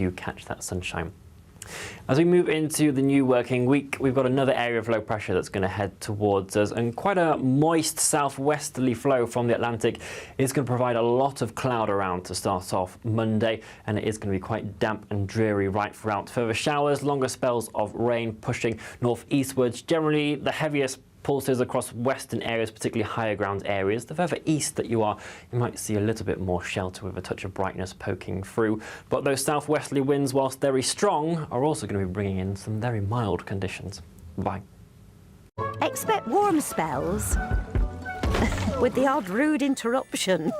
you catch that sunshine. As we move into the new working week, we've got another area of low pressure that's going to head towards us, and quite a moist southwesterly flow from the Atlantic is going to provide a lot of cloud around to start off Monday, and it is going to be quite damp and dreary right throughout. Further showers, longer spells of rain pushing northeastwards. Generally, the heaviest pulses across western areas, particularly higher ground areas. The further east that you are, you might see a little bit more shelter with a touch of brightness poking through. But those southwesterly winds, whilst very strong, are also going to be bringing in some very mild conditions. Bye. Expect warm spells with the odd rude interruption.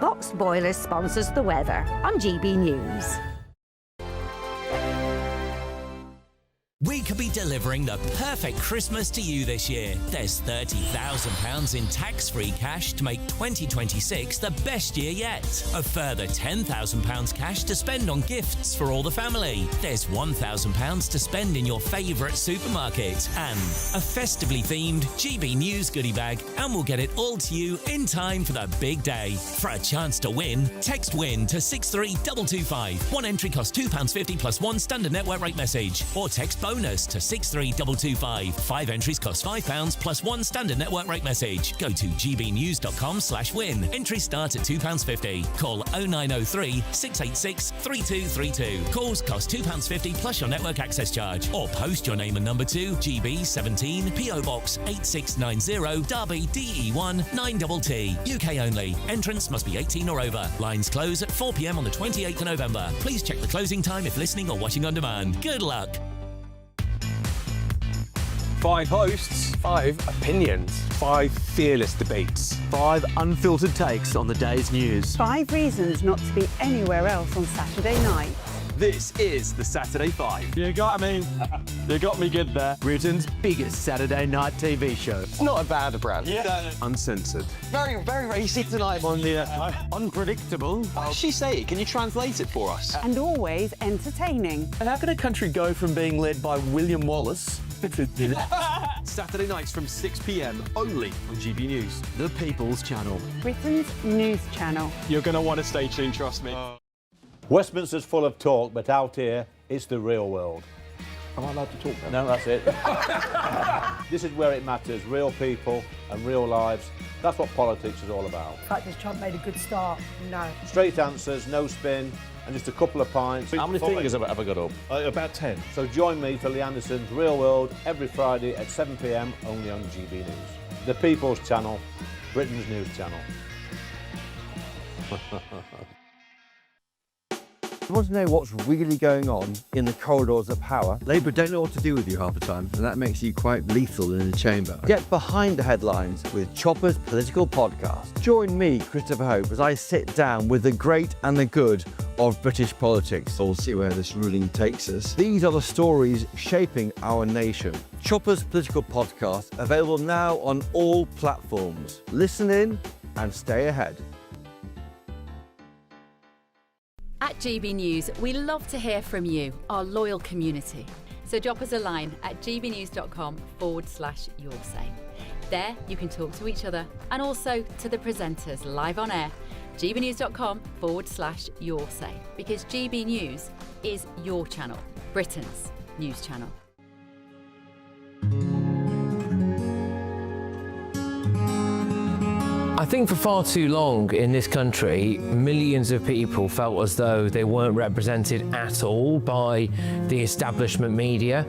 Boxed Boilers sponsors the weather on GB News. We could be delivering the perfect Christmas to you this year. There's £30,000 in tax-free cash to make 2026 the best year yet. A further £10,000 cash to spend on gifts for all the family. There's £1,000 to spend in your favourite supermarket. And a festively themed GB News goodie bag, and we'll get it all to you in time for the big day. For a chance to win, text WIN to 63225. One entry costs £2.50 plus one standard network rate message. Or text bonus to 63225. 5 entries cost £5 plus one standard network rate message. Go to gbnews.com/win. Entries start at £2.50. Call 0903 686 3232. Calls cost £2.50 plus your network access charge. Or post your name and number to GB17 PO Box 8690 Derby DE1 9TT. UK only. Entrance must be 18 or over. Lines close at 4 p.m. on the 28th of November. Please check the closing time if listening or watching on demand. Good luck. 5 hosts, 5 opinions, 5 fearless debates, 5 unfiltered takes on the day's news. 5 reasons not to be anywhere else on Saturday night. This is the Saturday 5. You got me. You got me good there. Britain's biggest Saturday night TV show. It's not a bad brand. Yeah. Uncensored. Very, very racy tonight on the unpredictable. What did she say? Can you translate it for us? And always entertaining. And how can a country go from being led by William Wallace to Saturday nights from 6 p.m. only on GB News. the People's Channel? Britain's news channel. You're going to want to stay tuned, trust me. Westminster's full of talk, but out here, it's the real world. Am I allowed to talk then? No, that's it. This is where it matters, real people and real lives. That's what politics is all about. In fact, has Trump made a good start? No. Straight answers, no spin, and just a couple of pints. How many fingers have I got up? About 10. So join me for Lee Anderson's Real World every Friday at 7 p.m. only on GB News. The People's Channel, Britain's news channel. You want to know what's really going on in the corridors of power? Labour don't know what to do with you half the time, and that makes you quite lethal in the chamber. Get behind the headlines with Chopper's Political Podcast. Join me, Christopher Hope, as I sit down with the great and the good of British politics. We'll see where this ruling takes us. These are the stories shaping our nation. Chopper's Political Podcast, available now on all platforms. Listen in and stay ahead. At GB News, we love to hear from you, our loyal community. So drop us a line at gbnews.com/your say. There you can talk to each other and also to the presenters live on air. gbnews.com/your say, because GB News is your channel, Britain's news channel. I think for far too long in this country, millions of people felt as though they weren't represented at all by the establishment media.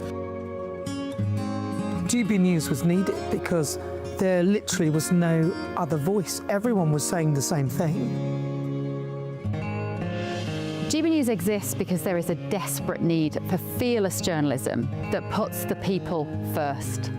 GB News was needed because there literally was no other voice. Everyone was saying the same thing. GB News exists because there is a desperate need for fearless journalism that puts the people first.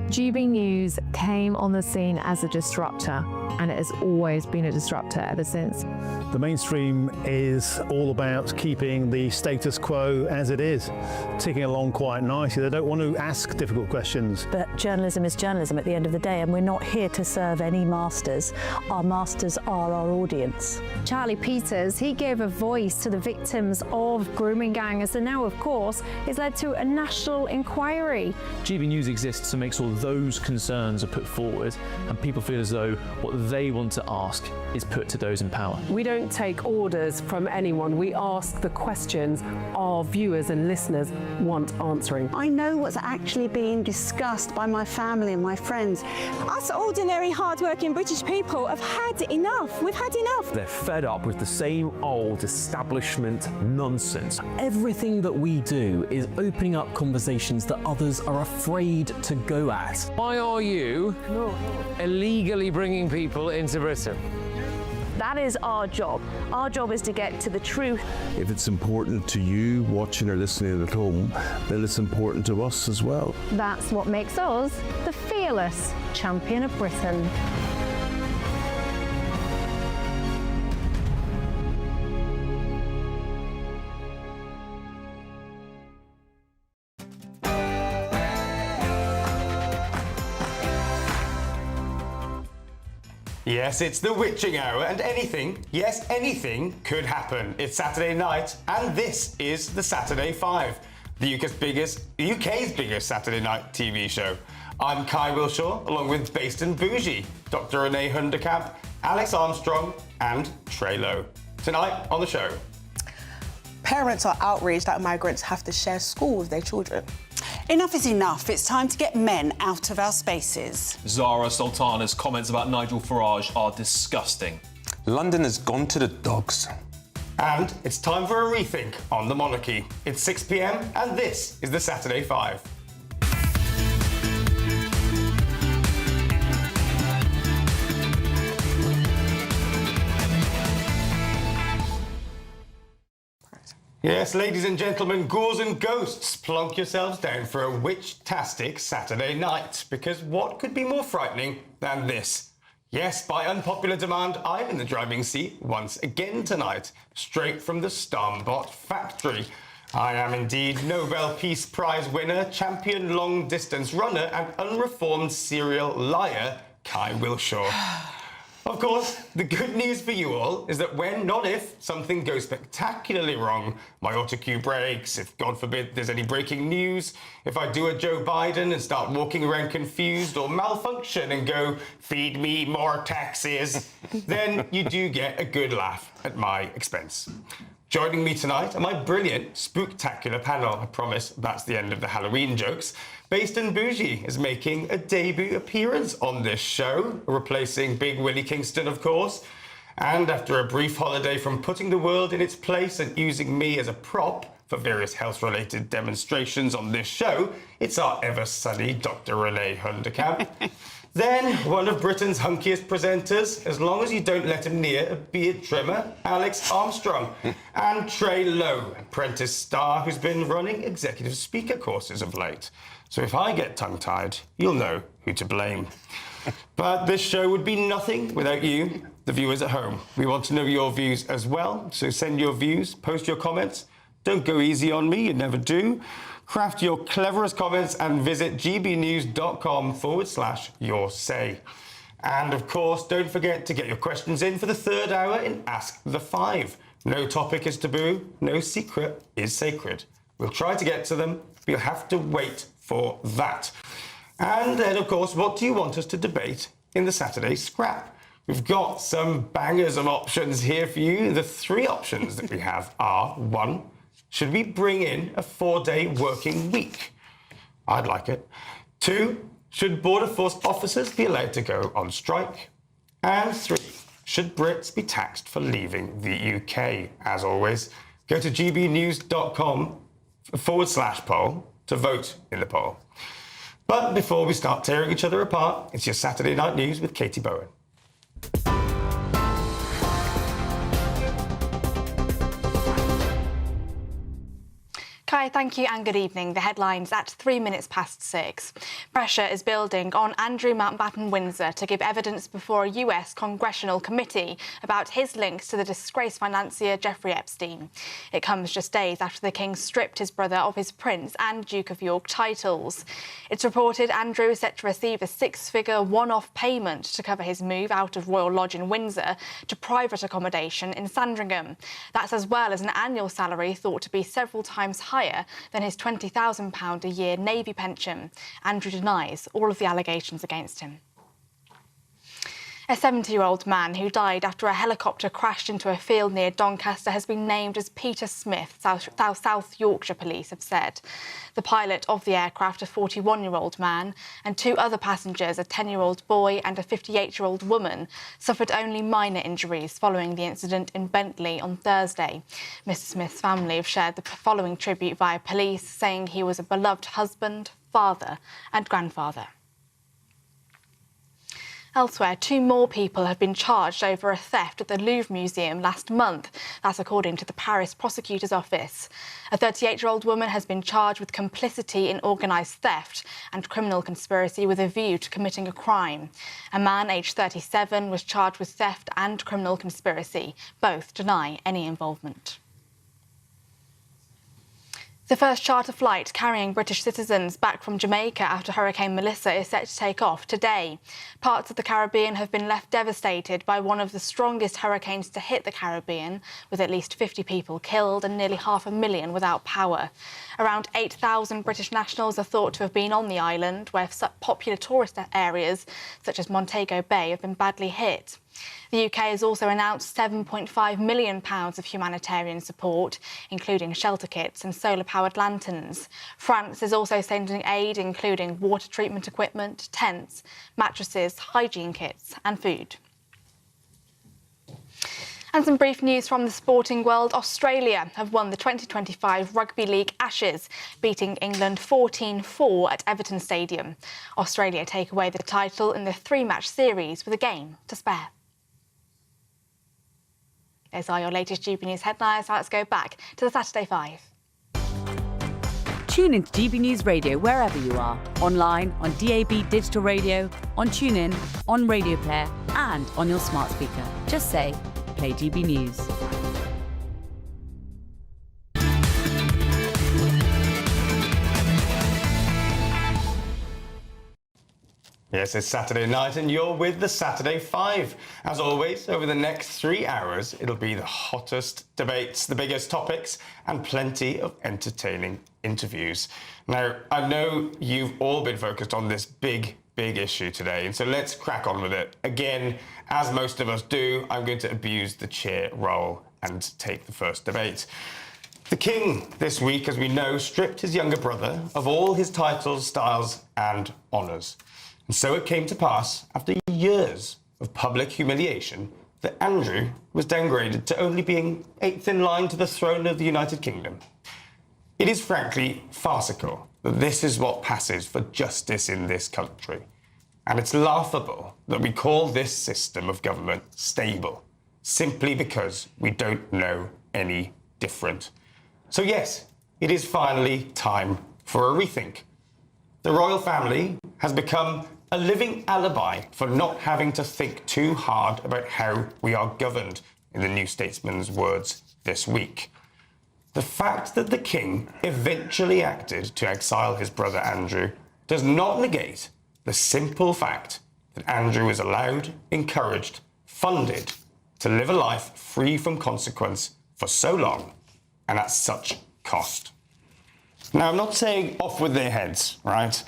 GB News came on the scene as a disruptor, and it has always been a disruptor ever since. The mainstream is all about keeping the status quo as it is, ticking along quite nicely. They don't want to ask difficult questions. But journalism is journalism at the end of the day, and we're not here to serve any masters. Our masters are our audience. Charlie Peters, he gave a voice to the victims of grooming gangs, and now, of course, it's led to a national inquiry. GB News exists to make sure those concerns are put forward and people feel as though what they want to ask is put to those in power. We don't take orders from anyone. We ask the questions our viewers and listeners want answering. I know what's actually being discussed by my family and my friends. Us ordinary, hard-working British people have had enough. We've had enough. They're fed up with the same old establishment nonsense. Everything that we do is opening up conversations that others are afraid to go at. Why are you illegally bringing people into Britain? That is our job. Our job is to get to the truth. If it's important to you watching or listening at home, then it's important to us as well. That's what makes us the fearless champion of Britain. Yes, it's the witching hour, and anything, yes, anything could happen. It's Saturday night, and this is the Saturday 5, the UK's biggest Saturday night TV show. I'm Kai Wilshaw, along with Based and Bougie, Dr. Renee Hunderkamp, Alex Armstrong, and Trey Lowe. Tonight on the show. Parents are outraged that migrants have to share school with their children. Enough is enough. It's time to get men out of our spaces. Zara Sultana's comments about Nigel Farage are disgusting. London has gone to the dogs. And it's time for a rethink on the monarchy. It's 6 p.m. and this is the Saturday 5. Yes, ladies and gentlemen, ghouls and ghosts, plonk yourselves down for a witch-tastic Saturday night, because what could be more frightening than this? Yes, by unpopular demand, I'm in the driving seat once again tonight, straight from the Stambot factory. I am indeed Nobel Peace Prize winner, champion long-distance runner, and unreformed serial liar, Kai Wilshaw. Of course, the good news for you all is that when, not if, something goes spectacularly wrong, my autocue breaks, if God forbid there's any breaking news, if I do a Joe Biden and start walking around confused, or malfunction and go, feed me more taxes, then you do get a good laugh at my expense. Joining me tonight are my brilliant, spooktacular panel. I promise that's the end of the Halloween jokes. Based and Bougie is making a debut appearance on this show, replacing Big Willie Kingston, of course. And after a brief holiday from putting the world in its place and using me as a prop for various health-related demonstrations on this show, it's our ever-sunny Dr. Renee Hunderkamp. Then, one of Britain's hunkiest presenters, as long as you don't let him near a beard trimmer, Alex Armstrong. And Trey Lowe, apprentice star who's been running executive speaker courses of late. So if I get tongue-tied, you'll know who to blame. But this show would be nothing without you, the viewers at home. We want to know your views as well, so send your views, post your comments. Don't go easy on me, you never do. Craft your cleverest comments and visit gbnews.com/your say. And of course, don't forget to get your questions in for the third hour in Ask the Five. No topic is taboo, no secret is sacred. We'll try to get to them, but you'll have to wait for that. And then, of course, what do you want us to debate in the Saturday Scrap? We've got some bangers of options here for you. The three options that we have are: 1, should we bring in a 4-day working week? I'd like it. 2, should Border Force officers be allowed to go on strike? And 3, should Brits be taxed for leaving the UK? As always, go to gbnews.com/poll to vote in the poll. But before we start tearing each other apart, it's your Saturday Night News with Katie Bowen. Kai, thank you and good evening. The headlines at 3 minutes past 6. Pressure is building on Andrew Mountbatten Windsor to give evidence before a US congressional committee about his links to the disgraced financier Jeffrey Epstein. It comes just days after the King stripped his brother of his Prince and Duke of York titles. It's reported Andrew is set to receive a 6-figure one-off payment to cover his move out of Royal Lodge in Windsor to private accommodation in Sandringham. That's as well as an annual salary thought to be several times higher than his £20,000 a year Navy pension. Andrew denies all of the allegations against him. A 70-year-old man who died after a helicopter crashed into a field near Doncaster has been named as Peter Smith, South Yorkshire Police have said. The pilot of the aircraft, a 41-year-old man, and 2 other passengers, a 10-year-old boy and a 58-year-old woman, suffered only minor injuries following the incident in Bentley on Thursday. Mr Smith's family have shared the following tribute via police, saying he was a beloved husband, father and grandfather. Elsewhere, 2 more people have been charged over a theft at the Louvre Museum last month. That's according to the Paris prosecutor's office. A 38-year-old woman has been charged with complicity in organised theft and criminal conspiracy with a view to committing a crime. A man aged 37 was charged with theft and criminal conspiracy. Both deny any involvement. The first charter flight carrying British citizens back from Jamaica after Hurricane Melissa is set to take off today. Parts of the Caribbean have been left devastated by one of the strongest hurricanes to hit the Caribbean, with at least 50 people killed and nearly 500,000 without power. Around 8,000 British nationals are thought to have been on the island, where popular tourist areas such as Montego Bay have been badly hit. The UK has also announced £7.5 million of humanitarian support, including shelter kits and solar-powered lanterns. France is also sending aid, including water treatment equipment, tents, mattresses, hygiene kits and food. And some brief news from the sporting world. Australia have won the 2025 Rugby League Ashes, beating England 14-4 at Everton Stadium. Australia take away the title in the 3-match series with a game to spare. Those are your latest GB News headlines. Now let's go back to the Saturday 5. Tune into GB News Radio wherever you are. Online, on DAB digital radio, on TuneIn, on Radio Player and on your smart speaker. Just say, play GB News. Yes, it's Saturday night and you're with the Saturday 5. As always, over the next 3 hours, it'll be the hottest debates, the biggest topics, and plenty of entertaining interviews. Now, I know you've all been focused on this big issue today, and so let's crack on with it. Again, as most of us do, I'm going to abuse the chair role and take the first debate. The King, this week, as we know, stripped his younger brother of all his titles, styles, and honours. And so it came to pass, after years of public humiliation, that Andrew was downgraded to only being 8th in line to the throne of the United Kingdom. It is frankly farcical that this is what passes for justice in this country. And it's laughable that we call this system of government stable, simply because we don't know any different. So yes, it is finally time for a rethink. The royal family has become a living alibi for not having to think too hard about how we are governed, in the New Statesman's words this week. The fact that the King eventually acted to exile his brother Andrew does not negate the simple fact that Andrew is allowed, encouraged, funded to live a life free from consequence for so long and at such cost. Now, I'm not saying off with their heads, right?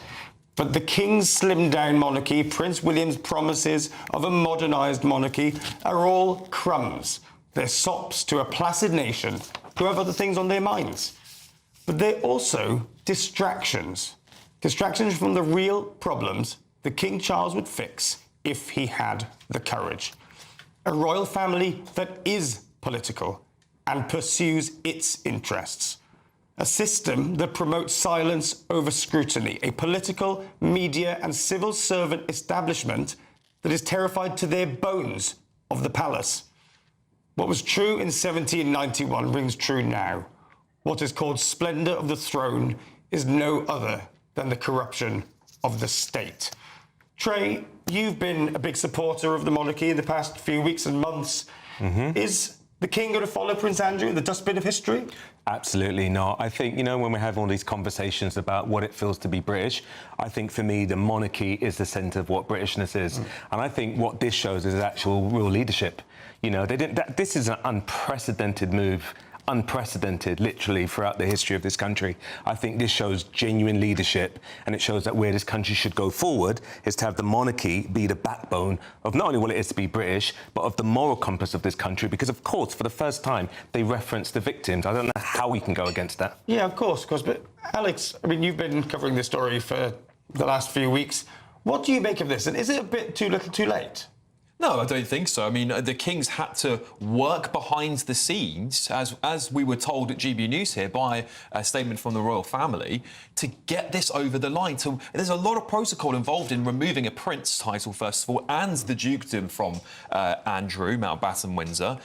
But the King's slimmed-down monarchy, Prince William's promises of a modernised monarchy are all crumbs. They're sops to a placid nation who have other things on their minds. But they're also distractions. Distractions from the real problems that King Charles would fix if he had the courage. A royal family that is political and pursues its interests. A system that promotes silence over scrutiny, a political, media and civil servant establishment that is terrified to their bones of the palace. What was true in 1791 rings true now. What is called splendour of the throne is no other than the corruption of the state. Trey, you've been a big supporter of the monarchy in the past few weeks and months. Is the King going to follow Prince Andrew in the dustbin of history? Absolutely not. I think, when we have all these conversations about what it feels to be British, I think for me, the monarchy is the centre of what Britishness is. And I think what this shows is actual real leadership. This is an unprecedented move unprecedented, literally, throughout the history of this country. I think this shows genuine leadership, and it shows that where this country should go forward is to have the monarchy be the backbone of not only what it is to be British, but of the moral compass of this country, because, of course, for the first time, they reference the victims. I don't know how we can go against that. Yeah, of course, but Alex, I mean, you've been covering this story for the last few weeks. What do you make of this, and is it a bit too little too late? No, I don't think so. I mean, the Kings had to work behind the scenes, as we were told at GBNews here by a statement from the royal family, to get this over the line. So there's a lot of protocol involved in removing a prince title, first of all, and the dukedom from Andrew Mountbatten Windsor.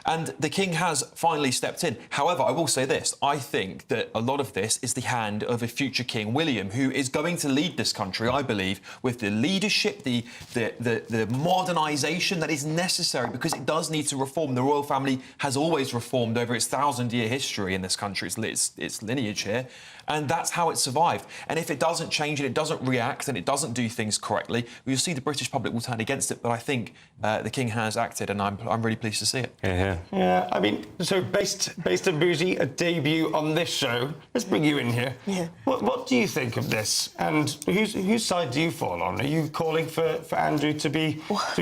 And the King has finally stepped in. However, I will say this. I think that a lot of this is the hand of a future King, William, who is going to lead this country, I believe, with the leadership, the modernisation that is necessary, because it does need to reform. The royal family has always reformed over its 1,000-year history in this country, its lineage here, and that's how it survived. And if it doesn't change and it doesn't react and it doesn't do things correctly, you'll see the British public will turn against it. But I think the King has acted, and I'm really pleased to see it. Yeah, I mean, so based on Bougie, a debut on this show. Let's bring you in here. Yeah. What do you think of this? And whose side do you fall on? Are you calling for Andrew to be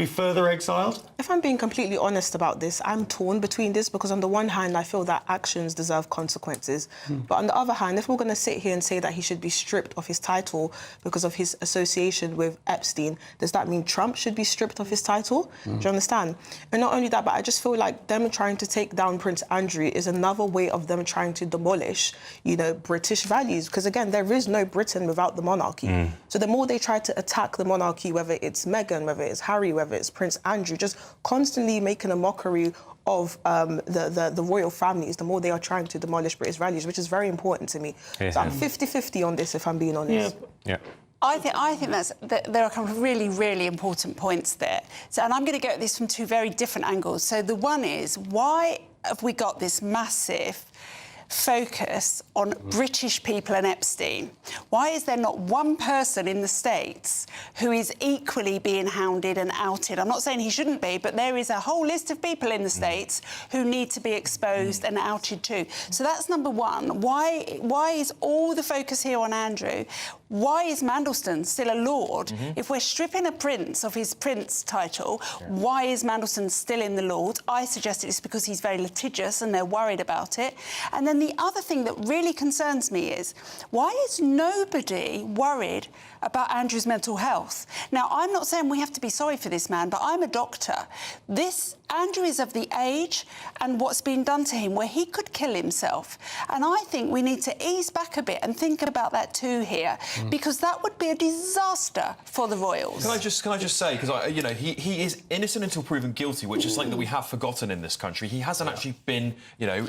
further exiled? If I'm being completely honest about this, I'm torn between this, because on the one hand, I feel that actions deserve consequences. But on the other hand, if we're going to sit here and say that he should be stripped of his title because of his association with Epstein, does that mean Trump should be stripped of his title? Do you understand? And not only that, but I just feel like them trying to take down Prince Andrew is another way of them trying to demolish, British values. Because again, there is no Britain without the monarchy. So the more they try to attack the monarchy, whether it's Meghan, whether it's Harry, whether it's Prince Andrew, just constantly making a mockery of the royal families, the more they are trying to demolish British values, which is very important to me. So I'm 50-50 on this, if I'm being honest. Yeah. I think there are kind of really, really important points there. So, and I'm going to go at this from two very different angles. So the one is, why have we got this massive focus on British people and Epstein? Why is there not one person in the States who is equally being hounded and outed? I'm not saying he shouldn't be, but there is a whole list of people in the States who need to be exposed and outed too. So that's number one. Why is all the focus here on Andrew? Why is Mandelston still a lord? If we're stripping a prince of his prince title, why is Mandelston still in the Lords? I suggest it's because he's very litigious and they're worried about it. And then the other thing that really concerns me is, why is nobody worried about Andrew's mental health? Now, I'm not saying we have to be sorry for this man, but I'm a doctor. Andrew is of the age and what's been done to him where he could kill himself. And I think we need to ease back a bit and think about that too here, because that would be a disaster for the royals. Can I just say, because he is innocent until proven guilty, which is something that we have forgotten in this country. He hasn't actually been,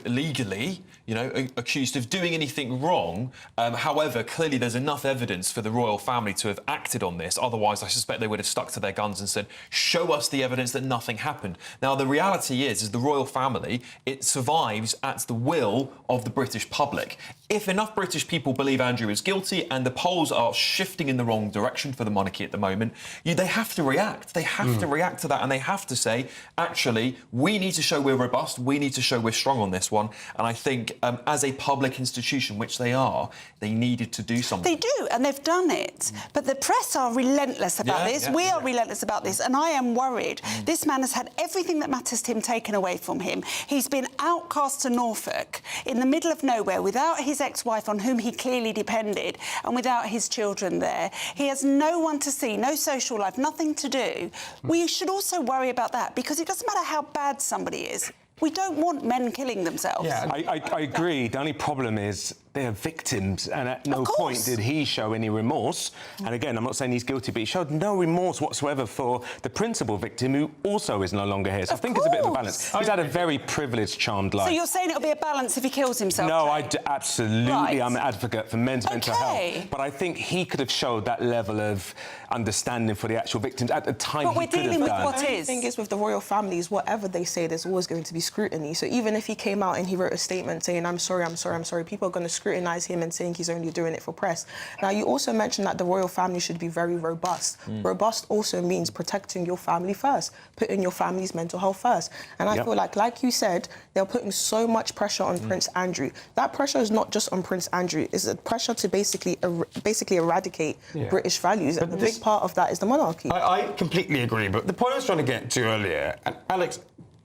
legally, accused of doing anything wrong. However, clearly there's enough evidence for the royal family to have acted on this. Otherwise, I suspect they would have stuck to their guns and said, show us the evidence that nothing happened. Now, the reality is the royal family, it survives at the will of the British public. If enough British people believe Andrew is guilty and the polls are shifting in the wrong direction for the monarchy at the moment, they have to react. They have to react to that, and they have to say, actually, we need to show we're robust, we need to show we're strong on this one. And I think as a public institution, which they are, they needed to do something. They do, and they've done it. But the press are relentless about this. We are relentless about this, and I am worried. This man has had everything that matters to him taken away from him. He's been outcast to Norfolk in the middle of nowhere without his ex-wife on whom he clearly depended and without his children there. He has no one to see, no social life, nothing to do. We should also worry about that, because it doesn't matter how bad somebody is. We don't want men killing themselves. Yeah, I agree. The only problem is they're victims, and at no point did he show any remorse. And again, I'm not saying he's guilty, but he showed no remorse whatsoever for the principal victim, who also is no longer here. So I think it's a bit of a balance. He's had a very privileged, charmed life. So you're saying it'll be a balance if he kills himself? No, absolutely. I'm an advocate for men's mental health. But I think he could have showed that level of understanding for the actual victims at the time. But we're dealing with what is. The thing is, with the royal families, whatever they say, there's always going to be scrutiny. So even if he came out and he wrote a statement saying, I'm sorry, people are going to scrutinize scrutinise him and saying he's only doing it for press. Now, you also mentioned that the royal family should be very robust. Robust also means protecting your family first, putting your family's mental health first. And I feel like you said, they're putting so much pressure on Prince Andrew. That pressure is not just on Prince Andrew, it's a pressure to basically eradicate British values. And a big part of that is the monarchy. I completely agree, but the point I was trying to get to earlier, and Alex,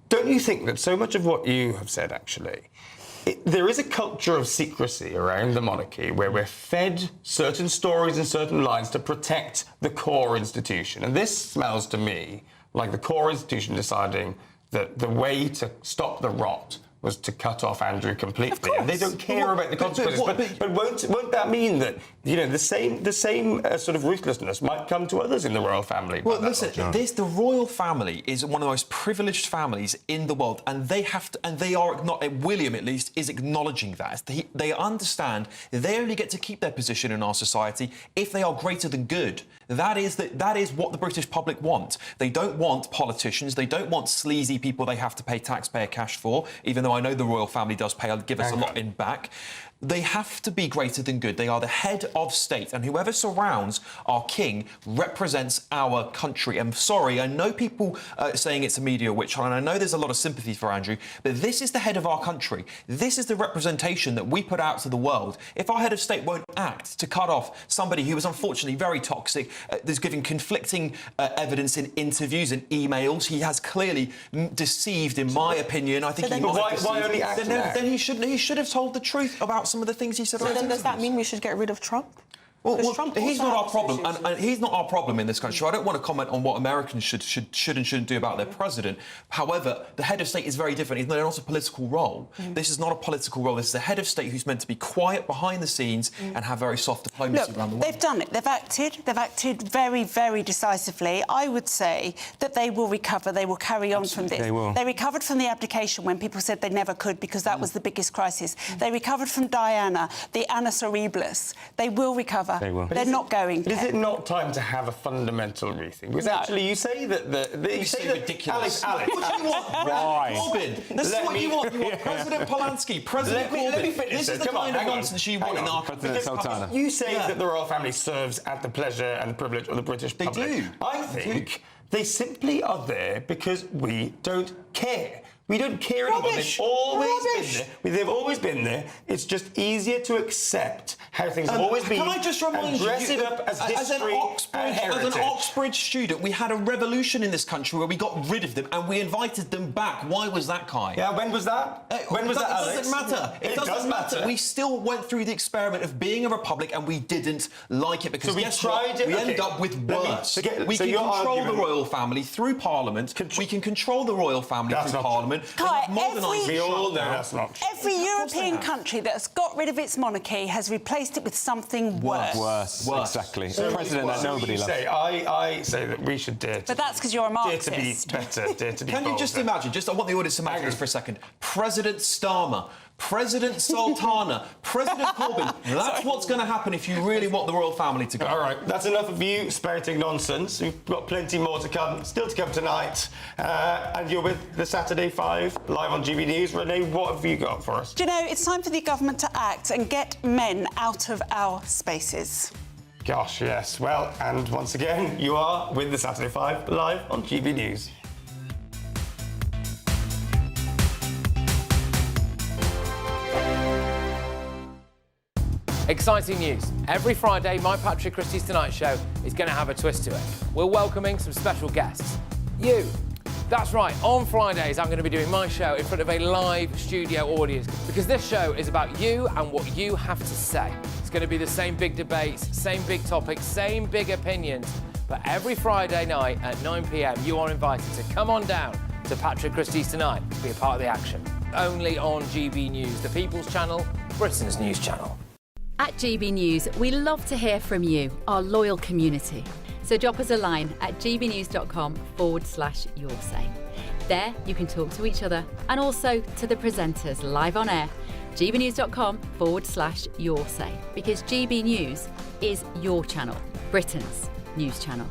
don't you think that so much of what you have said, actually, there is a culture of secrecy around the monarchy where we're fed certain stories and certain lines to protect the core institution. And this smells to me like the core institution deciding that the way to stop the rot was to cut off Andrew completely. And they don't care about the consequences. But won't that mean that, you know, the same sort of ruthlessness might come to others in the royal family? Well, listen, the royal family is one of the most privileged families in the world, and they have to, and they are not, William at least is acknowledging that. They understand they only get to keep their position in our society if they are greater than good. That is what the British public want. They don't want politicians. They don't want sleazy people they have to pay taxpayer cash for, even though I know the royal family does give us a lot in back. They have to be greater than good. They are the head of state, and whoever surrounds our king represents our country. I'm sorry, I know people saying it's a media witch hunt, and I know there's a lot of sympathy for Andrew, but this is the head of our country. This is the representation that we put out to the world. If our head of state won't act to cut off somebody who is unfortunately very toxic, there's giving conflicting evidence in interviews and emails, he has clearly deceived, in my opinion. I think why only act now? Then he should have told the truth about some of the things he said. So then does that mean we should get rid of Trump? Well, he's not our problem, and he's not our problem in this country. I don't want to comment on what Americans should and shouldn't do about their president. However, the head of state is very different. He's not a political role. This is not a political role. This is a head of state who's meant to be quiet behind the scenes and have very soft diplomacy around the world. They've done it. They've acted very, very decisively. I would say that they will recover. They will carry on from this. They recovered from the abdication when people said they never could, because that was the biggest crisis. They recovered from Diana, the annus horribilis. They will recover. They will. They're not going to. Is it not time to have a fundamental rethink? Because actually, you say that you say that ridiculous. Alex, what do you want? Corbyn. This is what you want. You want President Polanski, President Corbyn. Let me finish this is the kind of nonsense you want in our country. You say that the royal family serves at the pleasure and privilege of the British public. They do. I think they simply are there because we don't care. We don't care anymore. They've always been there. They've always been there. It's just easier to accept how things have always been. Can I just remind you, dress it up as history and heritage. As an Oxbridge student, we had a revolution in this country where we got rid of them and we invited them back. Why was that, Kai? Yeah, when was that? When was that, Alex? It doesn't matter. It doesn't matter. We still went through the experiment of being a republic and we didn't like it because we tried it. We ended up with worse. We can control the royal family through Parliament. We can control the royal family through Parliament. Kai, every European country that has got rid of its monarchy has replaced it with something worse. Worse. Exactly. So a president that nobody loves. I say that we should dare to. But that's because you're a Marxist. Dare to be better. Dare to be Can you just imagine? I want the audience to imagine this for a second. President Starmer, President Sultana, President Corbyn. That's what's going to happen if you really want the royal family to go. All right, that's enough of you spouting nonsense. We've got plenty more to come, still to come tonight. And you're with the Saturday 5 live on GBNews. Renee, what have you got for us? Do you know, it's time for the government to act and get men out of our spaces. Gosh, yes. Well, and once again, you are with the Saturday 5 live on GBNews. Exciting news. Every Friday, my Patrick Christie's Tonight Show is going to have a twist to it. We're welcoming some special guests. You. That's right, on Fridays I'm going to be doing my show in front of a live studio audience because this show is about you and what you have to say. It's going to be the same big debates, same big topics, same big opinions, but every Friday night at 9 p.m. you are invited to come on down to Patrick Christie's Tonight to be a part of the action. Only on GB News, the People's Channel, Britain's news channel. At GB News, we love to hear from you, our loyal community. So drop us a line at gbnews.com/yoursay. There you can talk to each other and also to the presenters live on air. gbnews.com/yoursay, because GB News is your channel, Britain's news channel.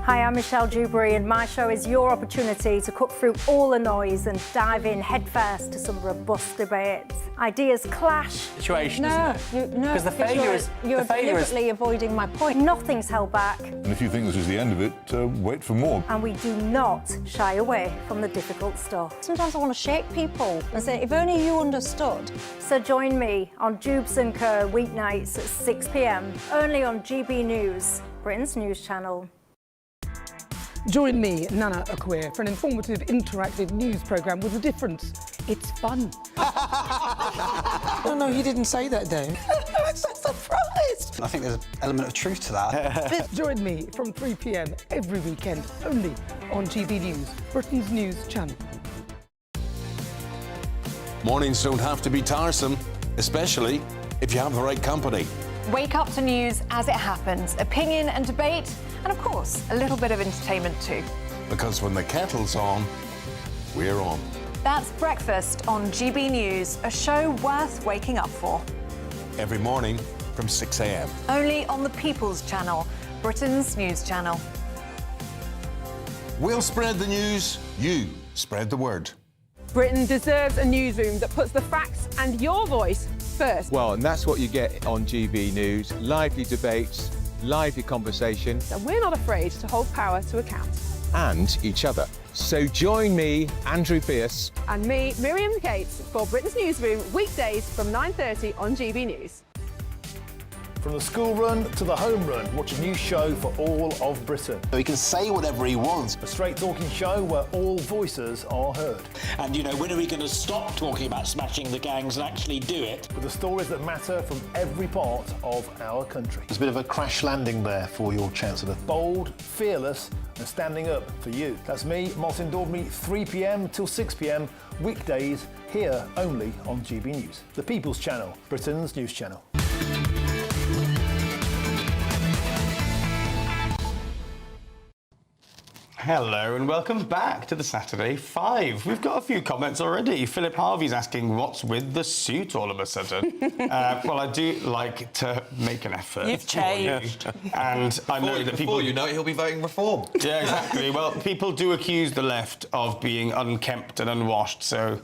Hi, I'm Michelle Dewberry, and my show is your opportunity to cut through all the noise and dive in headfirst to some robust debates. Ideas clash. Situation, isn't it? Because the failure is... You're deliberately avoiding my point. Nothing's held back. And if you think this is the end of it, wait for more. And we do not shy away from the difficult stuff. Sometimes I want to shake people and say, if only you understood. So join me on Jubes & Co. weeknights at 6 p.m, only on GB News, Britain's news channel. Join me, Nana Akwe, for an informative, interactive news programme with a difference. It's fun. No, he didn't say that, Dave. I'm so surprised. I think there's an element of truth to that. Join me from 3 p.m. every weekend, only on GB News, Britain's news channel. Mornings don't have to be tiresome, especially if you have the right company. Wake up to news as it happens, opinion and debate, and of course, a little bit of entertainment too. Because when the kettle's on, we're on. That's Breakfast on GB News, a show worth waking up for. Every morning from 6 a.m. Only on the People's Channel, Britain's news channel. We'll spread the news, you spread the word. Britain deserves a newsroom that puts the facts and your voice first. Well, and that's what you get on GB News. Lively debates, lively conversation. And we're not afraid to hold power to account. And each other. So join me, Andrew Pierce. And me, Miriam Cates, for Britain's Newsroom, weekdays from 9:30 on GB News. From the school run to the home run, watch a new show for all of Britain. He can say whatever he wants. A straight talking show where all voices are heard. And, you know, when are we going to stop talking about smashing the gangs and actually do it? With the stories that matter from every part of our country. There's a bit of a crash landing there for your Chancellor. Bold, fearless and standing up for you. That's me, Martin Daubney, 3 p.m. till 6 p.m, weekdays, here only on GB News. The People's Channel, Britain's news channel. Hello and welcome back to the Saturday 5. We've got a few comments already. Philip Harvey's asking, what's with the suit all of a sudden? Well, I do like to make an effort. You've changed. And I know that people... Before you know it, he'll be voting reform. Yeah, exactly. Well, people do accuse the left of being unkempt and unwashed, so...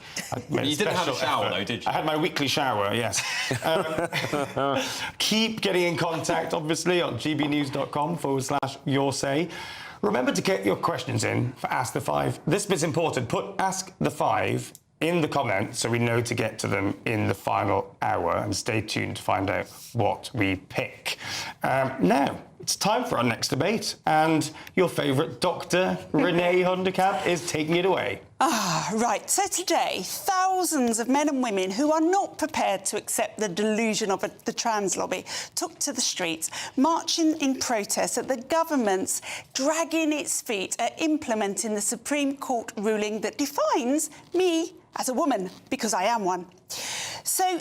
You didn't have a shower, though, did you? I had my weekly shower, yes. Keep getting in contact, obviously, on gbnews.com/yoursay. Remember to get your questions in for Ask the Five. This bit's important. Put Ask the Five in the comments so we know to get to them in the final hour, and stay tuned to find out what we pick. Now, it's time for our next debate, and your favourite Dr. Renee Hundercap is taking it away. Right. So today, thousands of men and women who are not prepared to accept the delusion of the trans lobby took to the streets, marching in protest at the government's dragging its feet at implementing the Supreme Court ruling that defines me as a woman, because I am one. So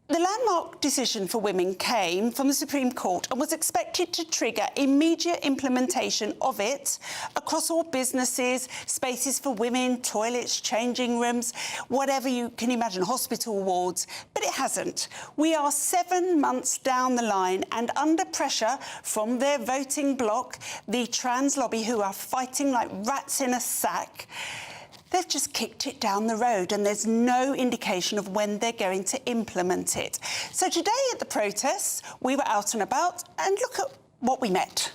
the landmark decision for women came from the Supreme Court and was expected to trigger immediate implementation of it across all businesses, spaces for women, toilets, changing rooms, whatever you can imagine, hospital wards. But it hasn't. We are 7 months down the line and under pressure from their voting bloc, the trans lobby, who are fighting like rats in a sack. They've just kicked it down the road and there's no indication of when they're going to implement it. So today at the protests, we were out and about, and look at what we met.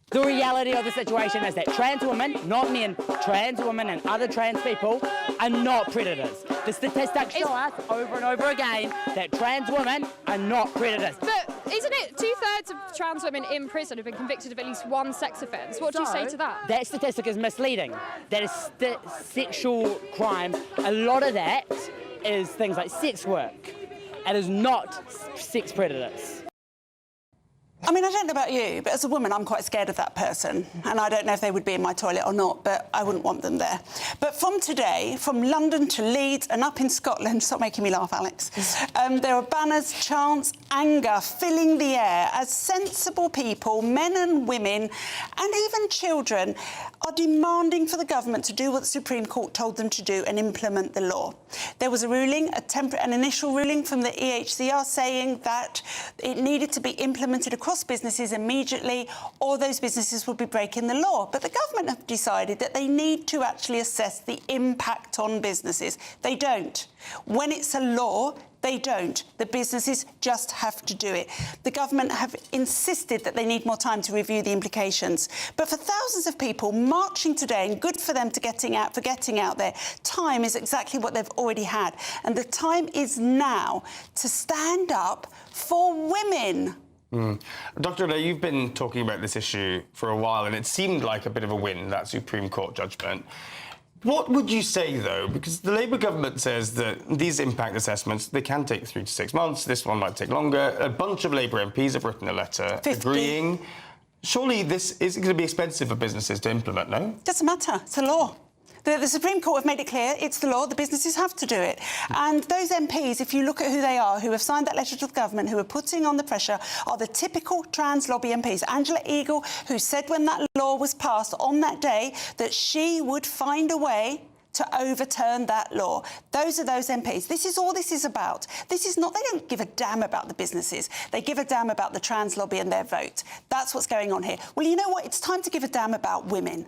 The reality of the situation is that trans women, not men, trans women and other trans people are not predators. The statistics show us over and over again that trans women are not predators. But isn't it 2/3 of trans women in prison have been convicted of at least one sex offence? What do you say to that? That statistic is misleading. That is sexual crime. A lot of that is things like sex work. It is not sex predators. I mean, I don't know about you, but as a woman, I'm quite scared of that person. And I don't know if they would be in my toilet or not, but I wouldn't want them there. But from today, from London to Leeds and up in Scotland, stop making me laugh, Alex, there are banners, chants, anger filling the air as sensible people, men and women, and even children, are demanding for the government to do what the Supreme Court told them to do and implement the law. There was a ruling, an initial ruling from the EHCR saying that it needed to be implemented across across businesses immediately, or those businesses would be breaking the law. But the government have decided that they need to actually assess the impact on businesses. They don't. When it's a law, they don't. The businesses just have to do it. The government have insisted that they need more time to review the implications. But for thousands of people marching today, and good for them for getting out there, time is exactly what they've already had. And the time is now to stand up for women. Dr. Adair, you've been talking about this issue for a while, and it seemed like a bit of a win, that Supreme Court judgment. What would you say, though? Because the Labour government says that these impact assessments, they can take 3 to 6 months. This one might take longer. A bunch of Labour MPs have written a letter 50. agreeing. Surely this is going to be expensive for businesses to implement, no? Doesn't matter. It's a law. The Supreme Court have made it clear it's the law, the businesses have to do it. And those MPs, if you look at who they are, who have signed that letter to the government, who are putting on the pressure, are the typical trans lobby MPs. Angela Eagle, who said when that law was passed on that day that she would find a way to overturn that law. Those are those MPs. This is all this is about. This is not, they don't give a damn about the businesses. They give a damn about the trans lobby and their vote. That's what's going on here. Well, you know what? It's time to give a damn about women.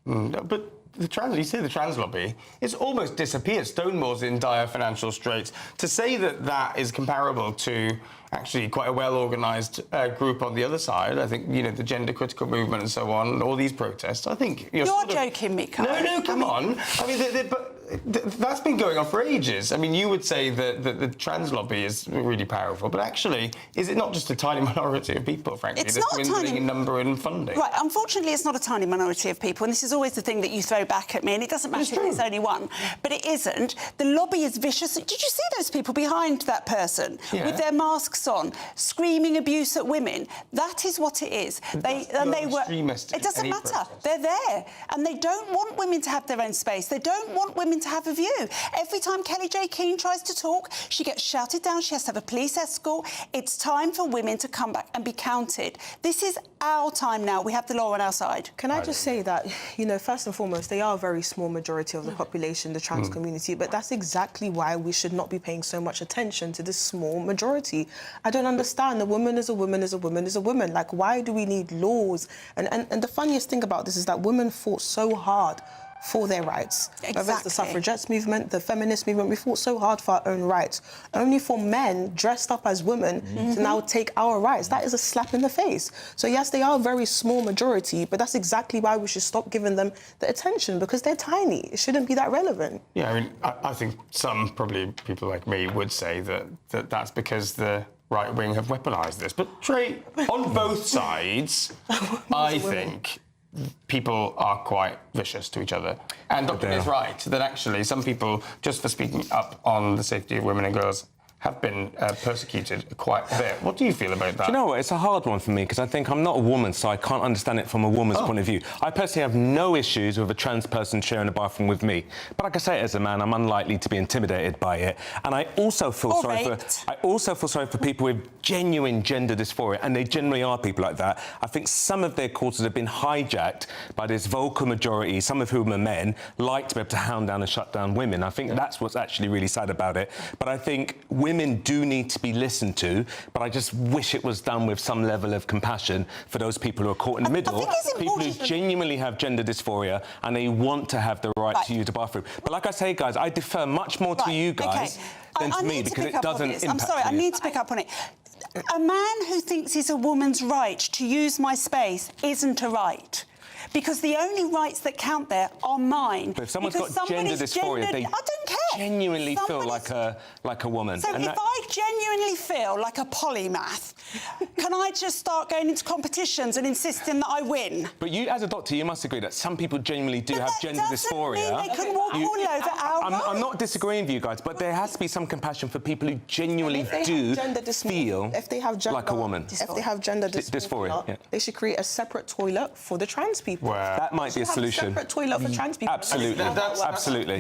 But you say the trans lobby, it's almost disappeared. Stonewall's in dire financial straits. To say that that is comparable to actually quite a well-organised group on the other side, I think, you know, the gender critical movement and so on, all these protests, I think... You're joking, Miko. No, come on. I mean, that's been going on for ages. I mean, you would say that the trans lobby is really powerful, but actually, is it not just a tiny minority of people, frankly, it's that's not dwindling in number and funding? Right, unfortunately, it's not a tiny minority of people, and this is always the thing that you throw back at me, and it doesn't matter if it's only one, but it isn't. The lobby is vicious. Did you see those people behind that person with their masks on, screaming abuse at women? That is what it is. They were. It doesn't matter. Protest. They're there, and they don't want women to have their own space. They don't want women to have a view. Every time Kelly J. Keane tries to talk, she gets shouted down. She has to have a police escort. It's time for women to come back and be counted. This is our time now. We have the law on our side. Can I just say that, you know, first and foremost, they are a very small majority of the population, the trans community, but that's exactly why we should not be paying so much attention to this small majority. I don't understand. A woman is a woman is a woman is a woman. Like, why do we need laws? And the funniest thing about this is that women fought so hard for their rights. Exactly. Whether it's the suffragettes movement, the feminist movement, we fought so hard for our own rights. Only for men dressed up as women to now take our rights. That is a slap in the face. So yes, they are a very small majority, but that's exactly why we should stop giving them the attention, because they're tiny. It shouldn't be that relevant. Yeah, I mean, I think some, probably people like me, would say that's because the right wing have weaponised this. But Trey, on both sides, I think people are quite vicious to each other. And Dr. is right, that actually some people, just for speaking up on the safety of women and girls, have been persecuted quite a bit. What do you feel about that? Do you know what? It's a hard one for me, because I think I'm not a woman, so I can't understand it from a woman's point of view. I personally have no issues with a trans person sharing a bathroom with me. But like I say, as a man, I'm unlikely to be intimidated by it. And I also feel sorry for people with genuine gender dysphoria, and they generally are people like that. I think some of their causes have been hijacked by this vocal majority, some of whom are men, like to be able to hound down and shut down women. I think that's what's actually really sad about it. But I think women do need to be listened to, but I just wish it was done with some level of compassion for those people who are caught in the middle, people who genuinely have gender dysphoria and they want to have the right to use the bathroom. But like I say, guys, I defer much more to you guys than to me, because it doesn't impact I'm sorry, I need to pick up on it. A man who thinks it's a woman's right to use my space isn't a right. Because the only rights that count there are mine. But if someone's got gender dysphoria, they I don't care. Genuinely feel like a woman. So if I genuinely feel like a polymath, can I just start going into competitions and insisting that I win? But you, as a doctor, you must agree that some people genuinely do have gender dysphoria. Mean they can walk all over our I'm not disagreeing with you guys, but there has to be some compassion for people who genuinely feel like a woman. If they have gender dysphoria, they should create a separate toilet for the trans people. That might be a solution. A separate toilet for trans people. Absolutely. That's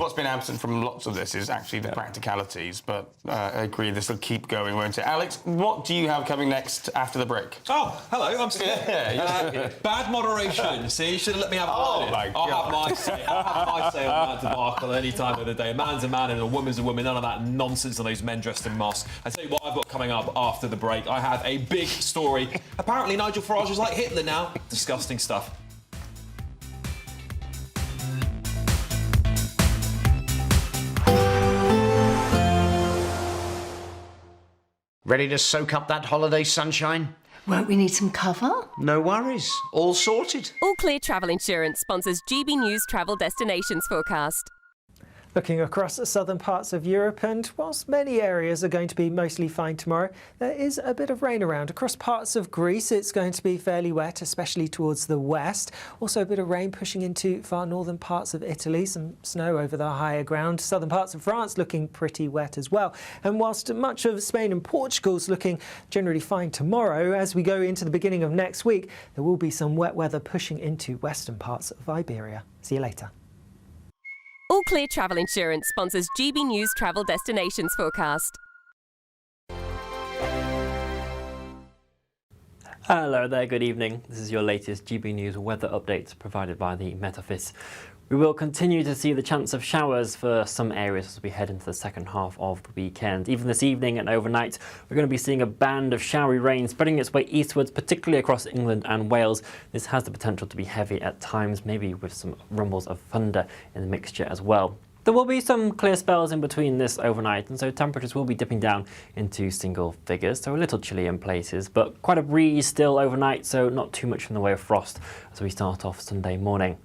what's been absent from lots of this. this is actually the practicalities, but I agree this will keep going, won't it? Alex, what do you have coming next after the break? Oh, hello, I'm still here. Bad moderation. See, you should have let me have Oh, my God. I'll have my say. I'll have my say on that debacle any time of the day. A man's a man and a woman's a woman. None of that nonsense on those men dressed in masks. I tell you what I've got coming up after the break. I have a big story. Apparently Nigel Farage is like Hitler now. Disgusting stuff. Ready to soak up that holiday sunshine? Won't we need some cover? No worries, all sorted. All Clear Travel Insurance sponsors GB News Travel Destinations Forecast. Looking across the southern parts of Europe, and whilst many areas are going to be mostly fine tomorrow, there is a bit of rain around. Across parts of Greece, it's going to be fairly wet, especially towards the west. Also a bit of rain pushing into far northern parts of Italy, some snow over the higher ground. Southern parts of France looking pretty wet as well. And whilst much of Spain and Portugal's looking generally fine tomorrow, as we go into the beginning of next week, there will be some wet weather pushing into western parts of Iberia. See you later. All Clear Travel Insurance sponsors GB News Travel Destinations Forecast. Hello there, good evening. This is your latest GB News weather update provided by the Met Office. We will continue to see the chance of showers for some areas as we head into the second half of the weekend. Even this evening and overnight, we're going to be seeing a band of showery rain spreading its way eastwards, particularly across England and Wales. This has the potential to be heavy at times, maybe with some rumbles of thunder in the mixture as well. There will be some clear spells in between this overnight, and so temperatures will be dipping down into single figures, so a little chilly in places, but quite a breeze still overnight, so not too much in the way of frost as we start off Sunday morning.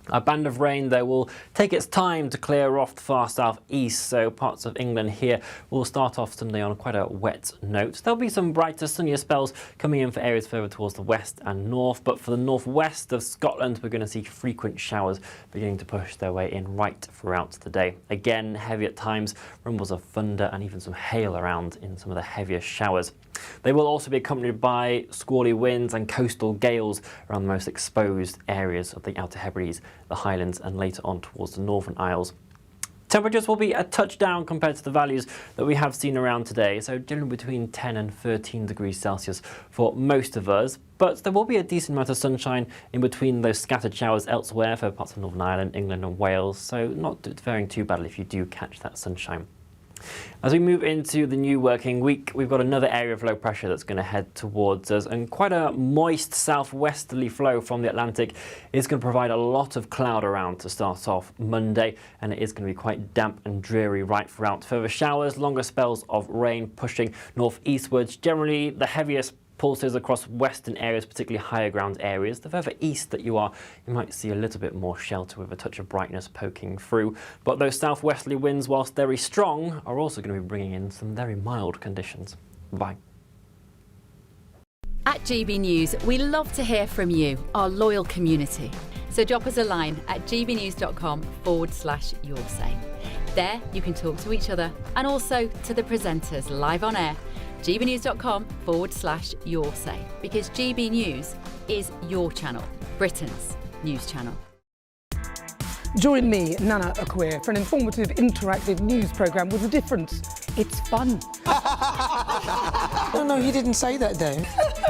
A band of rain, though, will take its time to clear off the far southeast, so parts of England here will start off Sunday on quite a wet note. There'll be some brighter, sunnier spells coming in for areas further towards the west and north, but for the northwest of Scotland, we're going to see frequent showers beginning to push their way in right throughout the day. Again, heavy at times, rumbles of thunder and even some hail around in some of the heavier showers. They will also be accompanied by squally winds and coastal gales around the most exposed areas of the Outer Hebrides, the Highlands and later on towards the Northern Isles. Temperatures will be a touch down compared to the values that we have seen around today, so generally between 10 and 13 degrees Celsius for most of us, but there will be a decent amount of sunshine in between those scattered showers elsewhere for parts of Northern Ireland, England and Wales, so not faring too badly if you do catch that sunshine. As we move into the new working week, we've got another area of low pressure that's going to head towards us, and quite a moist southwesterly flow from the Atlantic is going to provide a lot of cloud around to start off Monday, and it is going to be quite damp and dreary right throughout. Further showers, longer spells of rain pushing northeastwards. Generally, the heaviest pulses across western areas, particularly higher ground areas. The further east that you are, you might see a little bit more shelter with a touch of brightness poking through. But those southwesterly winds, whilst very strong, are also going to be bringing in some very mild conditions. Bye. At GB News, we love to hear from you, our loyal community. So drop us a line at gbnews.com/yoursay. There you can talk to each other and also to the presenters live on air. gbnews.com/yoursay, because GB News is your channel, Britain's news channel. Join me, Nana Akweer, for an informative, interactive news programme with a difference. It's fun. No, he didn't say that, Dave.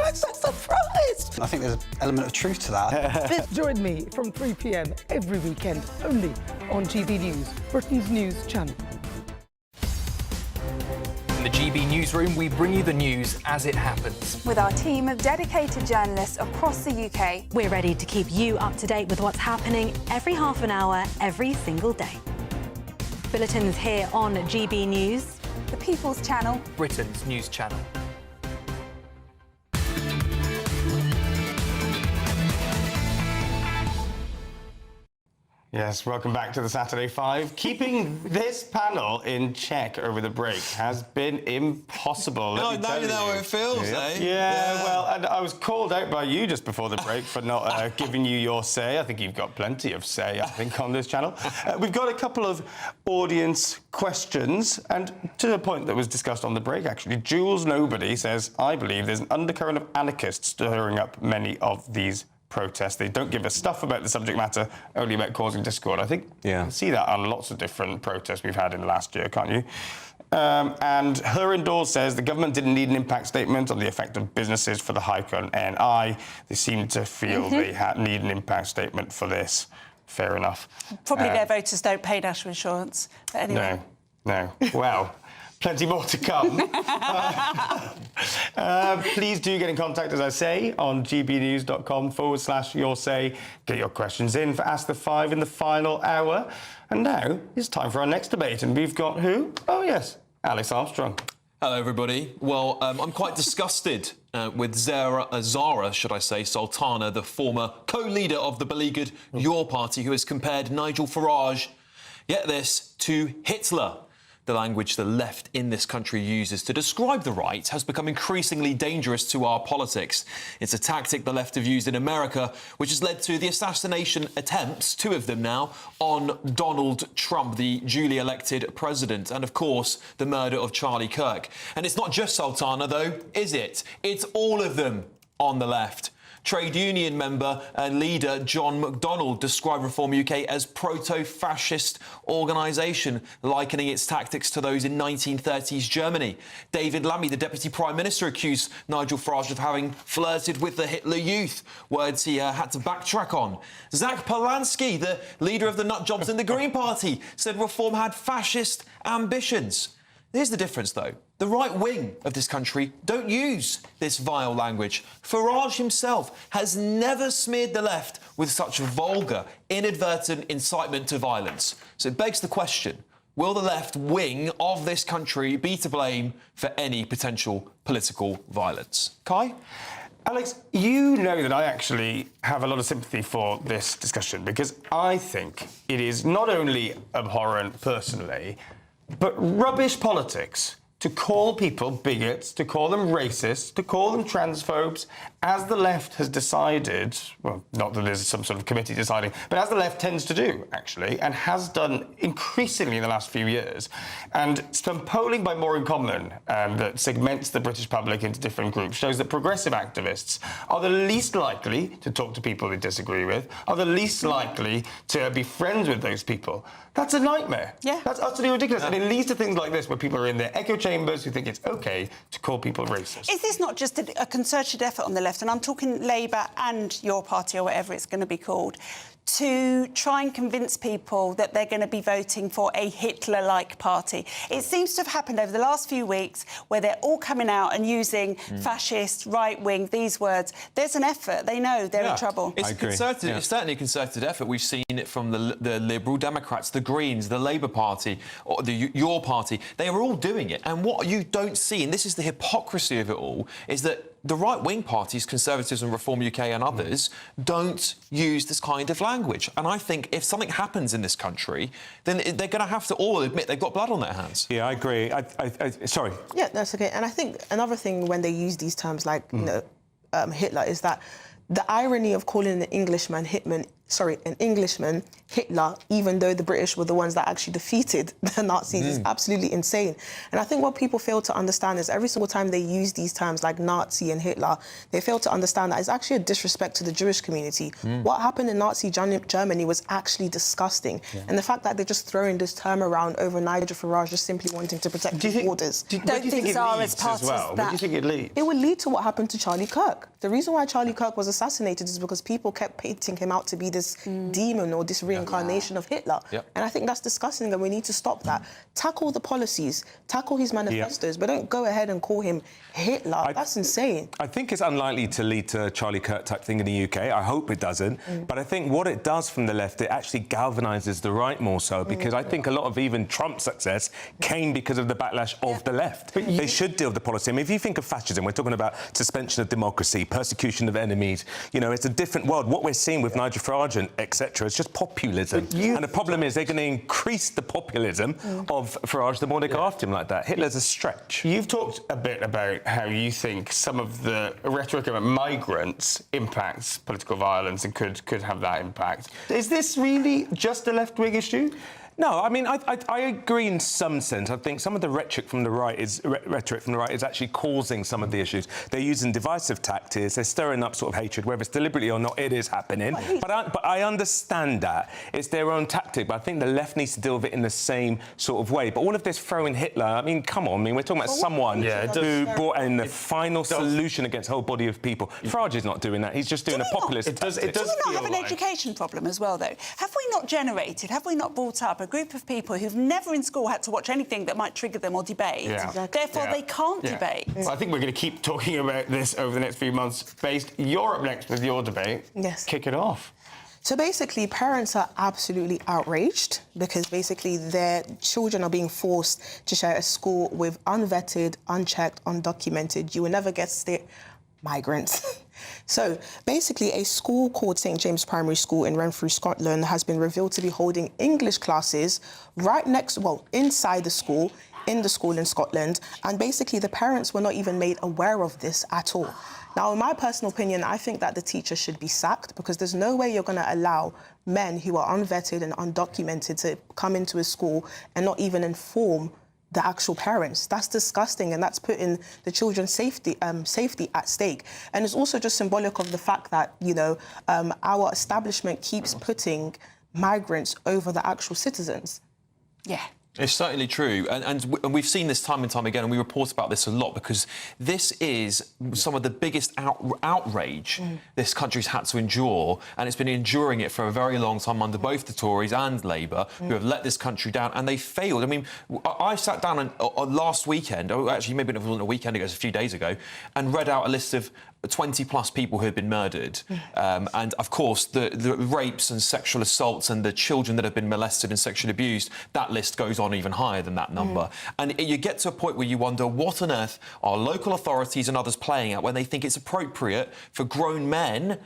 I'm so surprised. I think there's an element of truth to that. Join me from 3 p.m. every weekend, only on GB News, Britain's news channel. In the GB Newsroom, we bring you the news as it happens. With our team of dedicated journalists across the UK, we're ready to keep you up to date with what's happening every half an hour, every single day. Bulletins here on GB News, the People's Channel, Britain's news channel. Yes, welcome back to the Saturday 5. Keeping this panel in check over the break has been impossible. No, now you know how it feels, eh? Yeah, well, and I was called out by you just before the break for not giving you your say. I think you've got plenty of say, I think, on this channel. We've got a couple of audience questions, and to the point that was discussed on the break, actually, Jules Nobody says, I believe there's an undercurrent of anarchists stirring up many of these protest. They don't give us stuff about the subject matter, only about causing discord. I think you can see that on lots of different protests we've had in the last year, can't you? And her indoors says the government didn't need an impact statement on the effect of businesses for the hike on NI. They seem to feel they need an impact statement for this. Fair enough. Probably their voters don't pay national insurance. But anyway. No. Well, plenty more to come. Please do get in contact, as I say, on gbnews.com/your say. Get your questions in for Ask the Five in the final hour. And now it's time for our next debate. And we've got who? Oh, yes, Alex Armstrong. Hello, everybody. Well, I'm quite disgusted with Zara, should I say, Sultana, the former co-leader of the beleaguered Your Party, who has compared Nigel Farage, get this, to Hitler. The language the left in this country uses to describe the right has become increasingly dangerous to our politics. It's a tactic the left have used in America, which has led to the assassination attempts, 2 of them now, on Donald Trump, the duly elected president, and, of course, the murder of Charlie Kirk. And it's not just Sultana, though, is it? It's all of them on the left. Trade union member and leader John McDonnell described Reform UK as proto-fascist organisation, likening its tactics to those in 1930s Germany. David Lammy, the Deputy Prime Minister, accused Nigel Farage of having flirted with the Hitler Youth, words he had to backtrack on. Zach Polanski, the leader of the nutjobs in the Green Party, said Reform had fascist ambitions. Here's the difference, though. The right wing of this country don't use this vile language. Farage himself has never smeared the left with such vulgar, inadvertent incitement to violence. So it begs the question, will the left wing of this country be to blame for any potential political violence? Kai? Alex, you know that I actually have a lot of sympathy for this discussion because I think it is not only abhorrent personally, but rubbish politics to call people bigots, to call them racists, to call them transphobes, as the left has decided, well, not that there's some sort of committee deciding, but as the left tends to do, actually, and has done increasingly in the last few years. And some polling by More in Common that segments the British public into different groups shows that progressive activists are the least likely to talk to people they disagree with, are the least likely to be friends with those people. That's a nightmare. Yeah. That's utterly ridiculous. And it leads to things like this, where people are in their echo chambers who think it's OK to call people racist. Is this not just a concerted effort on the left, and I'm talking Labour and Your Party or whatever it's going to be called, to try and convince people that they're going to be voting for a Hitler-like party? It seems to have happened over the last few weeks where they're all coming out and using fascist, right-wing, these words. There's an effort. They know they're in trouble. It's it's certainly a concerted effort. We've seen it from the Liberal Democrats, the Greens, the Labour Party, or Your Party. They are all doing it. And what you don't see, and this is the hypocrisy of it all, is that the right-wing parties, Conservatives and Reform UK and others, don't use this kind of language. And I think if something happens in this country, then they're going to have to all admit they've got blood on their hands. Yeah, I agree. Sorry. Yeah, that's OK. And I think another thing when they use these terms like, you know, Hitler, is that the irony of calling an Englishman Hitler, even though the British were the ones that actually defeated the Nazis, is absolutely insane. And I think what people fail to understand is every single time they use these terms like Nazi and Hitler, they fail to understand that it's actually a disrespect to the Jewish community. What happened in Nazi Germany was actually disgusting. And the fact that they're just throwing this term around over Nigel Farage just simply wanting to protect the borders. Do you think it leads as well? Where do you think it leads? It would lead to what happened to Charlie Kirk. The reason why Charlie Kirk was assassinated is because people kept painting him out to be this demon or this reincarnation of Hitler. And I think that's disgusting, and we need to stop that. Tackle the policies, tackle his manifestos, but don't go ahead and call him Hitler. That's insane. I think it's unlikely to lead to a Charlie Kirk type thing in the UK. I hope it doesn't. But I think what it does from the left, it actually galvanises the right more so, because I think a lot of even Trump's success came because of the backlash of the left. But they should deal with the policy. I mean, if you think of fascism, we're talking about suspension of democracy, persecution of enemies. You know, it's a different world. What we're seeing with Nigel Farage and etc. is just populism. And the problem is they're going to increase the populism of Farage the more they go after him like that. Hitler's a stretch. You've talked a bit about how you think some of the rhetoric about migrants impacts political violence and could have that impact. Is this really just a left-wing issue? No, I mean, I agree in some sense. I think some of the rhetoric from the right is actually causing some of the issues. They're using divisive tactics. They're stirring up sort of hatred, whether it's deliberately or not. It is happening. But I understand that it's their own tactic. But I think the left needs to deal with it in the same sort of way. But all of this throwing Hitler, I mean, come on. I mean, we're talking about someone who brought in the final solution against a whole body of people. Farage is not doing that. He's just doing a populist tactic. Do we not have an education problem as well, though? Have we not brought up a group of people who've never in school had to watch anything that might trigger them or debate? Therefore, they can't debate. Well, I think we're going to keep talking about this over the next few months. Based, you're up next with your debate. Yes. Kick it off. So basically, parents are absolutely outraged because basically their children are being forced to share a school with unvetted, unchecked, undocumented, you will never guess it, migrants. So basically, a school called St James Primary School in Renfrew, Scotland, has been revealed to be holding English classes inside the school, in Scotland, and basically the parents were not even made aware of this at all. Now, in my personal opinion, I think that the teacher should be sacked because there's no way you're going to allow men who are unvetted and undocumented to come into a school and not even inform the actual parents. That's disgusting, and that's putting the children's safety at stake. And it's also just symbolic of the fact that, our establishment keeps putting migrants over the actual citizens. Yeah. It's certainly true, and we've seen this time and time again, and we report about this a lot because this is some of the biggest outrage this country's had to endure, and it's been enduring it for a very long time under both the Tories and Labour, who have let this country down, and they failed. I mean, I sat down last weekend, actually maybe it wasn't a weekend ago, it was a few days ago, and read out a list of 20-plus people who had been murdered. And, of course, the rapes and sexual assaults and the children that have been molested and sexually abused, that list goes on even higher than that number. And you get to a point where you wonder what on earth are local authorities and others playing at when they think it's appropriate for grown men,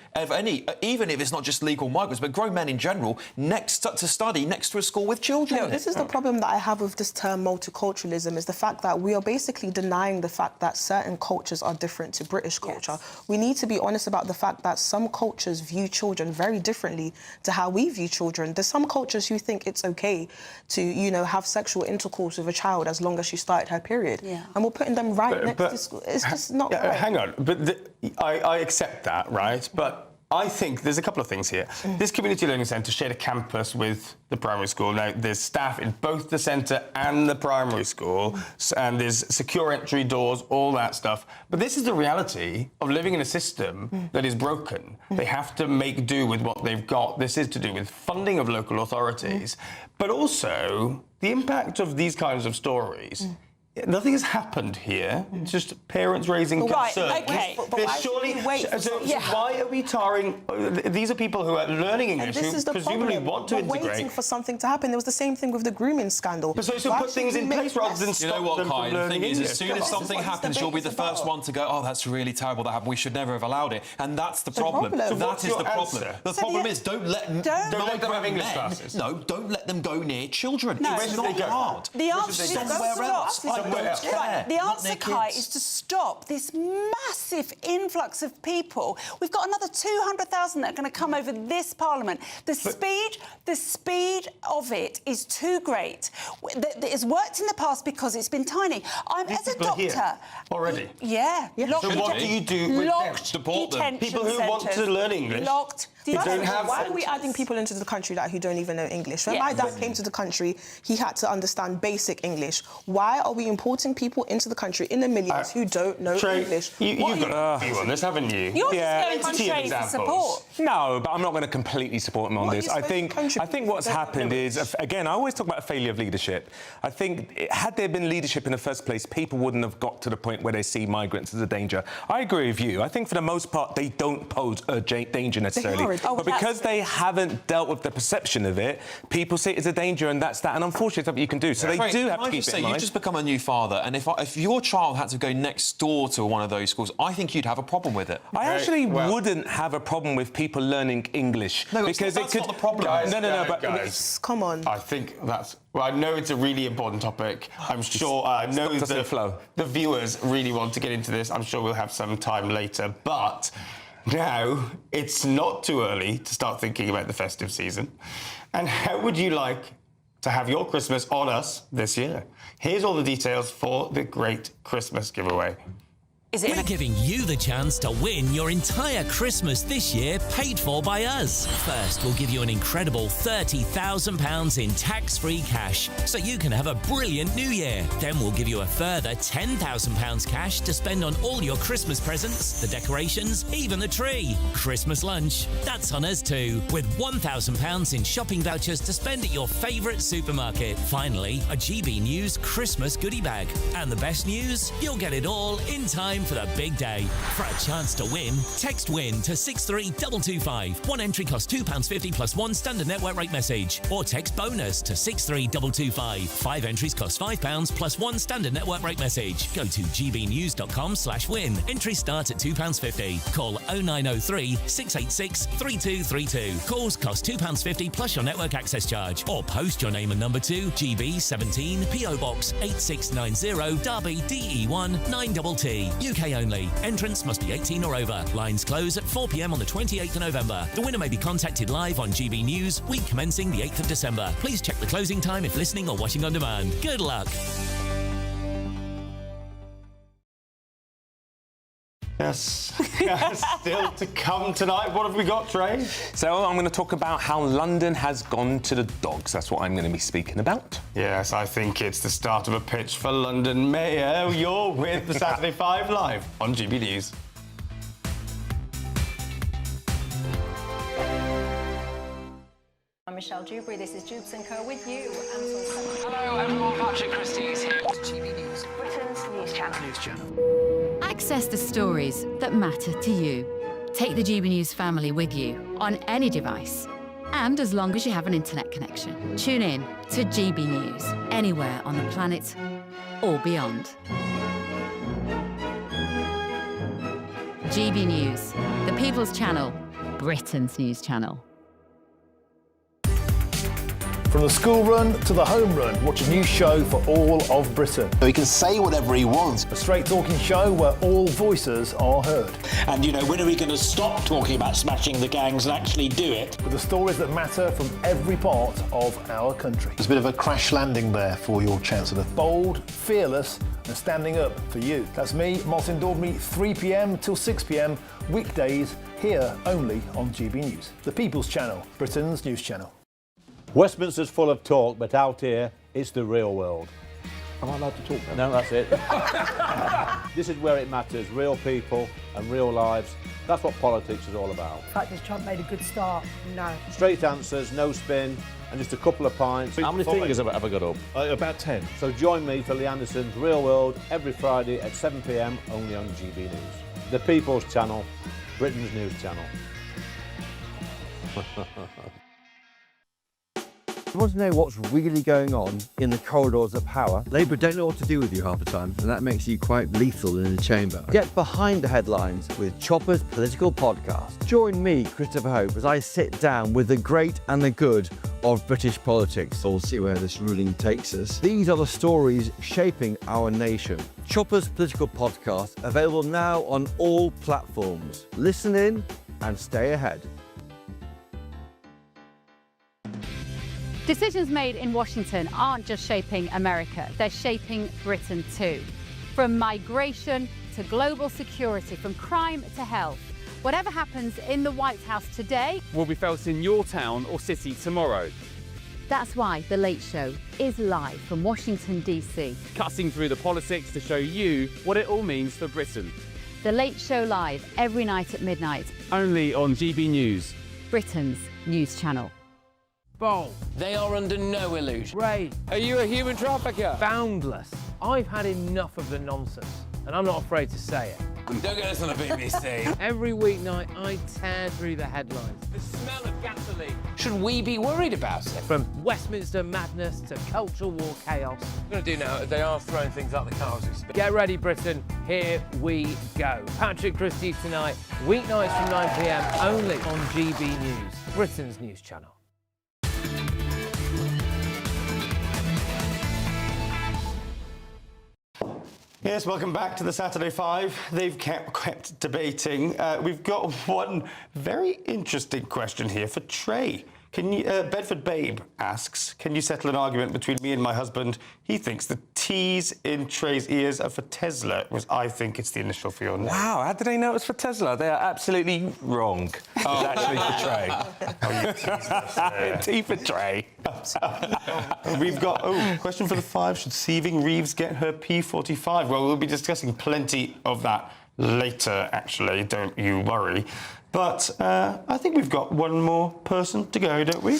even if it's not just legal migrants, but grown men in general, to study next to a school with children. This is the problem that I have with this term multiculturalism, is the fact that we are basically denying the fact that certain cultures are different to British culture. We need to be honest about the fact that some cultures view children very differently to how we view children. There's some cultures who think it's okay to, have sexual intercourse with a child as long as she started her period. And we're putting them next to school. It's just not right. Hang on, but I accept that, right? But I think there's a couple of things here. This community learning centre shared a campus with the primary school. Now, there's staff in both the centre and the primary school, and there's secure entry doors, all that stuff. But this is the reality of living in a system that is broken. They have to make do with what they've got. This is to do with funding of local authorities, but also the impact of these kinds of stories. Nothing has happened here. It's just parents raising concerns. OK. Why are we tarring... These are people who are learning English, who presumably want to integrate. Waiting for something to happen. There was the same thing with the grooming scandal. So put things in place rather than stop them from learning English. The thing is, as soon as something happens, you'll be the first one to go, oh, that's really terrible that happened. We should never have allowed it. And that's the problem. So that is the problem. The problem is don't let them have English classes. No, don't let them go near children. No. It's not hard. The answer is somewhere else. The answer, Kai, is to stop this massive influx of people. We've got another 200,000 that are going to come over this Parliament. The speed of it is too great. It has worked in the past because it's been tiny. As a doctor... already? Yeah. So what do you do with them? Deport them. People who want to learn English. Why are we adding people into the country who don't even know English? When my dad came to the country, he had to understand basic English. Why are we importing people into the country in the millions who don't know English? You've got a view on this, haven't you? You're just going to Trey for support. No, but I'm not going to completely support him on this. I think what's happened is, again, I always talk about a failure of leadership. I think had there been leadership in the first place, people wouldn't have got to the point where they see migrants as a danger. I agree with you. I think for the most part, they don't pose a danger necessarily. But because they haven't dealt with the perception of it, people see it as a danger, and that's that. And unfortunately, it's something you can do. So they do have to keep it in mind. You've just become a new father, and if your child had to go next door to one of those schools, I think you'd have a problem with it. I actually wouldn't have a problem with people learning English. No, because that's not the problem. Guys, come on. I think that's... Well, I know it's a really important topic. I'm sure... I know the viewers really want to get into this. I'm sure we'll have some time later. But... now, it's not too early to start thinking about the festive season. And how would you like to have your Christmas on us this year. Here's all the details for the great Christmas giveaway. We're giving you the chance to win your entire Christmas this year paid for by us. First, we'll give you an incredible £30,000 in tax-free cash so you can have a brilliant new year. Then we'll give you a further £10,000 cash to spend on all your Christmas presents, the decorations, even the tree. Christmas lunch, that's on us too, with £1,000 in shopping vouchers to spend at your favourite supermarket. Finally, a GB News Christmas goodie bag. And the best news? You'll get it all in time for the big day. For a chance to win, text WIN to 63225. One entry costs £2.50 plus one standard network rate message. Or text BONUS to 63225. 5 entries cost £5 plus one standard network rate message. Go to gbnews.com/win. Entries start at £2.50. Call 0903 686 3232. Calls cost £2.50 plus your network access charge. Or post your name and number to GB17 PO Box 8690 Derby DE1 9TT. UK only. Entrance must be 18 or over. Lines close at 4 p.m. on the 28th of November. The winner may be contacted live on GB News, week commencing the 8th of December. Please check the closing time if listening or watching on demand. Good luck. Yes, still to come tonight. What have we got, Trey? So I'm going to talk about how London has gone to the dogs. That's what I'm going to be speaking about. Yes, I think it's the start of a pitch for London Mayor. You're with the Saturday 5 Live on GB News. I'm Michelle Dewberry. This is Jubes & Co. with you. Hello everyone, Patrick Christie is here. GB News, Britain's news channel. Access the stories that matter to you. Take the GB News family with you on any device. And as long as you have an internet connection. Tune in to GB News, anywhere on the planet or beyond. GB News, the People's Channel, Britain's news channel. From the school run to the home run, watch a new show for all of Britain. So he can say whatever he wants. A straight talking show where all voices are heard. And, you know, when are we going to stop talking about smashing the gangs and actually do it? With the stories that matter from every part of our country. There's a bit of a crash landing there for your Chancellor. Bold, fearless and standing up for you. That's me, Martin Daubney, 3 p.m. till 6 p.m. weekdays here only on GB News. The People's Channel, Britain's news channel. Westminster's full of talk, but out here, it's the real world. Am I allowed to talk then? No, that's it. This is where it matters, real people and real lives. That's what politics is all about. The fact is Trump made a good start, no. Straight answers, no spin, and just a couple of pints. How many fingers have I got up? About 10. So join me for Lee Anderson's Real World every Friday at 7 p.m. only on GB News. The People's Channel, Britain's news channel. You want to know what's really going on in the corridors of power? Labour don't know what to do with you half the time, and that makes you quite lethal in the chamber. Get behind the headlines with Chopper's Political Podcast. Join me, Christopher Hope, as I sit down with the great and the good of British politics. We'll see where this ruling takes us. These are the stories shaping our nation. Chopper's Political Podcast, available now on all platforms. Listen in and stay ahead. Decisions made in Washington aren't just shaping America, they're shaping Britain too. From migration to global security, from crime to health. Whatever happens in the White House today will be felt in your town or city tomorrow. That's why The Late Show is live from Washington, D.C. Cutting through the politics to show you what it all means for Britain. The Late Show live every night at midnight. Only on GB News, Britain's news channel. Bold. They are under no illusion. Ray. Are you a human trafficker? Boundless. I've had enough of the nonsense, and I'm not afraid to say it. Don't get us on the BBC. Every weeknight, I tear through the headlines. The smell of gasoline. Should we be worried about it? From Westminster madness to cultural war chaos. What we're going to do now, they are throwing things out the car as we speak. Get ready, Britain. Here we go. Patrick Christie tonight, weeknights from 9 p.m. only on GB News, Britain's news channel. Yes, welcome back to the Saturday 5. They've kept debating. We've got one very interesting question here for Trey. Can you, Bedford Babe asks, can you settle an argument between me and my husband? He thinks the T's in Trey's ears are for Tesla, whereas I think it's the initial for your name. Wow, how did they know it was for Tesla? They are absolutely wrong. It's actually for Trey. T for Trey. We've got, question for the 5. Should Seething Reeves get her P45? Well, we'll be discussing plenty of that later, actually, don't you worry. But I think we've got one more person to go, don't we?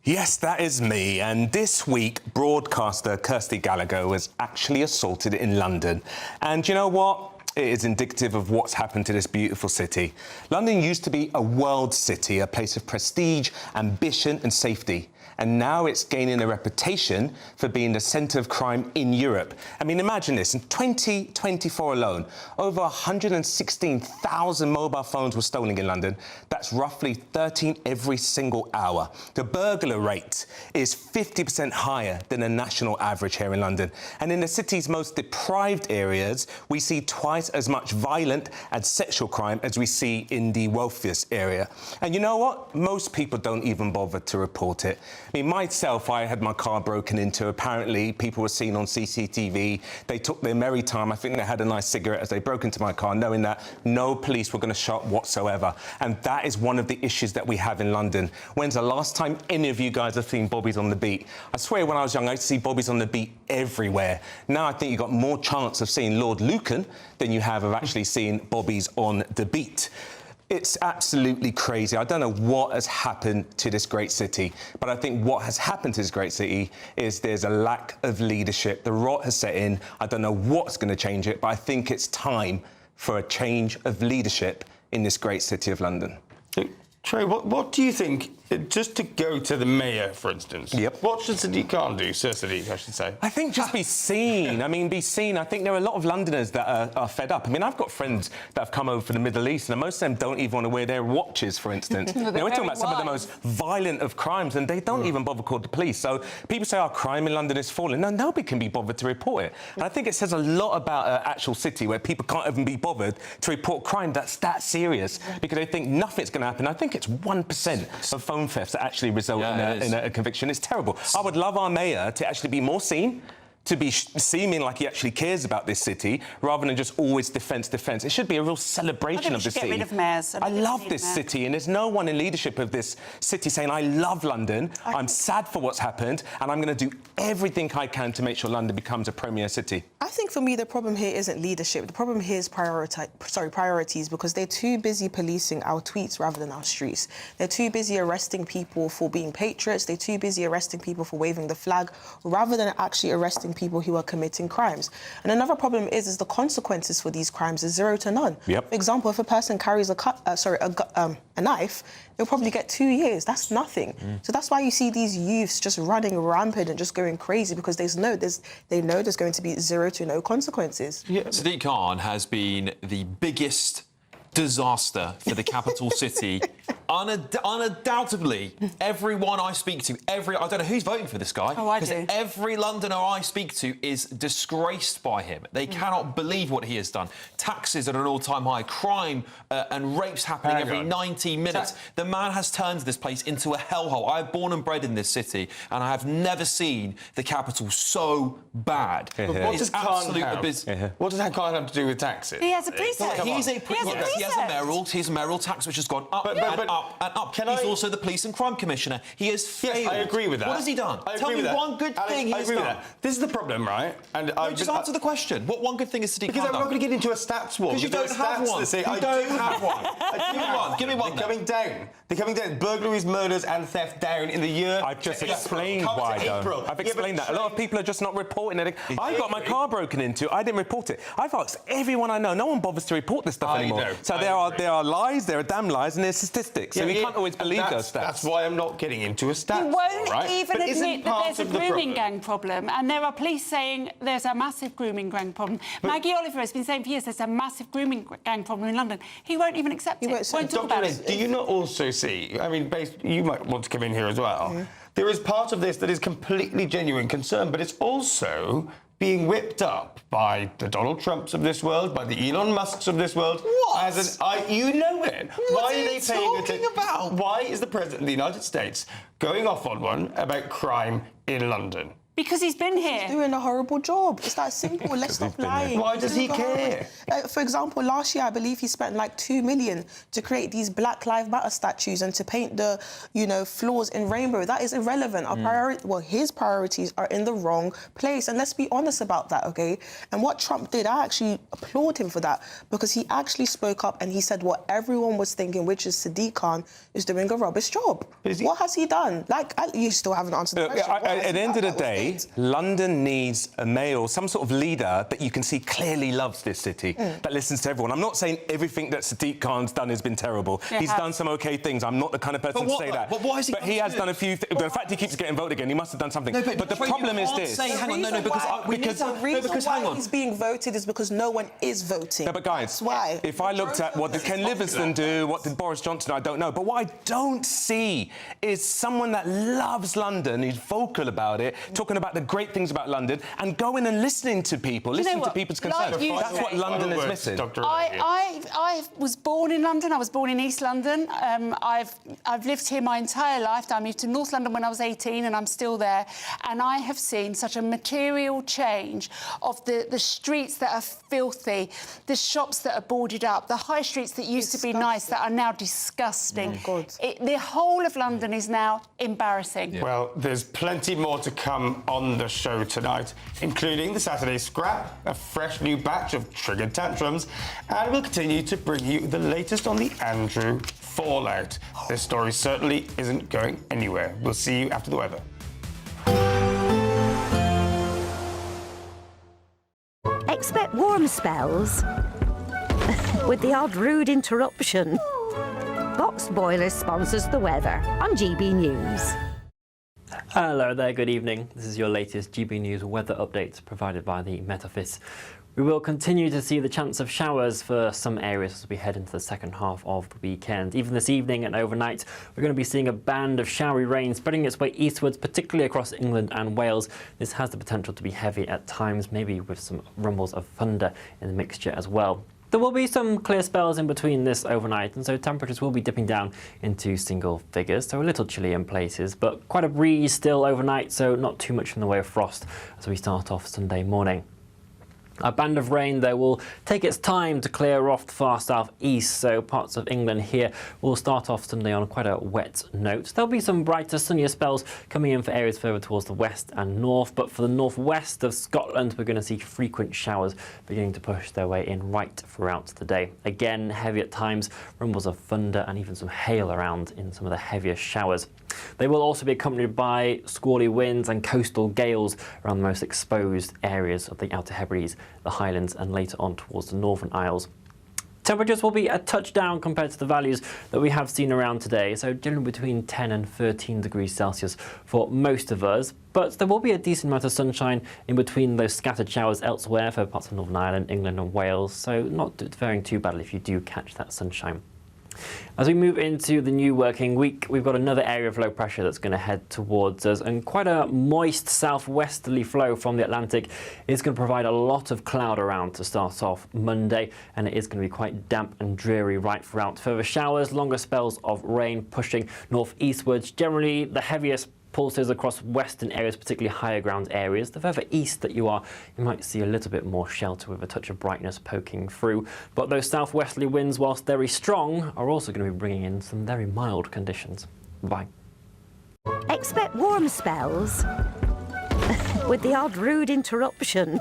Yes, that is me. And this week, broadcaster Kirsty Gallagher was actually assaulted in London. And you know what? It is indicative of what's happened to this beautiful city. London used to be a world city, a place of prestige, ambition and safety. And now it's gaining a reputation for being the centre of crime in Europe. I mean, imagine this. In 2024 alone, over 116,000 mobile phones were stolen in London. That's roughly 13 every single hour. The burglar rate is 50% higher than the national average here in London. And in the city's most deprived areas, we see twice as much violent and sexual crime as we see in the wealthiest area. And you know what? Most people don't even bother to report it. I mean, myself, I had my car broken into. Apparently, people were seen on CCTV. They took their merry time. I think they had a nice cigarette as they broke into my car, knowing that no police were going to show up whatsoever. And that is one of the issues that we have in London. When's the last time any of you guys have seen Bobbies on the beat? I swear, when I was young, I used to see Bobbies on the beat everywhere. Now I think you've got more chance of seeing Lord Lucan than you have of actually seeing Bobbies on the beat. It's absolutely crazy. I don't know what has happened to this great city, but I think what has happened to this great city is there's a lack of leadership. The rot has set in. I don't know what's going to change it, but I think it's time for a change of leadership in this great city of London. Trey, what do you think, just to go to the mayor, for instance, what should Sadiq Khan do, Sir Sadiq, I should say? I think just be seen. I mean, be seen. I think there are a lot of Londoners that are fed up. I mean, I've got friends that have come over from the Middle East, and most of them don't even want to wear their watches, for instance. We're talking about some of the most violent of crimes, and they don't even bother call the police. So people say, crime in London is falling. No, nobody can be bothered to report it. And I think it says a lot about an actual city where people can't even be bothered to report crime that's that serious because they think nothing's going to happen. I think it's 1% of phone thefts that actually result in a conviction. It's terrible. I would love our mayor to actually be more seen, to be seeming like he actually cares about this city, rather than just always defence. It should be a real celebration of the city. Get rid of mayors. I love this city, and there's no one in leadership of this city saying, I love London, I'm sad for what's happened, and I'm going to do everything I can to make sure London becomes a premier city. I think for me, the problem here isn't leadership. The problem here is priorities, because they're too busy policing our tweets rather than our streets. They're too busy arresting people for being patriots. They're too busy arresting people for waving the flag, rather than actually arresting people who are committing crimes. And another problem is the consequences for these crimes is 0 to none. For example, if a person carries a knife, they'll probably get 2 years. That's nothing. So that's why you see these youths just running rampant and just going crazy, because they know there's going to be 0 to no consequences. Sadiq Khan has been the biggest disaster for the capital city. Undoubtedly, everyone I speak to, I don't know who's voting for this guy. Oh, I do. Every Londoner I speak to is disgraced by him. They cannot believe what he has done. Taxes at an all-time high, crime and rapes happening every 90 minutes. The man has turned this place into a hellhole. I am born and bred in this city, and I have never seen the capital so bad. What does Khan have to do with taxes? He has a pretext. He has a mayoral tax which has gone up and up. He's also the police and crime commissioner. He has failed. Yes, I agree with that. What has he done? Tell me one good thing he has done. This is the problem, right? And just answer the question. What one good thing is Sadiq Khan done? Because I'm not going to get into a stats war. Because you don't have one. You don't have one. Give me one. They're coming down. They're coming down. Burglaries, murders and theft down in the year. I've just explained why, though. I've explained that. A lot of people are just not reporting it. I got my car broken into. I didn't report it. I've asked everyone I know. No one bothers to report this stuff anymore. So there are lies, there are damn lies, and there's statistics. So you can't always believe those stats. That's why I'm not getting into a stats. You won't even admit that there's a grooming gang problem, and there are police saying there's a massive grooming gang problem. Maggie Oliver has been saying for years there's a massive grooming gang problem in London. He won't even accept it. Won't talk about it. Do you not also see? I mean, you might want to come in here as well. There is part of this that is completely genuine concern, but it's also being whipped up by the Donald Trumps of this world, by the Elon Musks of this world. What? You know it. What Why are are they you paying talking attention? about? Why is the President of the United States going off on one about crime in London? Because he's been here. He's doing a horrible job. It's that simple. Let's stop lying. Why does he care? For example, last year, I believe he spent like $2 million to create these Black Lives Matter statues and to paint the, floors in rainbow. That is irrelevant. His priorities are in the wrong place. And let's be honest about that, OK? And what Trump did, I actually applaud him for that, because he actually spoke up and he said what everyone was thinking, which is Sadiq Khan is doing a rubbish job. What has he done? You still haven't answered the question. At the end of the day, London needs a mayor, some sort of leader that you can see clearly loves this city, that listens to everyone. I'm not saying everything that Sadiq Khan's done has been terrible. He's done some OK things. I'm not the kind of person to say that. But why is he? But he has done a few things. The fact he keeps getting voted again, he must have done something. No, but the problem is this. Hang on, The reason why he's being voted is because no one is voting. No, but guys, that's why. If I looked at what did Ken Livingstone do, what did Boris Johnson do, I don't know. But what I don't see is someone that loves London, who's vocal about it, talking about the great things about London, and going and listening to people, listening to people's concerns. That's what London is missing. I was born in London. I was born in East London. I've lived here my entire life. I moved to North London when I was 18, and I'm still there. And I have seen such a material change of the streets that are filthy, the shops that are boarded up, the high streets that used to be nice that are now disgusting. The whole of London is now embarrassing. Yeah. Well, there's plenty more to come on the show tonight, including the Saturday Scrap, a fresh new batch of triggered tantrums, and we'll continue to bring you the latest on the Andrew fallout. This story certainly isn't going anywhere. We'll see you after the weather. Expect warm spells with the odd rude interruption. Boxed Boilers sponsors the weather on GB News. Hello there, good evening. This is your latest GB News weather update provided by the Met Office. We will continue to see the chance of showers for some areas as we head into the second half of the weekend. Even this evening and overnight, we're going to be seeing a band of showery rain spreading its way eastwards, particularly across England and Wales. This has the potential to be heavy at times, maybe with some rumbles of thunder in the mixture as well. There will be some clear spells in between this overnight, and so temperatures will be dipping down into single figures, so a little chilly in places, but quite a breeze still overnight, so not too much in the way of frost as we start off Sunday morning. A band of rain, though, will take its time to clear off the far southeast, so parts of England here will start off Sunday on quite a wet note. There'll be some brighter, sunnier spells coming in for areas further towards the west and north, but for the northwest of Scotland, we're going to see frequent showers beginning to push their way in right throughout the day. Again, heavy at times, rumbles of thunder and even some hail around in some of the heaviest showers. They will also be accompanied by squally winds and coastal gales around the most exposed areas of the Outer Hebrides, the Highlands and later on towards the Northern Isles. Temperatures will be a touch down compared to the values that we have seen around today, so generally between 10 and 13 degrees Celsius for most of us, but there will be a decent amount of sunshine in between those scattered showers elsewhere for parts of Northern Ireland, England and Wales, so not faring too badly if you do catch that sunshine. As we move into the new working week, we've got another area of low pressure that's going to head towards us, and quite a moist southwesterly flow from the Atlantic is going to provide a lot of cloud around to start off Monday, and it is going to be quite damp and dreary right throughout. Further showers, longer spells of rain pushing northeastwards. Generally, the heaviest pulses across western areas, particularly higher ground areas. The further east that you are, you might see a little bit more shelter with a touch of brightness poking through. But those southwesterly winds, whilst very strong, are also going to be bringing in some very mild conditions. Bye. Expect warm spells with the odd rude interruption.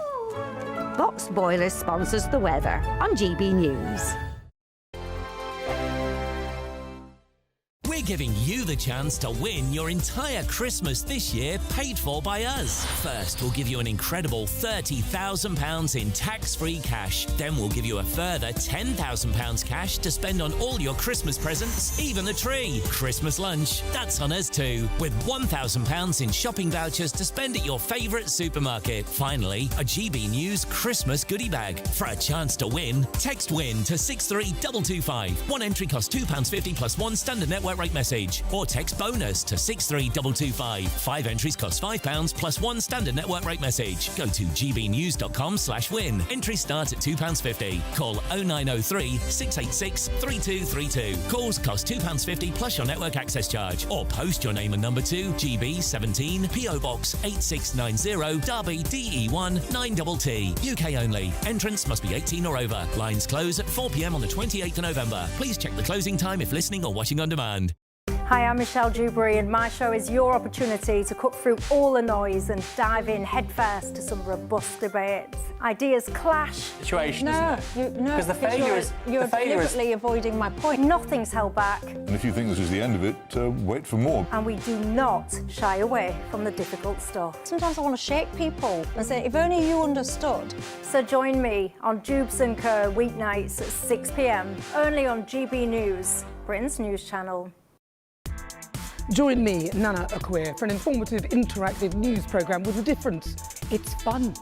Boxed Boilers sponsors the weather on GB News. We're giving you the chance to win your entire Christmas this year paid for by us. First, we'll give you an incredible £30,000 in tax-free cash. Then we'll give you a further £10,000 cash to spend on all your Christmas presents, even the tree. Christmas lunch, that's on us too, with £1,000 in shopping vouchers to spend at your favourite supermarket. Finally, a GB News Christmas goodie bag. For a chance to win, text WIN to 63225. One entry costs £2.50 plus one standard network rate message or text bonus to 63225. 5 entries cost £5 plus 1 standard network rate message. Go to gbnews.com/win. Entries start at £2.50. Call 0903 686 3232. Calls cost £2.50 plus your network access charge, or post your name and number to GB17 PO Box 8690 Derby DE1 9TT. UK only. Entrance must be 18 or over. Lines close at 4 p.m. on the 28th of November. Please check the closing time if listening or watching on demand. Hi, I'm Michelle Dewberry, and my show is your opportunity to cut through all the noise and dive in headfirst to some robust debates. Ideas clash. Situation, No, Because the failure is... You're deliberately avoiding my point. Nothing's held back, And if you think this is the end of it, wait for more. and we do not shy away from the difficult stuff. Sometimes I want to shake people and say, if only you understood. So join me on Jubes & Co. weeknights at 6 p.m, only on GB News, Britain's news channel. Join me, Nana Akwe, for an informative, interactive news programme with a difference. It's fun.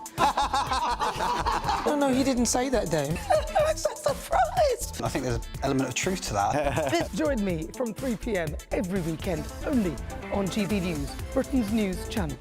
No, he didn't say that, Dave. I'm so surprised. I think there's an element of truth to that. Join me from 3 p.m. every weekend, only on GB News, Britain's news channel.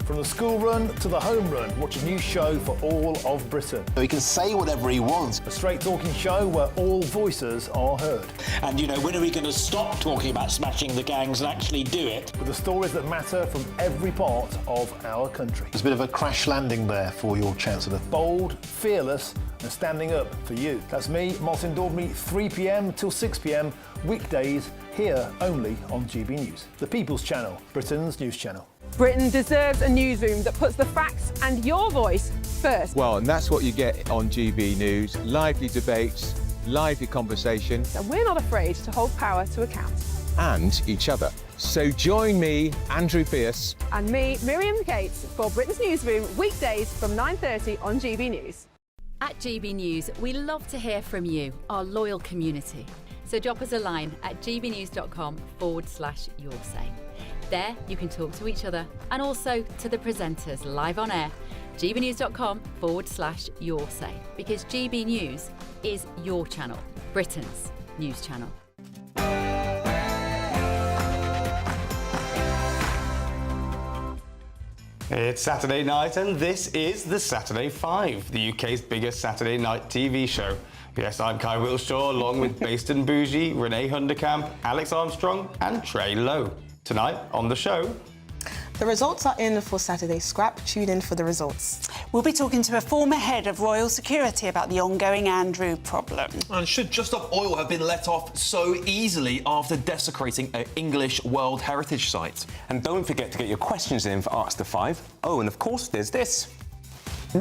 From the school run to the home run, watch a new show for all of Britain. So he can say whatever he wants. A straight-talking show where all voices are heard. And, you know, when are we going to stop talking about smashing the gangs and actually do it? With the stories that matter from every part of our country. There's a bit of a crash landing there for your Chancellor. Bold, fearless and standing up for you. That's me, Martin Dordme, 3 p.m. till 6 p.m, weekdays, here only on GB News. The People's Channel, Britain's news channel. Britain deserves a newsroom that puts the facts and your voice first. Well, and that's what you get on GB News. Lively debates, lively conversation. And we're not afraid to hold power to account. And each other. So join me, Andrew Pierce. And me, Miriam Cates, for Britain's Newsroom, weekdays from 9:30 on GB News. At GB News, we love to hear from you, our loyal community. So drop us a line at gbnews.com/yoursay. There, you can talk to each other and also to the presenters live on air. gbnews.com/yoursay, because GB News is your channel, Britain's news channel. It's Saturday night and this is the Saturday 5, the UK's biggest Saturday night TV show. Yes, I'm Kai Wilshaw, along with Baston Bougie, Renee Hunderkamp, Alex Armstrong and Trey Lowe. Tonight on the show... The results are in for Saturday's scrap. Tune in for the results. We'll be talking to a former head of royal security about the ongoing Andrew problem. And should Just Stop Oil have been let off so easily after desecrating an English World Heritage Site? And don't forget to get your questions in for Ask the Five. Oh, and of course there's this.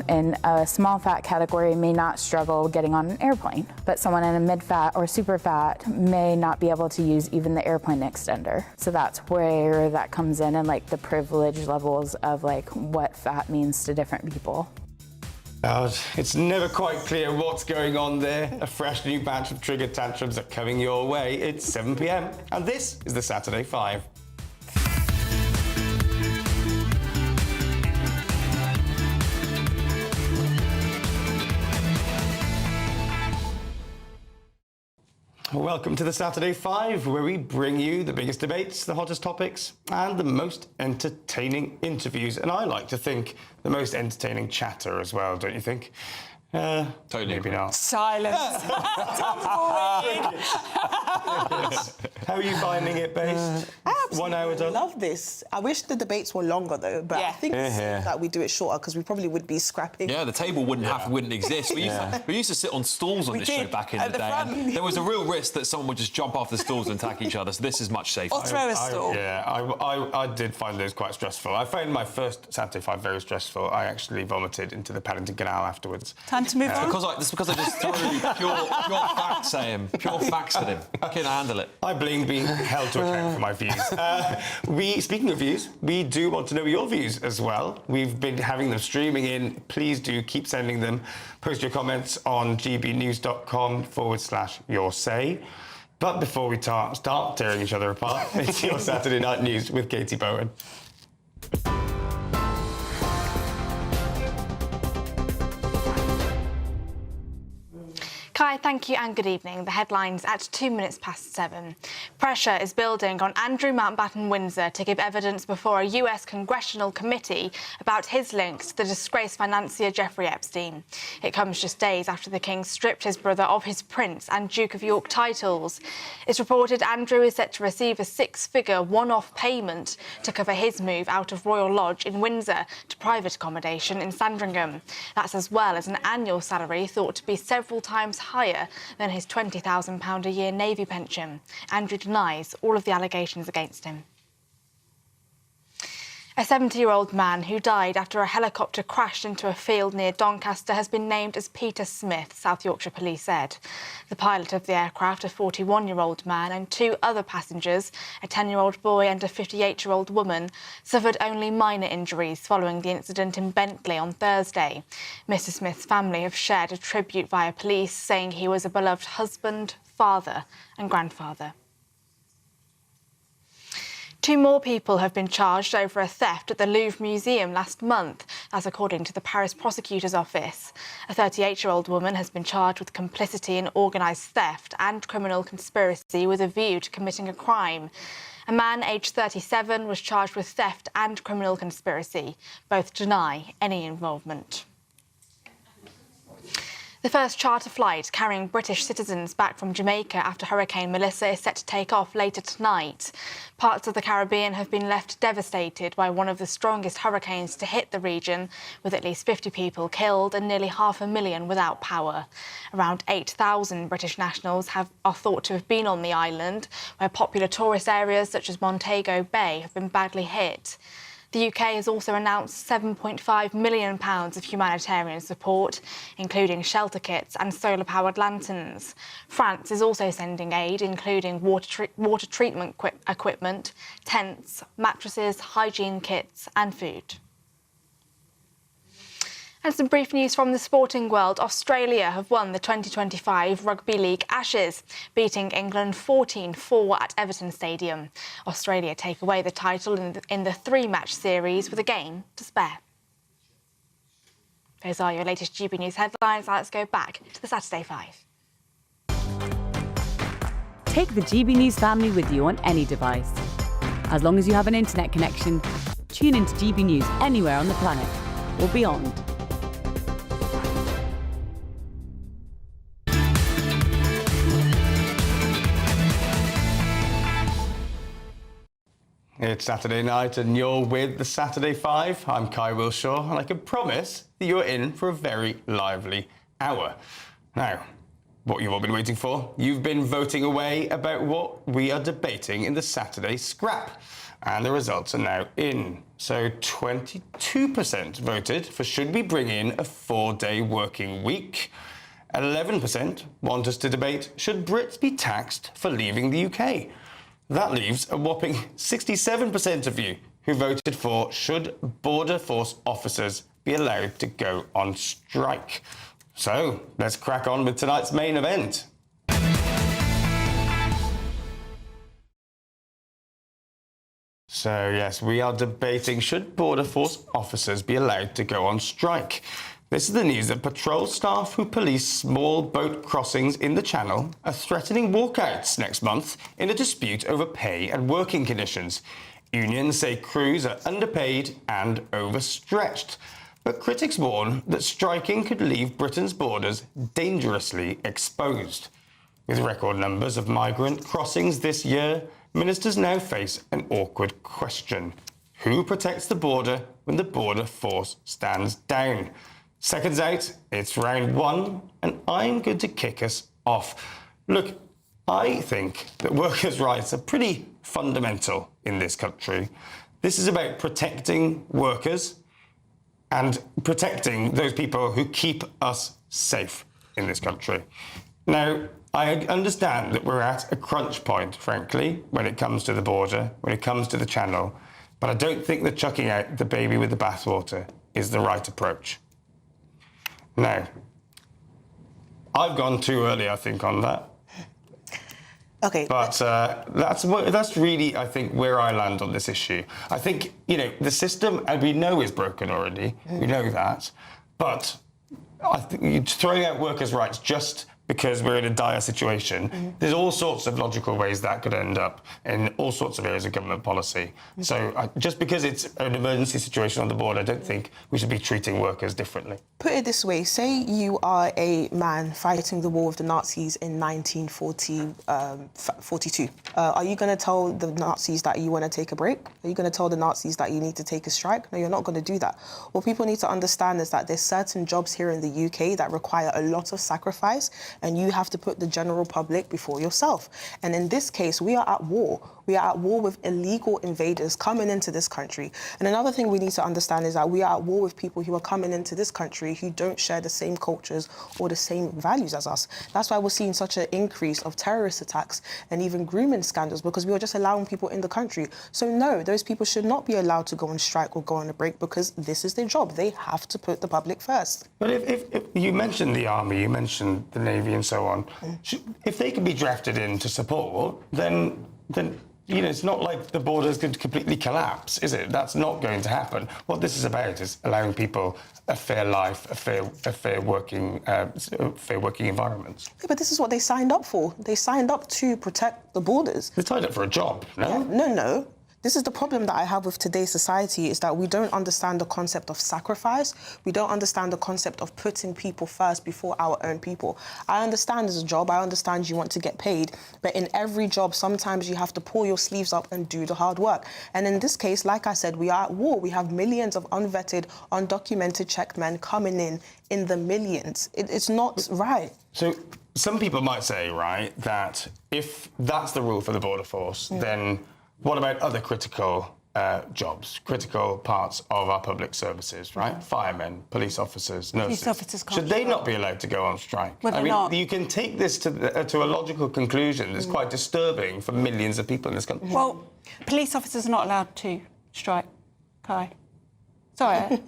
In a small fat category may not struggle getting on an airplane, but someone in a mid-fat or super fat may not be able to use even the airplane extender. So that's where that comes in, and like the privilege levels of like what fat means to different people. God, it's never quite clear what's going on there. A fresh new batch of triggered tantrums are coming your way. It's 7 p.m. and this is the Saturday 5. Welcome to the Saturday 5, where we bring you the biggest debates, the hottest topics, and the most entertaining interviews. And I like to think the most entertaining chatter as well, don't you think? Totally. Maybe not. Silence. How are you finding it, Base? I 1 hour done? love this. I wish the debates were longer, though, but I think it's that we do it shorter because we probably would be scrapping. Yeah, the table wouldn't exist. We used to sit on stools on this show back in the day. And there was a real risk that someone would just jump off the stools and attack each other. So this is much safer. Or throw a stool. I did find those quite stressful. I found my first Saturday 5 very stressful. I actually vomited into the Paddington Canal afterwards. Time to move on. It's because I just threw pure facts at him. Pure facts at him. I couldn't handle it. I blame being held to account for my views. Speaking of views, we do want to know your views as well. We've been having them streaming in. Please do keep sending them. Post your comments on gbnews.com/yoursay. But before we start tearing each other apart, it's your Saturday Night News with Katie Bowen. Kai, thank you and good evening. The headlines at 7:02. Pressure is building on Andrew Mountbatten Windsor to give evidence before a US congressional committee about his links to the disgraced financier Jeffrey Epstein. It comes just days after the King stripped his brother of his Prince and Duke of York titles. It's reported Andrew is set to receive a six-figure one-off payment to cover his move out of Royal Lodge in Windsor to private accommodation in Sandringham. That's as well as an annual salary thought to be several times higher than his £20,000 a year Navy pension. Andrew denies all of the allegations against him. A 70-year-old man who died after a helicopter crashed into a field near Doncaster has been named as Peter Smith, South Yorkshire Police said. The pilot of the aircraft, a 41-year-old man, and two other passengers, a 10-year-old boy and a 58-year-old woman, suffered only minor injuries following the incident in Bentley on Thursday. Mr Smith's family have shared a tribute via police, saying he was a beloved husband, father and grandfather. Two more people have been charged over a theft at the Louvre Museum last month. That's according to the Paris prosecutor's office. A 38-year-old woman has been charged with complicity in organised theft and criminal conspiracy with a view to committing a crime. A man aged 37 was charged with theft and criminal conspiracy. Both deny any involvement. The first charter flight carrying British citizens back from Jamaica after Hurricane Melissa is set to take off later tonight. Parts of the Caribbean have been left devastated by one of the strongest hurricanes to hit the region, with at least 50 people killed and nearly 500,000 without power. Around 8,000 British nationals are thought to have been on the island, where popular tourist areas such as Montego Bay have been badly hit. The UK has also announced £7.5 million of humanitarian support, including shelter kits and solar-powered lanterns. France is also sending aid, including water treatment equipment, tents, mattresses, hygiene kits and food. And some brief news from the sporting world. Australia have won the 2025 Rugby League Ashes, beating England 14-4 at Everton Stadium. Australia take away the title in the three-match series with a game to spare. Those are your latest GB News headlines. Now let's go back to the Saturday 5. Take the GB News family with you on any device. As long as you have an internet connection, tune into GB News anywhere on the planet or beyond. It's Saturday night and you're with the Saturday 5. I'm Kai Wilshaw and I can promise that you're in for a very lively hour. Now, what you've all been waiting for, you've been voting away about what we are debating in the Saturday scrap. And the results are now in. So 22% voted for should we bring in a 4-day working week. 11% want us to debate should Brits be taxed for leaving the UK. That leaves a whopping 67% of you who voted for should Border Force officers be allowed to go on strike. So let's crack on with tonight's main event. So yes, we are debating should Border Force officers be allowed to go on strike. This is the news that patrol staff who police small boat crossings in the Channel are threatening walkouts next month in a dispute over pay and working conditions. Unions say crews are underpaid and overstretched. But critics warn that striking could leave Britain's borders dangerously exposed. With record numbers of migrant crossings this year, ministers now face an awkward question. Who protects the border when the Border Force stands down? Seconds out, it's round one, and I'm going to kick us off. Look, I think that workers' rights are pretty fundamental in this country. This is about protecting workers and protecting those people who keep us safe in this country. Now, I understand that we're at a crunch point, frankly, when it comes to the border, when it comes to the Channel, but I don't think that chucking out the baby with the bathwater is the right approach. Now, I've gone too early, I think, on that. Okay. But that's really, I think, where I land on this issue. I think, you know, the system, and we know, is broken already. We know that. But I think throwing out workers' rights just because we're in a dire situation. There's all sorts of logical ways that could end up in all sorts of areas of government policy. So just because it's an emergency situation on the border, I don't think we should be treating workers differently. Put it this way, say you are a man fighting the war with the Nazis in 1942. Are you going to tell the Nazis that you want to take a break? Are you going to tell the Nazis that you need to take a strike? No, you're not going to do that. What people need to understand is that there's certain jobs here in the UK that require a lot of sacrifice, and you have to put the general public before yourself. And in this case, we are at war. We are at war with illegal invaders coming into this country. And another thing we need to understand is that we are at war with people who are coming into this country who don't share the same cultures or the same values as us. That's why we're seeing such an increase of terrorist attacks and even grooming scandals, because we are just allowing people in the country. So no, those people should not be allowed to go on strike or go on a break, because this is their job. They have to put the public first. But if you mentioned the army, you mentioned the navy and so on, if they can be drafted in to support, then you know, it's not like the border's going to completely collapse, is it? That's not going to happen. What this is about is allowing people a fair life, a fair working environment. Yeah, but this is what they signed up for. They signed up to protect the borders. They signed up for a job, no? Yeah, no. This is the problem that I have with today's society, is that we don't understand the concept of sacrifice. We don't understand the concept of putting people first before our own people. I understand it's a job. I understand you want to get paid. But in every job, sometimes you have to pull your sleeves up and do the hard work. And in this case, like I said, we are at war. We have millions of unvetted, undocumented checked men coming in the millions. It's not right. So some people might say, right, that if that's the rule for the border force, then what about other critical jobs, critical parts of our public services, right? Firemen, police officers, nurses. Police officers can't Should they not be allowed to go on strike? Well, I mean, not. you can take this to a logical conclusion that's quite disturbing for millions of people in this country. Well, police officers are not allowed to strike, Kai. Sorry.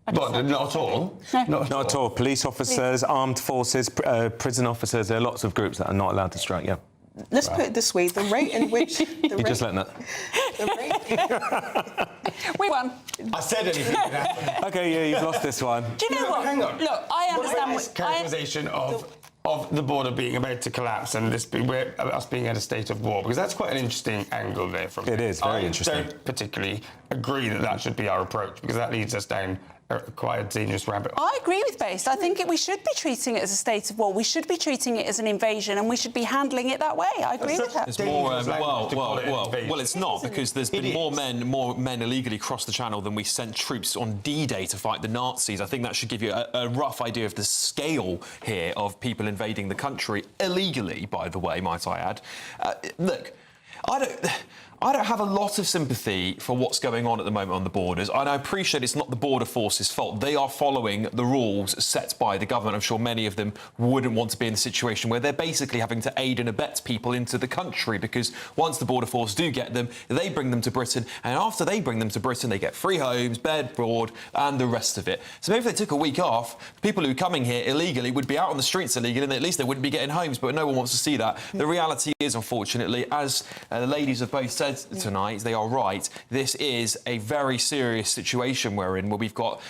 But not at all? No. Not at all. Police officers, armed forces, prison officers, there are lots of groups that are not allowed to strike, yeah. Let's put it this way, the rate in which... You're just letting that... We won. I said anything could happen. OK, yeah, you've lost this one. Do you know what? Hang on. Look, I understand... What about this characterisation of the border being about to collapse and us being at a state of war? Because that's quite an interesting angle there from... It is, very interesting. I don't particularly agree that should be our approach, because that leads us down quite a dangerous rabbit hole. I agree with Base. I think we should be treating it as a state of war. We should be treating it as an invasion, and we should be handling it that way. I agree with that. It's more, well, it's not, because there's been more men illegally cross the channel than we sent troops on D-Day to fight the Nazis. I think that should give you a rough idea of the scale here of people invading the country illegally, by the way, might I add. Look, I don't have a lot of sympathy for what's going on at the moment on the borders, and I appreciate it's not the border force's fault. They are following the rules set by the government. I'm sure many of them wouldn't want to be in a situation where they're basically having to aid and abet people into the country, because once the border force do get them, they bring them to Britain, and after they bring them to Britain, they get free homes, bed, board, and the rest of it. So maybe if they took a week off, people who are coming here illegally would be out on the streets illegally, and at least they wouldn't be getting homes, but no one wants to see that. The reality is, unfortunately, as the ladies have both said tonight, they are right. This is a very serious situation we're in, where we've got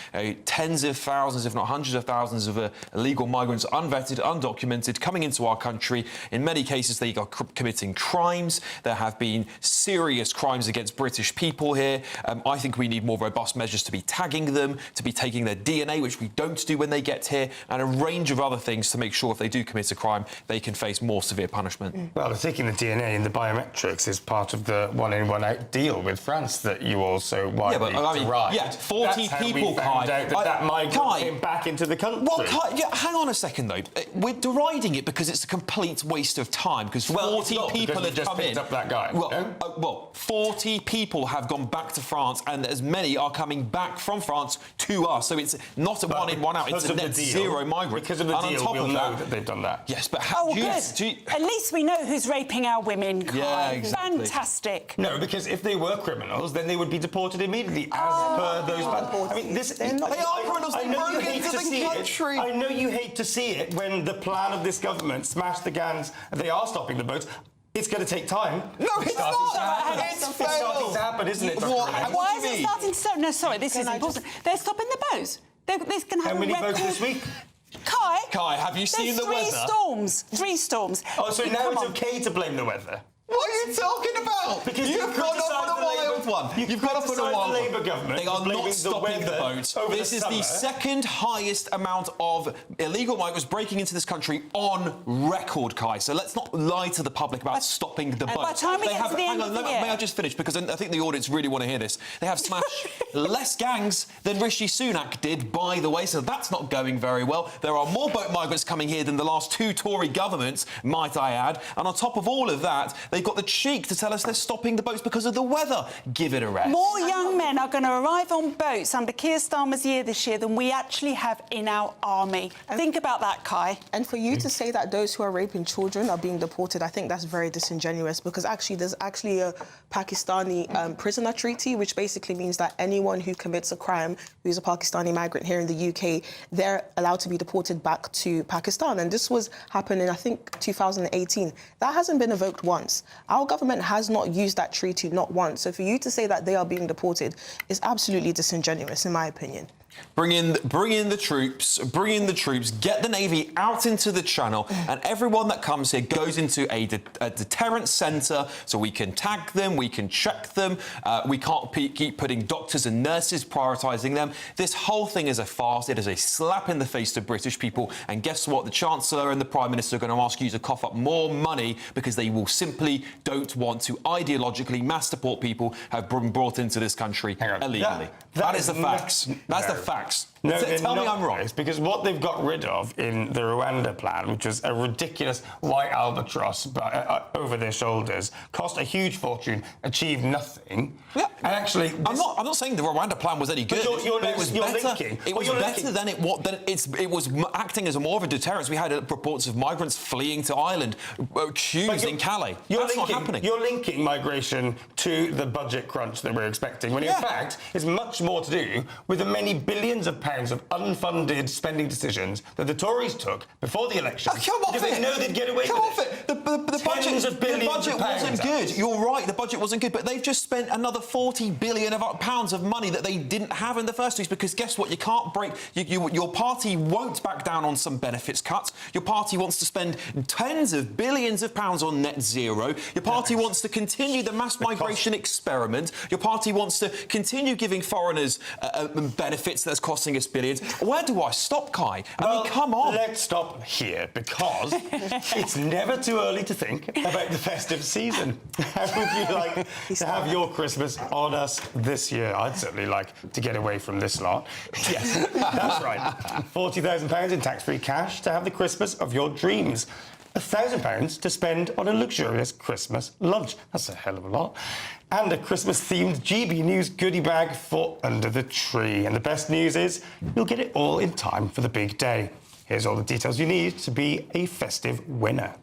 tens of thousands, if not hundreds of thousands, of illegal migrants, unvetted, undocumented, coming into our country. In many cases, they are committing crimes. There have been serious crimes against British people here. I think we need more robust measures to be tagging them, to be taking their DNA, which we don't do when they get here, and a range of other things to make sure if they do commit a crime, they can face more severe punishment. Well, taking the DNA and the biometrics is part of the one-in, one-out deal with France that you also widely deride. Yeah, 40 people, Kai. That migrant came back into the country. Well, Kai, hang on a second, though. We're deriding it because it's a complete waste of time, because 40 people have come in. Up that guy. Well, 40 people have gone back to France, and as many are coming back from France to us. So it's not a one-in, one-out. It's a net zero migrant. Because of the deal, we'll know that they've done that. Yes, but how... good. At least we know who's raping our women, Kai. Yeah, exactly. Fantastic. No, because if they were criminals, then they would be deported immediately, as per those... I mean, this... They are criminals. They broke into the country. I know you hate to see it when the plan of this government, smash the gangs, they are stopping the boats. It's going to take time. No, it's not. It's starting to happen, isn't it? Why is it starting to... No, sorry, this is important. They're stopping the boats. They're going to have How many boats this week? Kai, have you seen the weather? Three storms. Oh, so now it's okay to blame the weather? What are you talking about? Because you've gone off on a wild one. You've gone off on a wild one. Labour government. They are not stopping the boat. This is the second highest amount of illegal migrants breaking into this country on record, Kai. So let's not lie to the public about stopping the boat. By the time we get to the end of the year... May I just finish? Because I think the audience really want to hear this. They have smashed less gangs than Rishi Sunak did, by the way, so that's not going very well. There are more boat migrants coming here than the last two Tory governments, might I add. And on top of all of that, they've got the cheek to tell us they're stopping the boats because of the weather. Give it a rest. More young men are going to arrive on boats under Keir Starmer's year this year than we actually have in our army. Think about that, Kai. And for you to say that those who are raping children are being deported, I think that's very disingenuous, because actually there's actually a Pakistani prisoner treaty, which basically means that anyone who commits a crime who's a Pakistani migrant here in the UK, they're allowed to be deported back to Pakistan. And this was happening, I think, 2018. That hasn't been evoked once. Our government has not used that treaty, not once. So for you to say that they are being deported is absolutely disingenuous, in my opinion. Bring in the troops, get the Navy out into the Channel, and everyone that comes here goes into a deterrent centre so we can tag them, we can check them, we can't keep putting doctors and nurses, prioritising them. This whole thing is a farce. It is a slap in the face to British people, and guess what? The Chancellor and the Prime Minister are going to ask you to cough up more money because they will simply don't want to ideologically mass deport people who have been brought into this country illegally. That is the facts. That's the facts. No, tell me I'm wrong. It's because what they've got rid of in the Rwanda plan, which was a ridiculous white albatross over their shoulders, cost a huge fortune, achieved nothing. Yeah. And actually, I'm not saying the Rwanda plan was any good. But it was better. It was better than it was acting as more of a deterrence. We had reports of migrants fleeing to Ireland, queues in Calais. That's not happening. You're linking migration to the budget crunch that we're expecting, when in fact it's much more to do with the many billions of pounds of unfunded spending decisions that the Tories took before the election. Because they know they'd get away with it. The budget wasn't good. You're right, the budget wasn't good, but they've just spent another £40 billion of money that they didn't have in the first place, because guess what? You can't break... your party won't back down on some benefits cuts. Your party wants to spend tens of billions of pounds on net zero. Your party wants to continue the mass migration experiment. Your party wants to continue giving foreigners benefits that's costing us billions. Where do I stop, Kai? I mean, come on. Let's stop here, because it's never too early to think about the festive season. How would you like to have your Christmas on us this year? I'd certainly like to get away from this lot. Yes, that's right. £40,000 in tax-free cash to have the Christmas of your dreams. £1,000 to spend on a luxurious Christmas lunch. That's a hell of a lot. And a Christmas-themed GB News goodie bag for under the tree. And the best news is you'll get it all in time for the big day. Here's all the details you need to be a festive winner.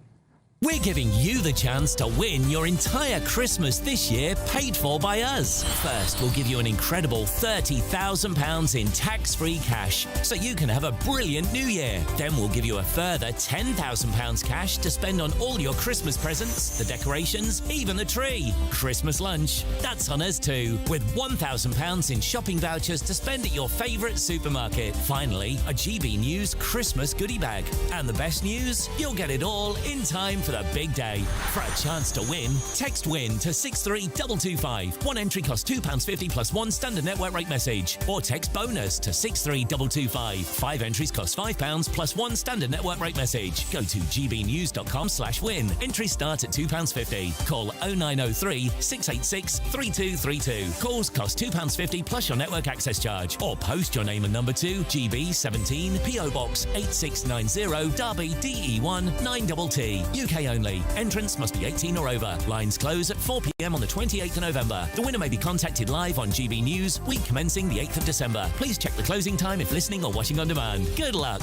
We're giving you the chance to win your entire Christmas this year paid for by us. First, we'll give you an incredible £30,000 in tax-free cash so you can have a brilliant new year. Then we'll give you a further £10,000 cash to spend on all your Christmas presents, the decorations, even the tree. Christmas lunch, that's on us too, with £1,000 in shopping vouchers to spend at your favourite supermarket. Finally, a GB News Christmas goodie bag. And the best news? You'll get it all in time for the big day. For a chance to win, text WIN to 63225. One entry costs £2.50 plus one standard network rate message. Or text BONUS to 63225. 5 entries cost £5 plus one standard network rate message. Go to gbnews.com/win. Entries start at £2.50. Call 0903 686 3232. Calls cost £2.50 plus your network access charge. Or post your name and number to GB17 PO Box 8690 Derby DE1 9TT. UK only. Entrance must be 18 or over. Lines close at 4 p.m. on the 28th of November. The winner may be contacted live on GB News, week commencing the 8th of December. Please check the closing time if listening or watching on demand. Good luck.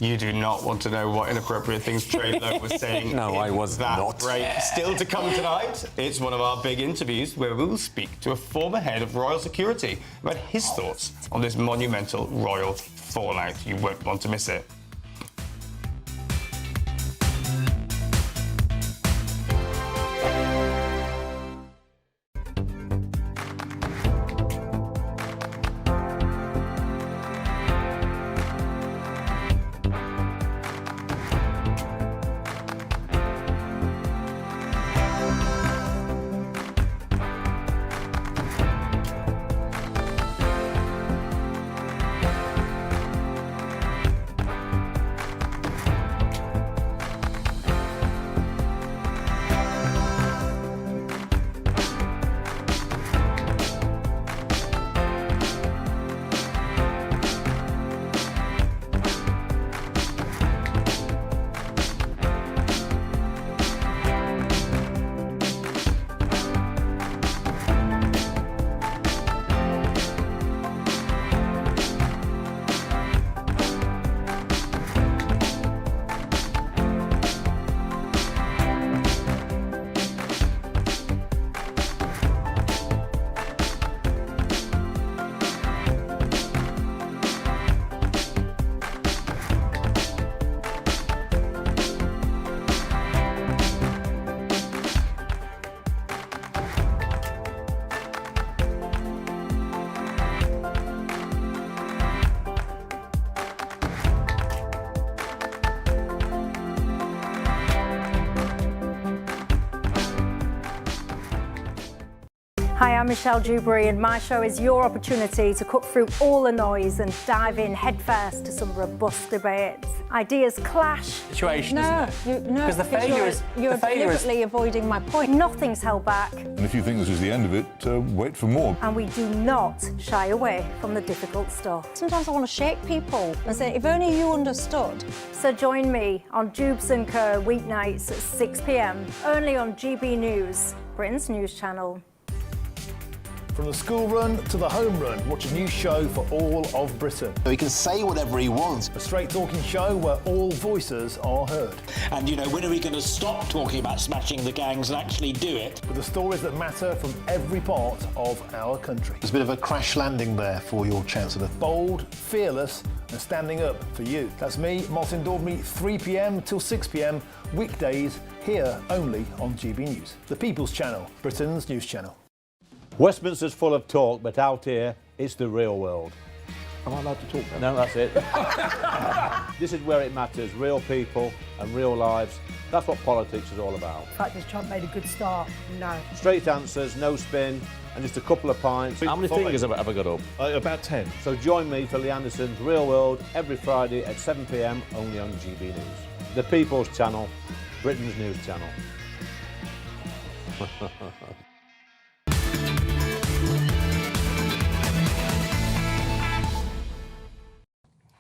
You do not want to know what inappropriate things Trailer was saying. No, I was not. Right. Still to come tonight, it's one of our big interviews where we will speak to a former head of royal security about his thoughts on this monumental royal fallout. You won't want to miss it. Hi, I'm Michelle Dewberry, and my show is your opportunity to cut through all the noise and dive in headfirst to some robust debates. Ideas clash. Situation, No, Because the failure is... You're deliberately avoiding my point. Nothing's held back, And if you think this is the end of it, wait for more. and we do not shy away from the difficult stuff. Sometimes I want to shake people and say, if only you understood. So join me on Jubes & Co. weeknights at 6 p.m, only on GB News, Britain's news channel. From the school run to the home run, watch a new show for all of Britain. He can say whatever he wants. A straight-talking show where all voices are heard. And, you know, when are we going to stop talking about smashing the gangs and actually do it? With the stories that matter from every part of our country. There's a bit of a crash landing there for your Chancellor. Bold, fearless and standing up for you. That's me, Martin Daubney, 3 p.m. till 6 p.m, weekdays, here only on GB News. The People's Channel, Britain's news channel. Westminster's full of talk, but out here, it's the real world. Am I allowed to talk then? No, that's it. This is where it matters, real people and real lives. That's what politics is all about. In fact, has Trump made a good start? No. Straight answers, no spin, and just a couple of pints. How many fingers have I got up? About 10. So join me for Lee Anderson's Real World every Friday at 7 p.m, only on GB News. The People's Channel, Britain's news channel.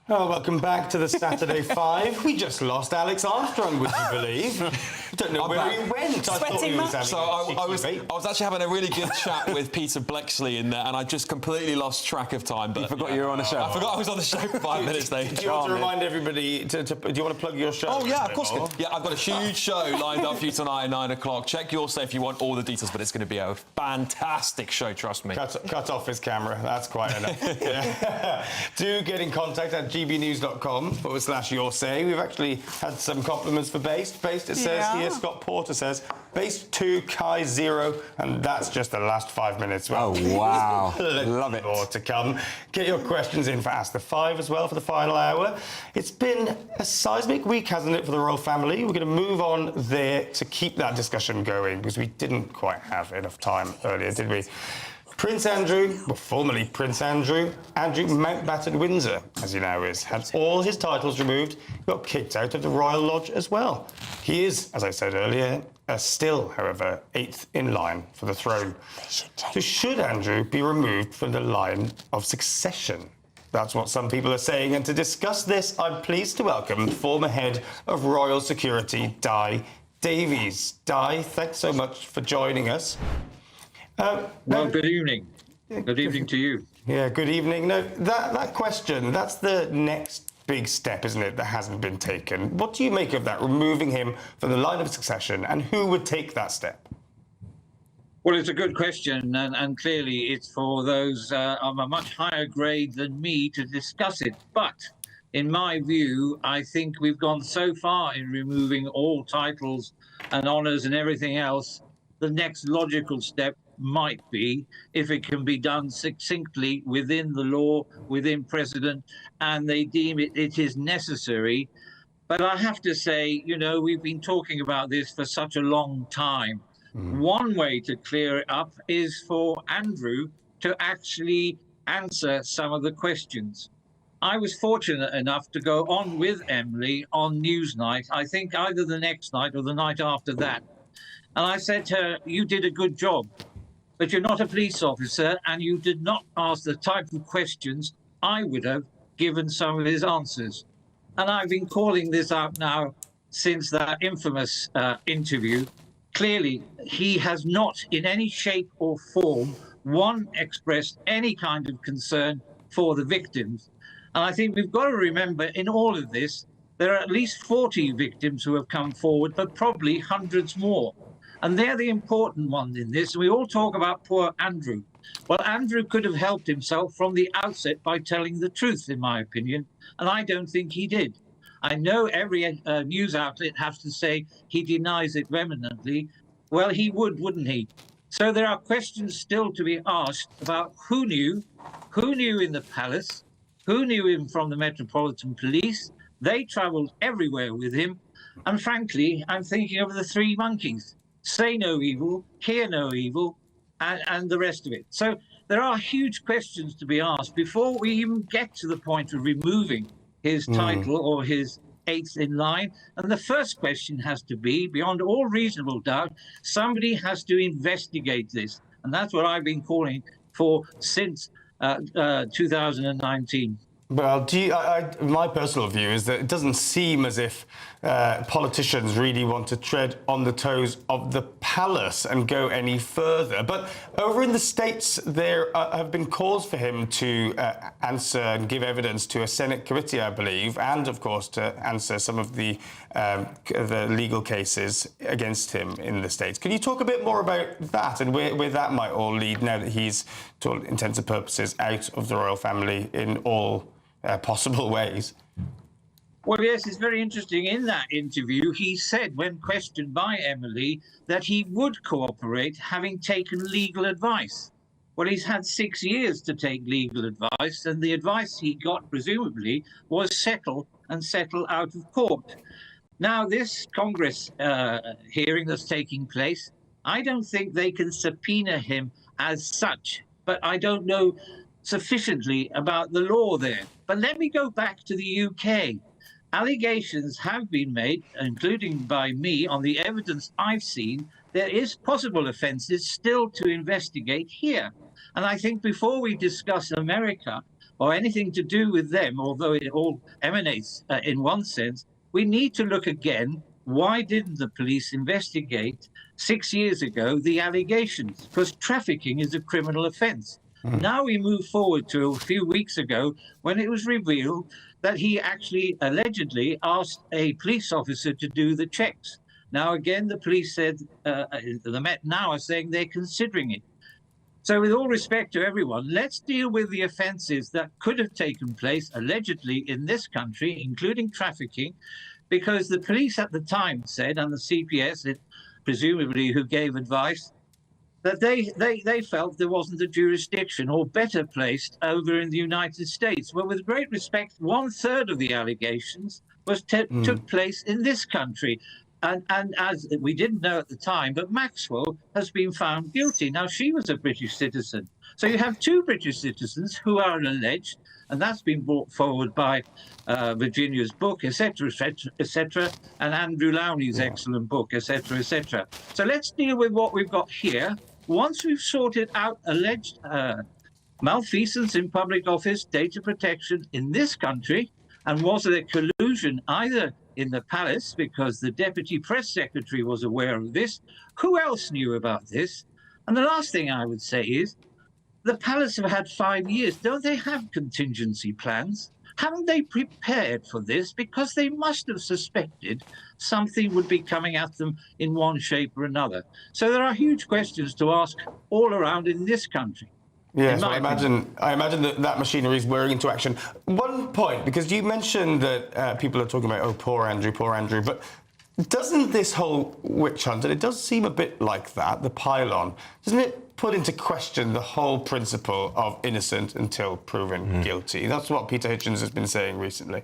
Oh, welcome back to the Saturday Five. We just lost Alex Armstrong, would you believe? Don't know where he went. I thought he was having So I was actually having a really good chat with Peter Blexley in there, and I just completely lost track of time. But You forgot you were on the show. I forgot I was on the show for 5 minutes there. Do you want to remind everybody, do you want to plug your show? Oh, yeah, of course. Yeah, I've got a huge show lined up for you tonight at 9 o'clock. Check your say if you want all the details, but it's going to be a fantastic show, trust me. Cut off his camera. That's quite enough. Yeah. Do get in contact at gbnews.com/your say. We've actually had some compliments for Based. Based, it says here, Scott Porter says, Based 2, Kai 0, and that's just the last 5 minutes. Well, Oh, wow. Love it. More to come. Get your questions in for Ask the Five as well for the final hour. It's been a seismic week, hasn't it, for the royal family? We're going to move on there to keep that discussion going because we didn't quite have enough time earlier, did we? Prince Andrew, well, formerly Prince Andrew Mountbatten Windsor, as he now is, had all his titles removed, he got kicked out of the Royal Lodge as well. He is, as I said earlier, still, however, 8th in line for the throne. So should Andrew be removed from the line of succession? That's what some people are saying, and to discuss this, I'm pleased to welcome former head of Royal Security, Di Davies. Di, thanks so much for joining us. Well, good evening. Good evening to you. Yeah, good evening. No, that question, that's the next big step, isn't it, that hasn't been taken. What do you make of that, removing him from the line of succession, and who would take that step? Well, it's a good question, and clearly it's for those of a much higher grade than me to discuss it. But in my view, I think we've gone so far in removing all titles and honours and everything else, the next logical step might be, if it can be done succinctly within the law, within precedent, and they deem it is necessary. But I have to say, you know, we've been talking about this for such a long time. One way to clear it up is for Andrew to actually answer some of the questions. I was fortunate enough to go on with Emily on Newsnight, I think either the next night or the night after that. And I said to her, you did a good job, but you're not a police officer and you did not ask the type of questions I would have given some of his answers. And I've been calling this out now since that infamous interview. Clearly, he has not in any shape or form, expressed any kind of concern for the victims. And I think we've got to remember in all of this, there are at least 40 victims who have come forward, but probably hundreds more. And they're the important ones in this. We all talk about poor Andrew. Well, Andrew could have helped himself from the outset by telling the truth, in my opinion, and I don't think he did. I know every news outlet has to say he denies it vehemently. Well, he would, wouldn't he? So there are questions still to be asked about who knew in the palace, who knew him from the Metropolitan Police. They travelled everywhere with him. And frankly, I'm thinking of the three monkeys. Say no evil, hear no evil, and the rest of it. So there are huge questions to be asked before we even get to the point of removing his title or his eighth in line. And the first question has to be, beyond all reasonable doubt, somebody has to investigate this. And that's what I've been calling for since 2019. Well, my personal view is that it doesn't seem as if politicians really want to tread on the toes of the palace and go any further. But over in the States, there have been calls for him to answer and give evidence to a Senate committee, I believe, and, of course, to answer some of the legal cases against him in the States. Can you talk a bit more about that and where that might all lead now that he's, to all intents and purposes, out of the royal family in all possible ways? Well, yes, it's very interesting. In that interview, he said, when questioned by Emily, that he would cooperate, having taken legal advice. Well, he's had 6 years to take legal advice, and the advice he got, presumably, was settle out of court. Now, this Congress hearing that's taking place, I don't think they can subpoena him as such, but I don't know sufficiently about the law there. But let me go back to the UK. Allegations have been made, including by me, on the evidence I've seen. There is possible offences still to investigate here. And I think before we discuss America or anything to do with them, although it all emanates in one sense, we need to look again, why didn't the police investigate 6 years ago the allegations? Because trafficking is a criminal offence. Now we move forward to a few weeks ago when it was revealed that he actually allegedly asked a police officer to do the checks. Now, again, the police said, the Met now are saying they're considering it. So with all respect to everyone, let's deal with the offences that could have taken place allegedly in this country, including trafficking, because the police at the time said, and the CPS, presumably who gave advice, that they felt there wasn't a jurisdiction or better placed over in the United States. Well, with great respect, 1/3 of the allegations took place in this country. And as we didn't know at the time, but Maxwell has been found guilty. Now, she was a British citizen. So you have 2 British citizens who are alleged, and that's been brought forward by Virginia's book, etc., etc., and Andrew Lowney's excellent book, etc., etc. So let's deal with what we've got here. Once we've sorted out alleged malfeasance in public office, data protection in this country, and was there collusion either in the palace, because the deputy press secretary was aware of this, who else knew about this? And the last thing I would say is, the palace have had 5 years. Don't they have contingency plans? Haven't they prepared for this? Because they must have suspected something would be coming at them in one shape or another. So there are huge questions to ask all around in this country. Yes, well, I imagine that machinery is whirring into action. One point, because you mentioned that people are talking about, oh, poor Andrew, but doesn't this whole witch hunt, and it does seem a bit like that, the pile-on, doesn't it put into question the whole principle of innocent until proven guilty? That's what Peter Hitchens has been saying recently.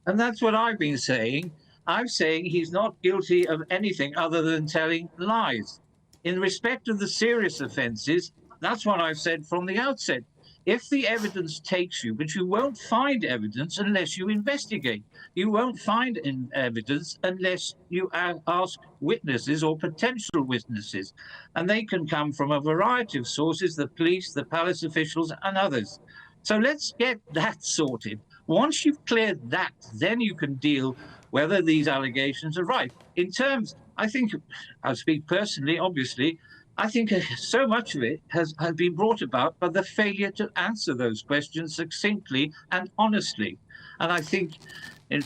And that's what I've been saying. I'm saying he's not guilty of anything other than telling lies. In respect of the serious offences, that's what I've said from the outset. If the evidence takes you, but you won't find evidence unless you investigate. You won't find evidence unless you ask witnesses or potential witnesses. And they can come from a variety of sources, the police, the palace officials, and others. So let's get that sorted. Once you've cleared that, then you can deal whether these allegations are right. In terms, I think, I'll speak personally, obviously, I think so much of it has been brought about by the failure to answer those questions succinctly and honestly. And I think,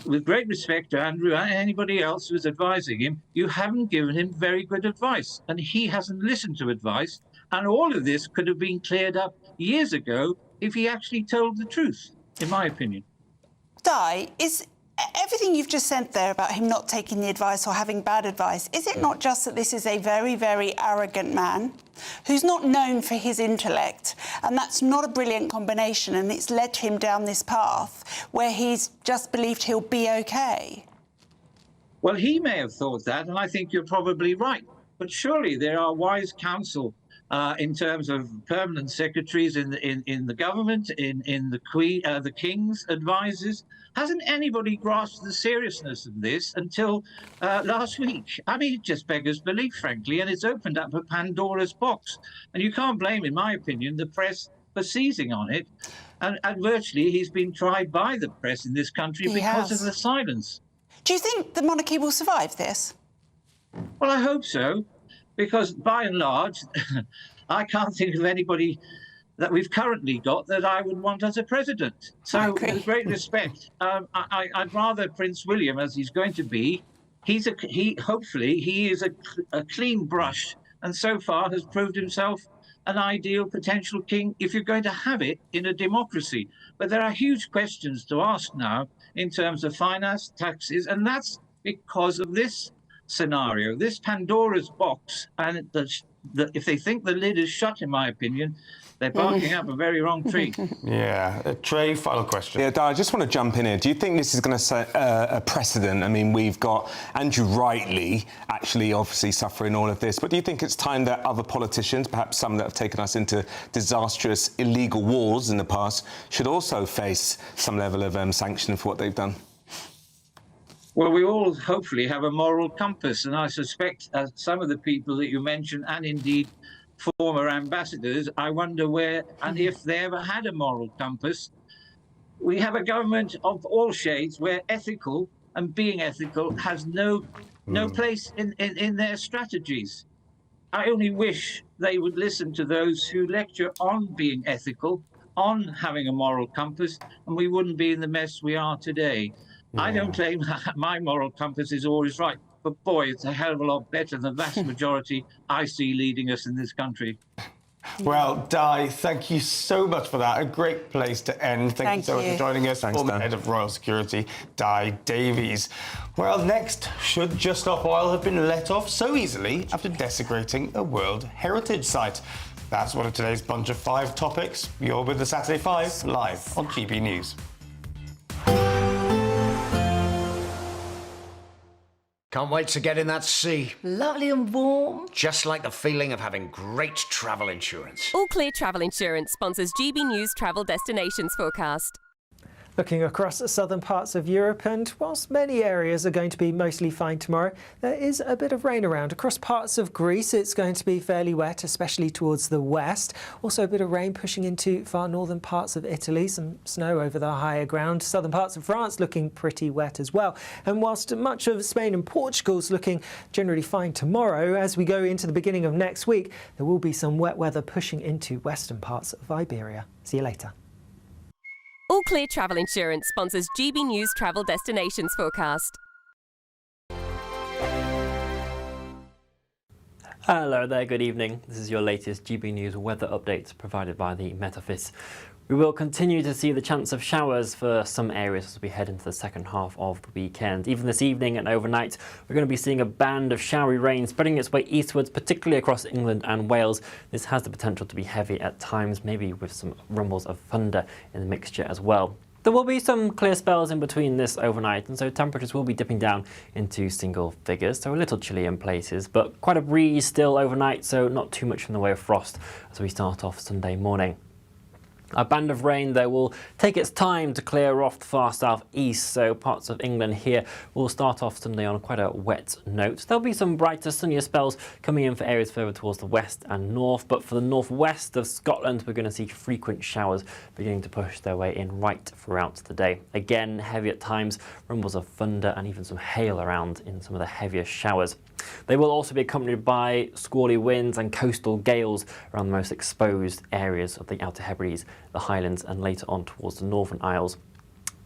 with great respect to Andrew and anybody else who's advising him, you haven't given him very good advice, and he hasn't listened to advice. And all of this could have been cleared up years ago if he actually told the truth, in my opinion. Di, is everything you've just said there about him not taking the advice or having bad advice, is it not just that this is a very, very arrogant man who's not known for his intellect, and that's not a brilliant combination, and it's led him down this path where he's just believed he'll be okay? Well, he may have thought that, and I think you're probably right. But surely there are wise counsel in terms of permanent secretaries in the government, in the Queen, the King's advisors. Hasn't anybody grasped the seriousness of this until last week? I mean, it just beggars belief, frankly, and it's opened up a Pandora's box. And you can't blame, in my opinion, the press for seizing on it. And virtually, he's been tried by the press in this country because of the silence. Do you think the monarchy will survive this? Well, I hope so, because by and large, I can't think of anybody that we've currently got that I would want as a president. So, with great respect, I'd rather Prince William, as he's going to be. Hopefully, he is a clean brush, and so far has proved himself an ideal potential king if you're going to have it in a democracy. But there are huge questions to ask now in terms of finance, taxes, and that's because of this scenario, this Pandora's box. And if they think the lid is shut, in my opinion, they're barking up a very wrong tree. Yeah. Trey, final question. Yeah, Di, I just want to jump in here. Do you think this is going to set a precedent? I mean, we've got Andrew Rightly actually obviously suffering all of this, but do you think it's time that other politicians, perhaps some that have taken us into disastrous illegal wars in the past, should also face some level of sanction for what they've done? Well, we all hopefully have a moral compass, and I suspect some of the people that you mentioned, and indeed former ambassadors, I wonder where and if they ever had a moral compass. We have a government of all shades where ethical and being ethical has no place in their strategies. I only wish they would listen to those who lecture on being ethical, on having a moral compass, and we wouldn't be in the mess we are today. Yeah. I don't claim that my moral compass is always right, but boy, it's a hell of a lot better than the vast majority I see leading us in this country. Well, Di, thank you so much for that. A great place to end. Thank you so much for joining us. Thanks, former head of Royal Security, Di Davies. Well, next, should Just Stop Oil have been let off so easily after desecrating a World Heritage Site? That's one of today's bunch of 5 topics. You're with the Saturday 5 live on GB News. Can't wait to get in that sea. Lovely and warm. Just like the feeling of having great travel insurance. All Clear Travel Insurance sponsors GB News Travel Destinations Forecast. Looking across the southern parts of Europe, and whilst many areas are going to be mostly fine tomorrow, there is a bit of rain around. Across parts of Greece, it's going to be fairly wet, especially towards the west. Also a bit of rain pushing into far northern parts of Italy, some snow over the higher ground. Southern parts of France looking pretty wet as well. And whilst much of Spain and Portugal's looking generally fine tomorrow, as we go into the beginning of next week, there will be some wet weather pushing into western parts of Iberia. See you later. All Clear Travel Insurance sponsors GB News Travel Destinations Forecast. Hello there, good evening. This is your latest GB News weather update provided by the Met Office. We will continue to see the chance of showers for some areas as we head into the second half of the weekend. Even this evening and overnight, we're going to be seeing a band of showery rain spreading its way eastwards, particularly across England and Wales. This has the potential to be heavy at times, maybe with some rumbles of thunder in the mixture as well. There will be some clear spells in between this overnight, and so temperatures will be dipping down into single figures, so a little chilly in places, but quite a breeze still overnight, so not too much in the way of frost as we start off Sunday morning. A band of rain, though, will take its time to clear off the far southeast, so parts of England here will start off Sunday on quite a wet note. There'll be some brighter, sunnier spells coming in for areas further towards the west and north, but for the northwest of Scotland, we're going to see frequent showers beginning to push their way in right throughout the day. Again, heavy at times, rumbles of thunder and even some hail around in some of the heaviest showers. They will also be accompanied by squally winds and coastal gales around the most exposed areas of the Outer Hebrides, the Highlands and later on towards the Northern Isles.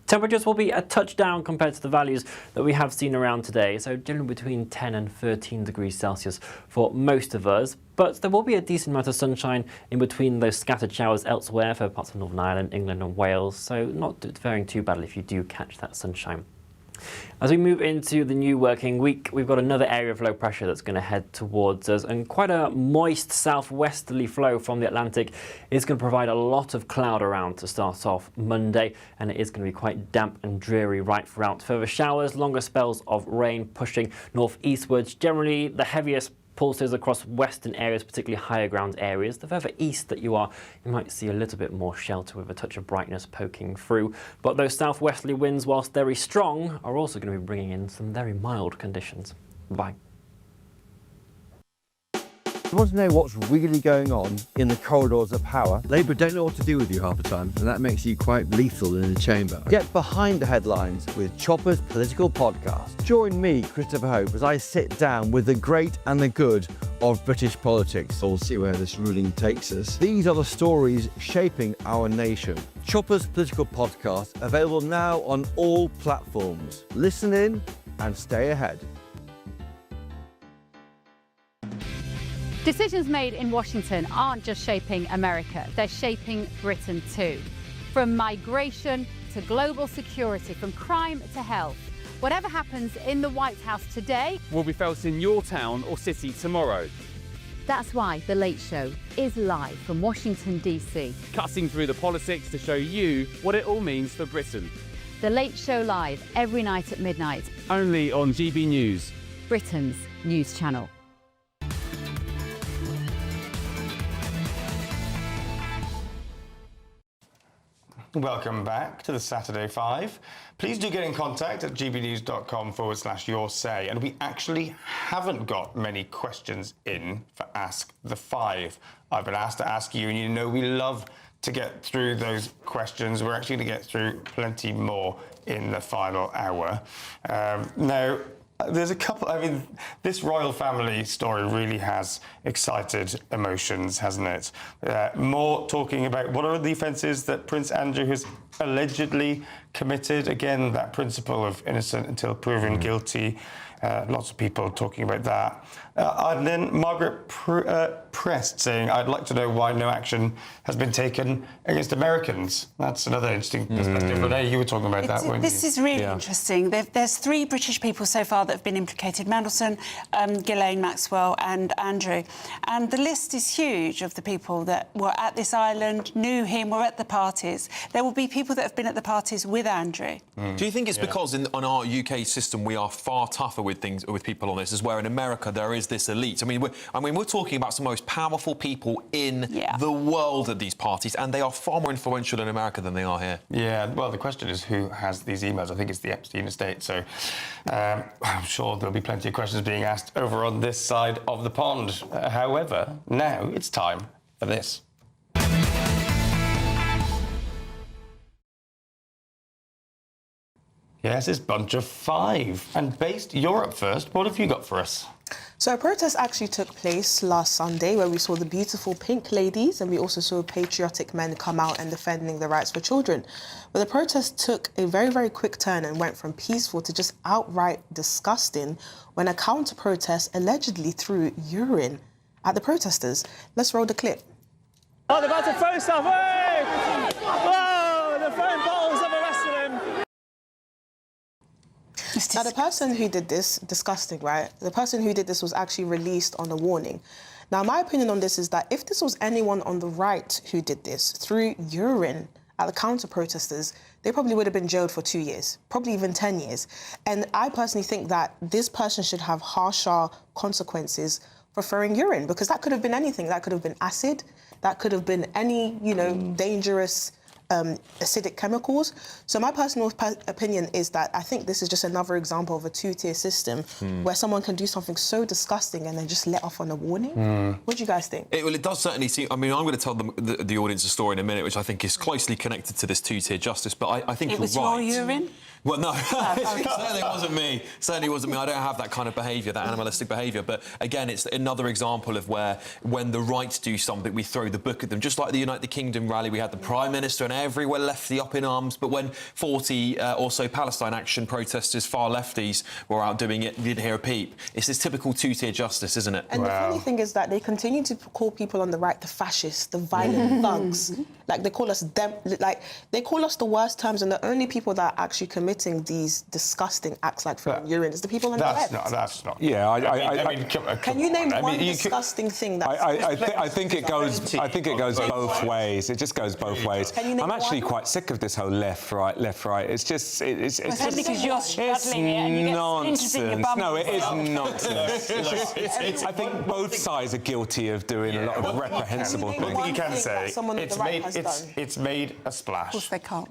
Temperatures will be a touch down compared to the values that we have seen around today, so generally between 10 and 13 degrees Celsius for most of us, but there will be a decent amount of sunshine in between those scattered showers elsewhere for parts of Northern Ireland, England and Wales, so not faring too badly if you do catch that sunshine. As we move into the new working week, we've got another area of low pressure that's going to head towards us, and quite a moist southwesterly flow from the Atlantic is going to provide a lot of cloud around to start off Monday, and it is going to be quite damp and dreary right throughout. Further showers, longer spells of rain pushing northeastwards. Generally, the heaviest Pulses across western areas, particularly higher ground areas. The further east that you are, you might see a little bit more shelter with a touch of brightness poking through. But those southwesterly winds, whilst very strong, are also going to be bringing in some very mild conditions. Bye. You want to know what's really going on in the corridors of power? Labour don't know what to do with you half the time, and that makes you quite lethal in the chamber. Get behind the headlines with Chopper's political podcast. Join me, Christopher Hope, as I sit down with the great and the good of British politics. We'll see where this ruling takes us. These are the stories shaping our nation. Chopper's political podcast, available now on all platforms. Listen in and stay ahead. Decisions made in Washington aren't just shaping America, they're shaping Britain too. From migration to global security, from crime to health. Whatever happens in the White House today will be felt in your town or city tomorrow. That's why The Late Show is live from Washington, D.C. Cutting through the politics to show you what it all means for Britain. The Late Show live every night at midnight. Only on GB News, Britain's news channel. Welcome back to the Saturday Five. Please do get in contact at gbnews.com/your say. And we actually haven't got many questions in for Ask the Five. I've been asked to ask you, and you know we love to get through those questions. We're actually going to get through plenty more in the final hour. Now, there's a couple, I mean, this royal family story really has excited emotions, hasn't it? More talking about what are the offences that Prince Andrew has allegedly committed. Again, that principle of innocent until proven guilty. Lots of people talking about that. And then Margaret Prest saying, I'd like to know why no action has been taken against Americans. That's another interesting perspective. Renee, you were talking about that, weren't you? This is really interesting. There's 3 British people so far that have been implicated: Mandelson, Ghislaine Maxwell and Andrew. And the list is huge of the people that were at this island, knew him, were at the parties. There will be people that have been at the parties with Andrew. Do you think it's because on our UK system we are far tougher with people on this, as where in America there is this elite? I mean, we're talking about some of the most powerful people in the world at these parties, and they are far more influential in America than they are here. Yeah, well, the question is who has these emails. I think it's the Epstein estate, so I'm sure there'll be plenty of questions being asked over on this side of the pond. However, now it's time for this. Yes, it's Bunch of Five. And based Europe first, what have you got for us? So a protest actually took place last Sunday where we saw the beautiful pink ladies and we also saw patriotic men come out and defending the rights for children. But the protest took a very, very quick turn and went from peaceful to just outright disgusting when a counter-protest allegedly threw urine at the protesters. Let's roll the clip. Oh, they're about to throw stuff away! Whoa, they're throwing bottles, they've arrested him! Now, the person who did this, disgusting, right? The person who did this was actually released on a warning. Now, my opinion on this is that if this was anyone on the right who did this, threw urine at the counter-protesters, they probably would have been jailed for 2 years, probably even 10 years. And I personally think that this person should have harsher consequences for throwing urine, because that could have been anything. That could have been acid, that could have been any, dangerous acidic chemicals. So my personal opinion is that I think this is just another example of a two-tier system where someone can do something so disgusting and then just let off on a warning. What do you guys think? It does certainly seem... I mean, I'm going to tell the audience a story in a minute, which I think is closely connected to this two-tier justice, but I think you're right. It was your urine? Well, no, it certainly wasn't me. Certainly wasn't me. I don't have that kind of behaviour, that animalistic behaviour. But again, it's another example of where, when the right do something, we throw the book at them. Just like the United Kingdom rally, we had the Prime Minister and everywhere lefty up in arms. But when 40 or so Palestine Action protesters, far lefties, were out doing it, you didn't hear a peep. It's this typical two-tier justice, isn't it? And the funny thing is that they continue to call people on the right the fascists, the violent thugs. Like they call us they call us the worst terms, and the only people that actually commit committing these disgusting acts like throwing urine is the people on the left. That's not. Yeah, Can you name one disgusting thing that's... I think it goes both ways. It just goes both ways. I'm actually quite sick of this whole left, right. It's just... It's just because you're straddling it and you get splinters in your bum. No, it is nonsense. I think both sides are guilty of doing a lot of reprehensible things. One thing you can say, it's made a splash. Of course they can't.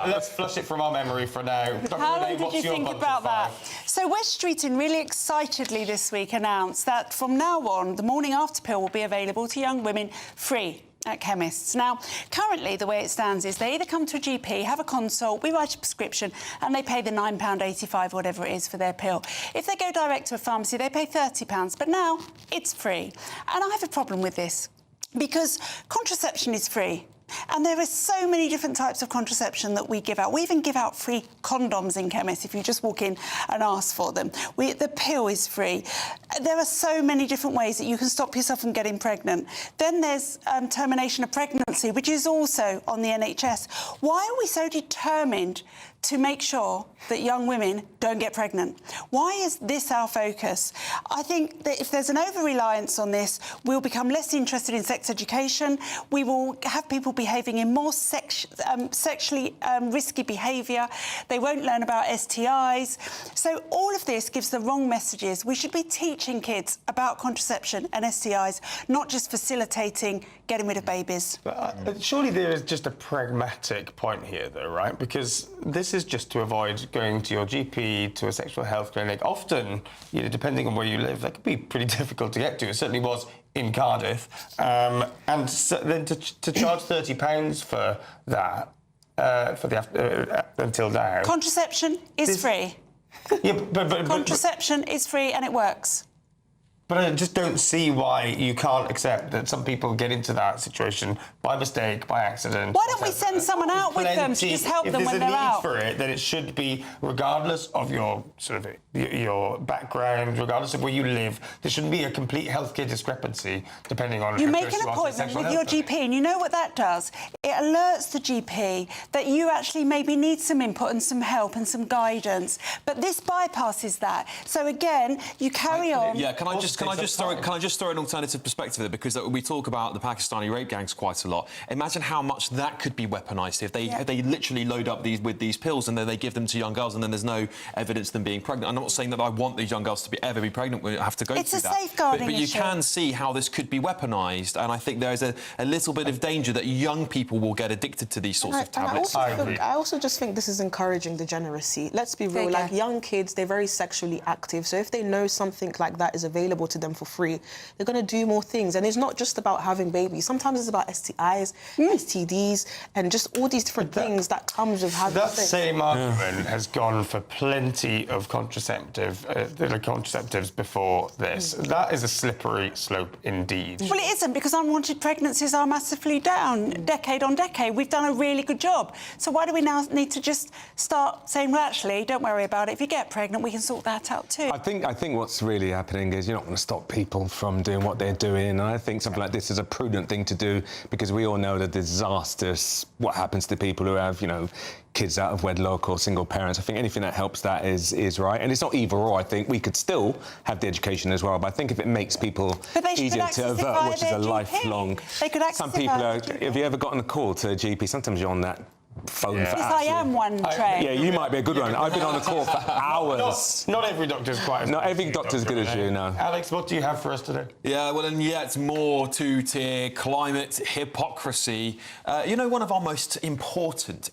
Let's flush it from our memory for now. How long did you think about that? So West Streeting really excitedly this week announced that from now on, the morning after pill will be available to young women free at chemists. Now, currently, the way it stands is they either come to a GP, have a consult, we write a prescription, and they pay the £9.85, whatever it is, for their pill. If they go direct to a pharmacy, they pay £30, but now it's free. And I have a problem with this, because contraception is free. And there are so many different types of contraception that we give out. We even give out free condoms in chemists if you just walk in and ask for them. The pill is free. There are so many different ways that you can stop yourself from getting pregnant. Then there's termination of pregnancy, which is also on the NHS. Why are we so determined to make sure that young women don't get pregnant? Why is this our focus? I think that if there's an over-reliance on this, we'll become less interested in sex education. We will have people behaving in more sexually risky behaviour. They won't learn about STIs. So all of this gives the wrong messages. We should be teaching kids about contraception and STIs, not just facilitating getting rid of babies. But surely there is just a pragmatic point here, though, right? Because this is just to avoid going to your GP, to a sexual health clinic. Often, depending on where you live, that could be pretty difficult to get to. It certainly was in Cardiff. And so then to charge £30 for that, until now... Contraception is free. Yeah, but contraception is free and it works. But I just don't see why you can't accept that some people get into that situation by mistake, by accident. Why don't we send someone out with them to just help them when they're out? If there's a need for it, then it should be, regardless of your your background, regardless of where you live, there shouldn't be a complete healthcare discrepancy depending on... You make an appointment with your GP, and you know what that does? It alerts the GP that you actually maybe need some input and some help and some guidance. But this bypasses that. So again, you carry on... Yeah, can I just throw an alternative perspective there, because we talk about the Pakistani rape gangs quite a lot. Imagine how much that could be weaponised if they literally load up with these pills and then they give them to young girls and then there's no evidence of them being pregnant. I'm not saying that I want these young girls to ever be pregnant. We have to go through that. It's a safeguarding but you issue. can see how this could be weaponised, and I think there's a little bit of danger that young people will get addicted to these sorts of tablets. I also just think this is encouraging degeneracy. Let's be real, like young kids, they're very sexually active, so if they know something like that is available to them for free, they're going to do more things. And it's not just about having babies. Sometimes it's about STIs, STDs, and just all these different things that comes with having sex. That same argument has gone for plenty of contraceptives before this. That is a slippery slope indeed. Well, it isn't, because unwanted pregnancies are massively down, decade on decade. We've done a really good job. So why do we now need to just start saying, well, actually, don't worry about it. If you get pregnant, we can sort that out too? I think what's really happening is you're not going to stop people from doing what they're doing. And I think something like this is a prudent thing to do, because we all know the disasters, what happens to people who have, kids out of wedlock or single parents. I think anything that helps that is right. And it's not either or. I think we could still have the education as well, but I think if it makes people easier to avert, which is a lifelong... They could access some people are... Have you ever gotten a call to a GP? Sometimes you're on that phone for Yes, I am one, Trey. Yeah, you might be a good one. I've been on a call for hours. Not every doctor's quite as Not every doctor's as good as you, no. Alex, what do you have for us today? Yeah, well, and yet more two-tier climate hypocrisy. One of our most important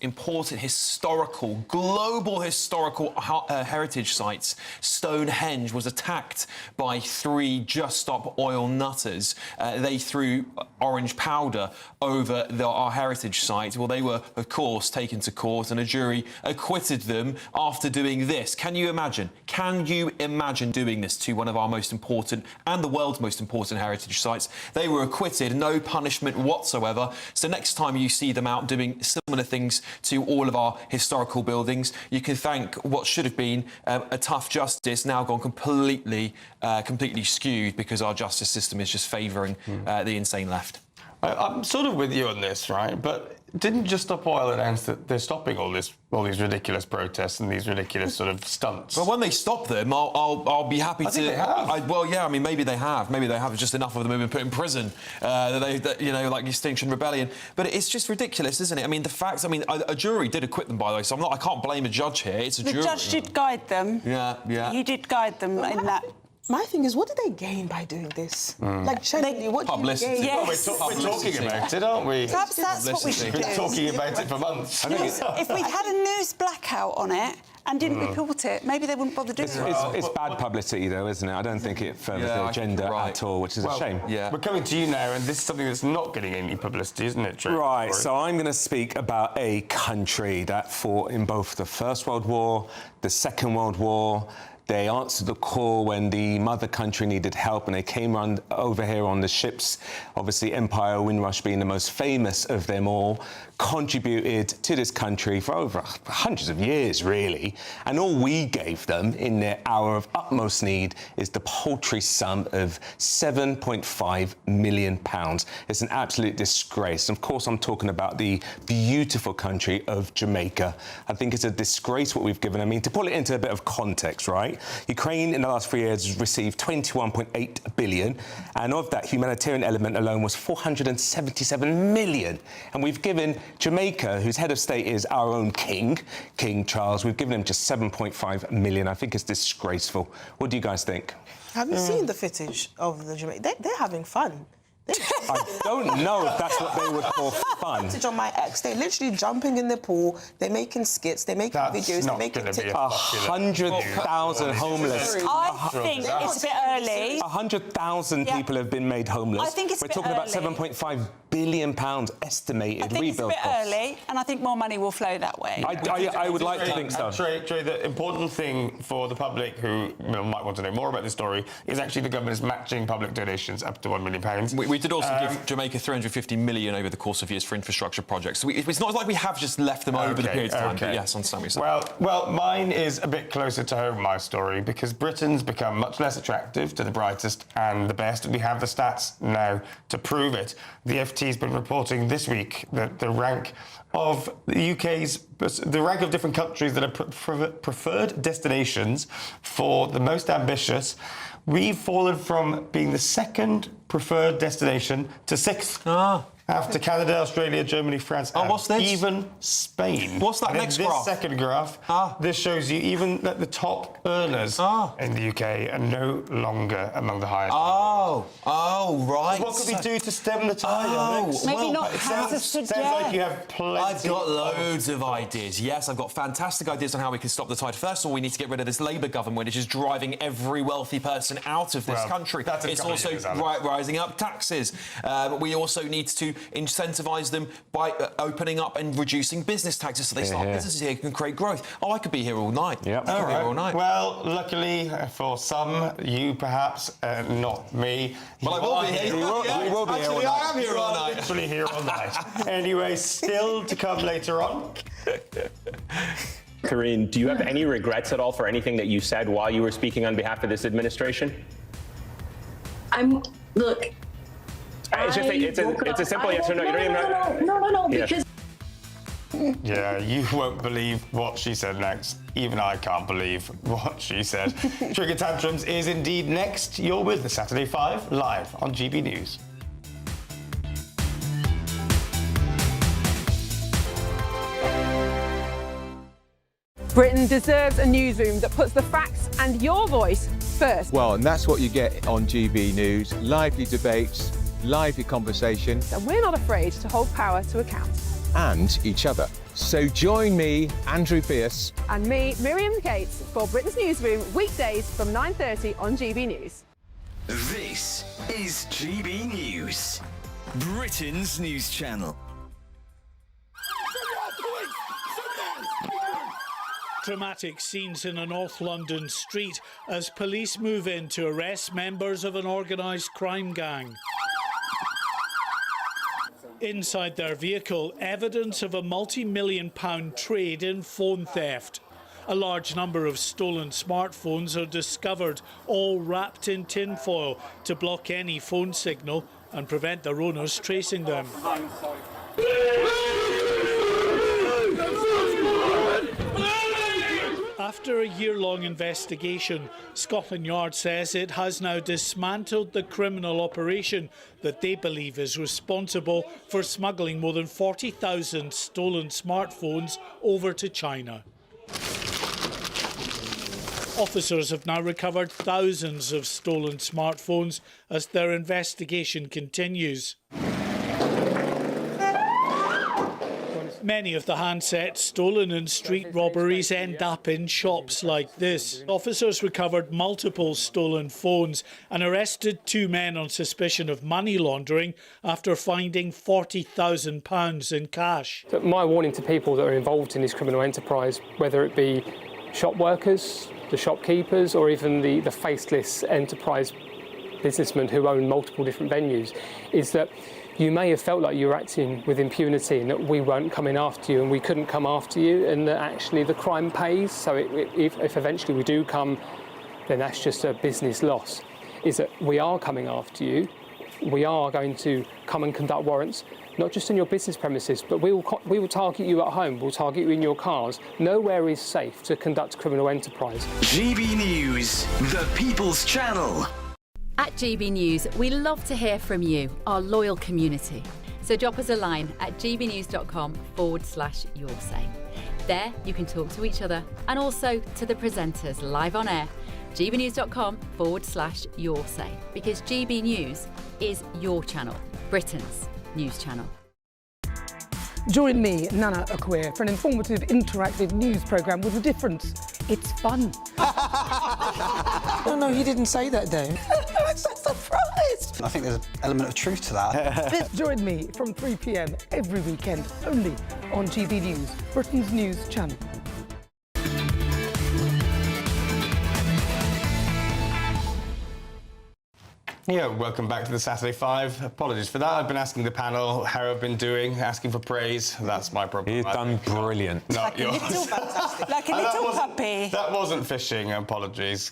global historical heritage sites, Stonehenge, was attacked by 3 Just Stop Oil nutters. They threw orange powder over our heritage site. Well, they were, of course, taken to court, and a jury acquitted them after doing this. Can you imagine doing this to one of our most important and the world's most important heritage sites? They were acquitted, no punishment whatsoever. So next time you see them out doing similar things to all of our historical buildings, you can thank what should have been a tough justice, now gone completely skewed, because our justice system is just favouring the insane left. I'm sort of with you on this, right? But didn't Just Stop Oil announce that they're stopping all these ridiculous protests and these ridiculous sort of stunts? Well, when they stop them, I'll be happy to. I think they have. Well, yeah, I mean, maybe they have. Maybe they have just enough of them have been put in prison. Like Extinction Rebellion. But it's just ridiculous, isn't it? I mean, the facts. I mean, a jury did acquit them, by the way. So I can't blame a judge here. It's a jury. The judge did guide them. Yeah. He did guide them in that. My thing is, what do they gain by doing this? Like, genuinely, what do you Publicity. gain? Yes. We're talking about it, aren't we? Perhaps that's what we should do. We've been talking about it for months. If we'd had a news blackout on it and didn't report it, maybe they wouldn't bother doing it. It's bad publicity, though, isn't it? I don't think it furthers the agenda at all, which is a shame. We're coming to you now, and this is something that's not getting any publicity, isn't it, Trey? Right, so I'm going to speak about a country that fought in both the First World War, the Second World War. They answered the call when the mother country needed help, and they came over here on the ships. Obviously, Empire Windrush being the most famous of them all, contributed to this country for over hundreds of years, really. And all we gave them in their hour of utmost need is the paltry sum of £7.5 million. It's an absolute disgrace. Of course, I'm talking about the beautiful country of Jamaica. I think it's a disgrace what we've given. I mean, to put it into a bit of context, right? Ukraine in the last 3 years has received 21.8 billion, and of that, humanitarian element alone was 477 million. And we've given Jamaica, whose head of state is our own king, King Charles, we've given him just 7.5 million. I think it's disgraceful. What do you guys think? Have you seen the footage of the Jamaican? They're having fun. I don't know if that's what they would call fun. Footage on my ex, they're literally jumping in the pool, they're making skits, they're making videos, they're making TikTok. 100,000 homeless. I think it's a bit early. 100,000 people have been made homeless. I think it's a We're bit talking about early. £7.5 billion estimated I think rebuild it's a bit costs. early, and I think more money will flow that way. I would like to think so. Trey, the important thing for the public who might want to know more about this story is actually the government is matching public donations up to £1 million. We did also give Jamaica 350 million over the course of years for infrastructure projects. So it's not like we have just left them over the period of time. But yes, understand what you're saying. Well, mine is a bit closer to home, my story, because Britain's become much less attractive to the brightest and the best. We have the stats now to prove it. The FT's been reporting this week that the rank of the rank of different countries that are preferred destinations for the most ambitious, we've fallen from being the second preferred destination to sixth. After Canada, Australia, Germany, France, and what's this? even Spain. What's that and next in graph? This second graph, this shows you even that the top earners in the UK are no longer among the highest. Right. What could we do to stem the tide? Maybe not have to sounds like you have plenty. I've got loads of ideas. Yes, I've got fantastic ideas on how we can stop the tide. First of all, we need to get rid of this Labour government, which is driving every wealthy person out of this country. It's also rising up taxes. We also need to incentivise them by opening up and reducing business taxes so they start businesses here can create growth. I could be here all night. Yep. I could be here all night. Well, luckily for some, you perhaps, not me. Well, I will be here. We will be here all Actually, night. I am here all night. Literally here all night. Anyway, still to come later on. Karine, do you have any regrets at all for anything that you said while you were speaking on behalf of this administration? Look. It's a simple yes or no. You don't even know. No, because. Yeah, you won't believe what she said next. Even I can't believe what she said. Trigger Tantrums is indeed next. You're with the Saturday 5 live on GB News. Britain deserves a newsroom that puts the facts and your voice first. Well, and that's what you get on GB News. Lively debates, lively conversation. And we're not afraid to hold power to account. And each other. So join me, Andrew Pierce. And me, Miriam Gates, for Britain's Newsroom, weekdays from 9:30 on GB News. This is GB News, Britain's news channel. Dramatic scenes in a North London street as police move in to arrest members of an organised crime gang. Inside their vehicle, evidence of a multi-million-pound trade in phone theft. A large number of stolen smartphones are discovered, all wrapped in tinfoil to block any phone signal and prevent their owners tracing them. After a year-long investigation, Scotland Yard says it has now dismantled the criminal operation that they believe is responsible for smuggling more than 40,000 stolen smartphones over to China. Officers have now recovered thousands of stolen smartphones as their investigation continues. Many of the handsets stolen in street robberies end up in shops like this. Officers recovered multiple stolen phones and arrested 2 men on suspicion of money laundering after finding £40,000 in cash. So my warning to people that are involved in this criminal enterprise, whether it be shop workers, the shopkeepers, or even the faceless enterprise businessmen who own multiple different venues, is that you may have felt like you were acting with impunity and that we weren't coming after you and we couldn't come after you, and that actually the crime pays. So if eventually we do come, then that's just a business loss. Is that we are coming after you. We are going to come and conduct warrants, not just in your business premises, but we will target you at home. We'll target you in your cars. Nowhere is safe to conduct criminal enterprise. GB News, the People's Channel. At GB News, we love to hear from you, our loyal community. So drop us a line at gbnews.com/yoursay. There you can talk to each other and also to the presenters live on air. gbnews.com/yoursay, because GB News is your channel, Britain's news channel. Join me, Nana Akweer, for an informative, interactive news programme with a difference. It's fun. No, he didn't say that, though. I'm so surprised. I think there's an element of truth to that. Join me from 3 p.m. every weekend, only on GB News, Britain's news channel. Yeah, welcome back to the Saturday 5. Apologies for that. I've been asking the panel how I've been doing, asking for praise. That's my problem. He's done brilliant. Not yours. Like a little puppy. That wasn't fishing, apologies.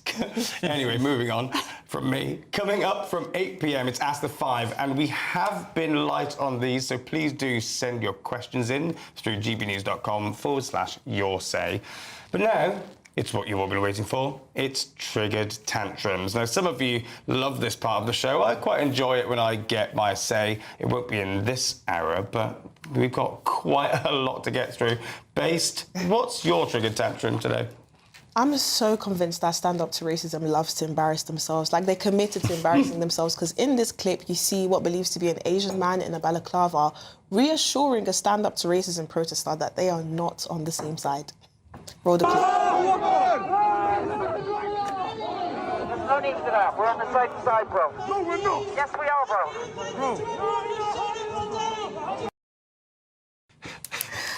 Anyway, moving on from me. Coming up from 8 p.m, it's Ask the 5, and we have been light on these, so please do send your questions in through gbnews.com/yoursay. But now, it's what you've all been waiting for. It's Triggered Tantrums. Now, some of you love this part of the show. I quite enjoy it when I get my say. It won't be in this hour, but we've got quite a lot to get through. Based, what's your Triggered Tantrum today? I'm so convinced that Stand Up to Racism loves to embarrass themselves. Like, they're committed to embarrassing themselves, because in this clip, you see what believes to be an Asian man in a balaclava reassuring a Stand Up to Racism protester that they are not on the same side. Roll the clip. There's no need for that. We're on the same side, bro. No, we're not. Yes, we are, bro.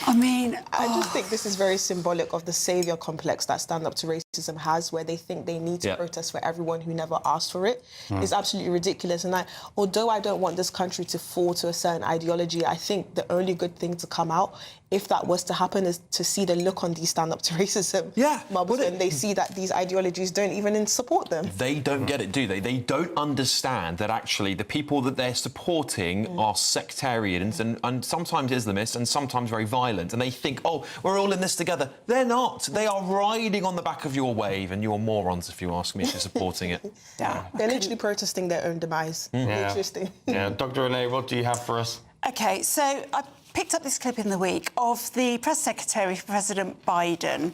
I mean, I just think this is very symbolic of the saviour complex that Stand Up to Racism has, where they think they need to protest for everyone who never asked for it. It's absolutely ridiculous. And although I don't want this country to fall to a certain ideology, I think the only good thing to come out, if that was to happen, is to see the look on these Stand Up to Racism mobs when they see that these ideologies don't even support them. They don't get it, do they? They don't understand that actually the people that they're supporting are sectarians and sometimes Islamists and sometimes very violent. And they think, oh, we're all in this together. They're not. They are riding on the back of your wave, and you're morons, if you ask me, if you're supporting it. They're literally protesting their own demise. Interesting. Dr. Renee, what do you have for us? OK, so I picked up this clip in the week of the press secretary for President Biden,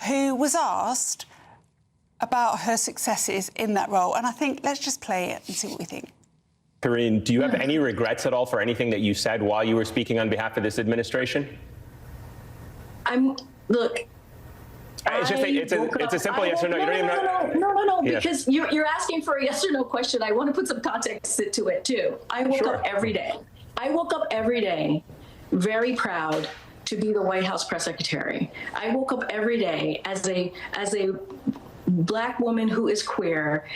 who was asked about her successes in that role. And I think let's just play it and see what we think. Karine, do you have any regrets at all for anything that you said while you were speaking on behalf of this administration? Look. It's a simple yes or no. No, because you're asking for a yes or no question. I want to put some context to it too. I woke up every day. I woke up every day very proud to be the White House press secretary. I woke up every day as a Black woman who is queer,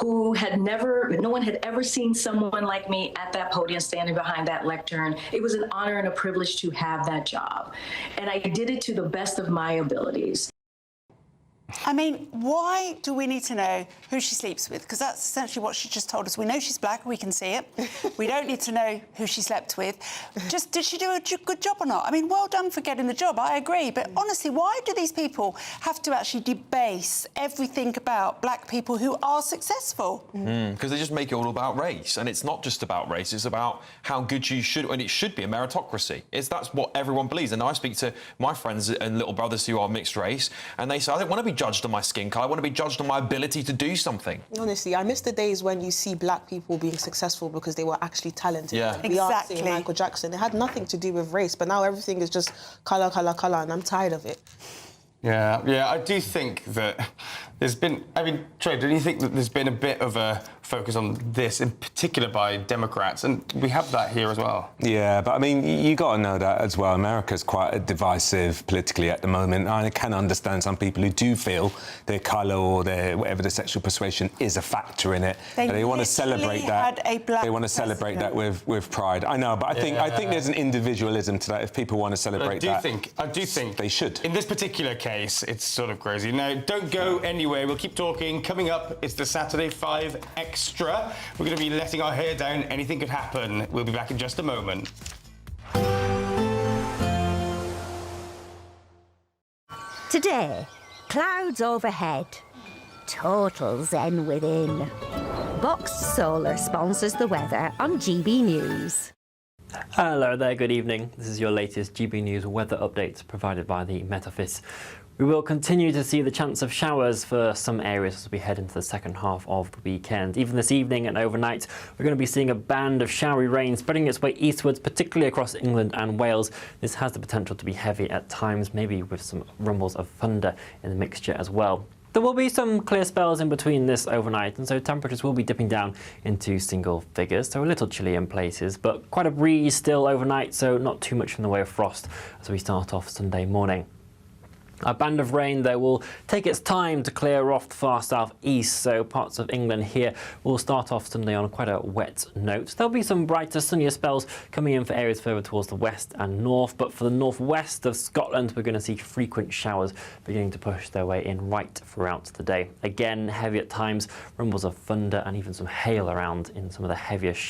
who no one had ever seen someone like me at that podium standing behind that lectern. It was an honor and a privilege to have that job. And I did it to the best of my abilities. I mean, why do we need to know who she sleeps with? Because that's essentially what she just told us. We know she's black, we can see it. We don't need to know who she slept with. Just, did she do a good job or not? I mean, well done for getting the job, I agree. But honestly, why do these people have to actually debase everything about black people who are successful? Because they just make it all about race. And it's not just about race, it's about how good you should, and it should be a meritocracy. That's what everyone believes. And I speak to my friends and little brothers who are mixed race, and they say, I don't want to be judged on my skin colour, I want to be judged on my ability to do something. Honestly, I miss the days when you see black people being successful because they were actually talented. Yeah. Beyonce, Michael Jackson. It had nothing to do with race, but now everything is just colour, colour, colour, and I'm tired of it. Yeah, I do think that there's been... I mean, Trey, don't you think that there's been a bit of a focus on this, in particular by Democrats? And we have that here as well. Yeah, but I mean, you got to know that as well. America's quite divisive politically at the moment. I can understand some people who do feel their colour or their whatever the sexual persuasion is a factor in it. They want to celebrate that. They want to celebrate that with pride. I know, but I think there's an individualism to that. If people want to celebrate that, I do think they should. In this particular case, it's sort of crazy. Now, don't go anywhere. We'll keep talking. Coming up is the Saturday 5 Extra. We're going to be letting our hair down. Anything could happen. We'll be back in just a moment. Today, clouds overhead. Total zen within. Boxed Solar sponsors the weather on GB News. Hello there, good evening. This is your latest GB News weather update provided by the Met Office. We will continue to see the chance of showers for some areas as we head into the second half of the weekend. Even this evening and overnight, we're going to be seeing a band of showery rain spreading its way eastwards, particularly across England and Wales. This has the potential to be heavy at times, maybe with some rumbles of thunder in the mixture as well. There will be some clear spells in between this overnight, and so temperatures will be dipping down into single figures, so a little chilly in places, but quite a breeze still overnight, so not too much in the way of frost as we start off Sunday morning. A band of rain, though, will take its time to clear off the far southeast, so parts of England here will start off Sunday on quite a wet note. There'll be some brighter, sunnier spells coming in for areas further towards the west and north, but for the northwest of Scotland, we're going to see frequent showers beginning to push their way in right throughout the day. Again, heavy at times, rumbles of thunder and even some hail around in some of the heavier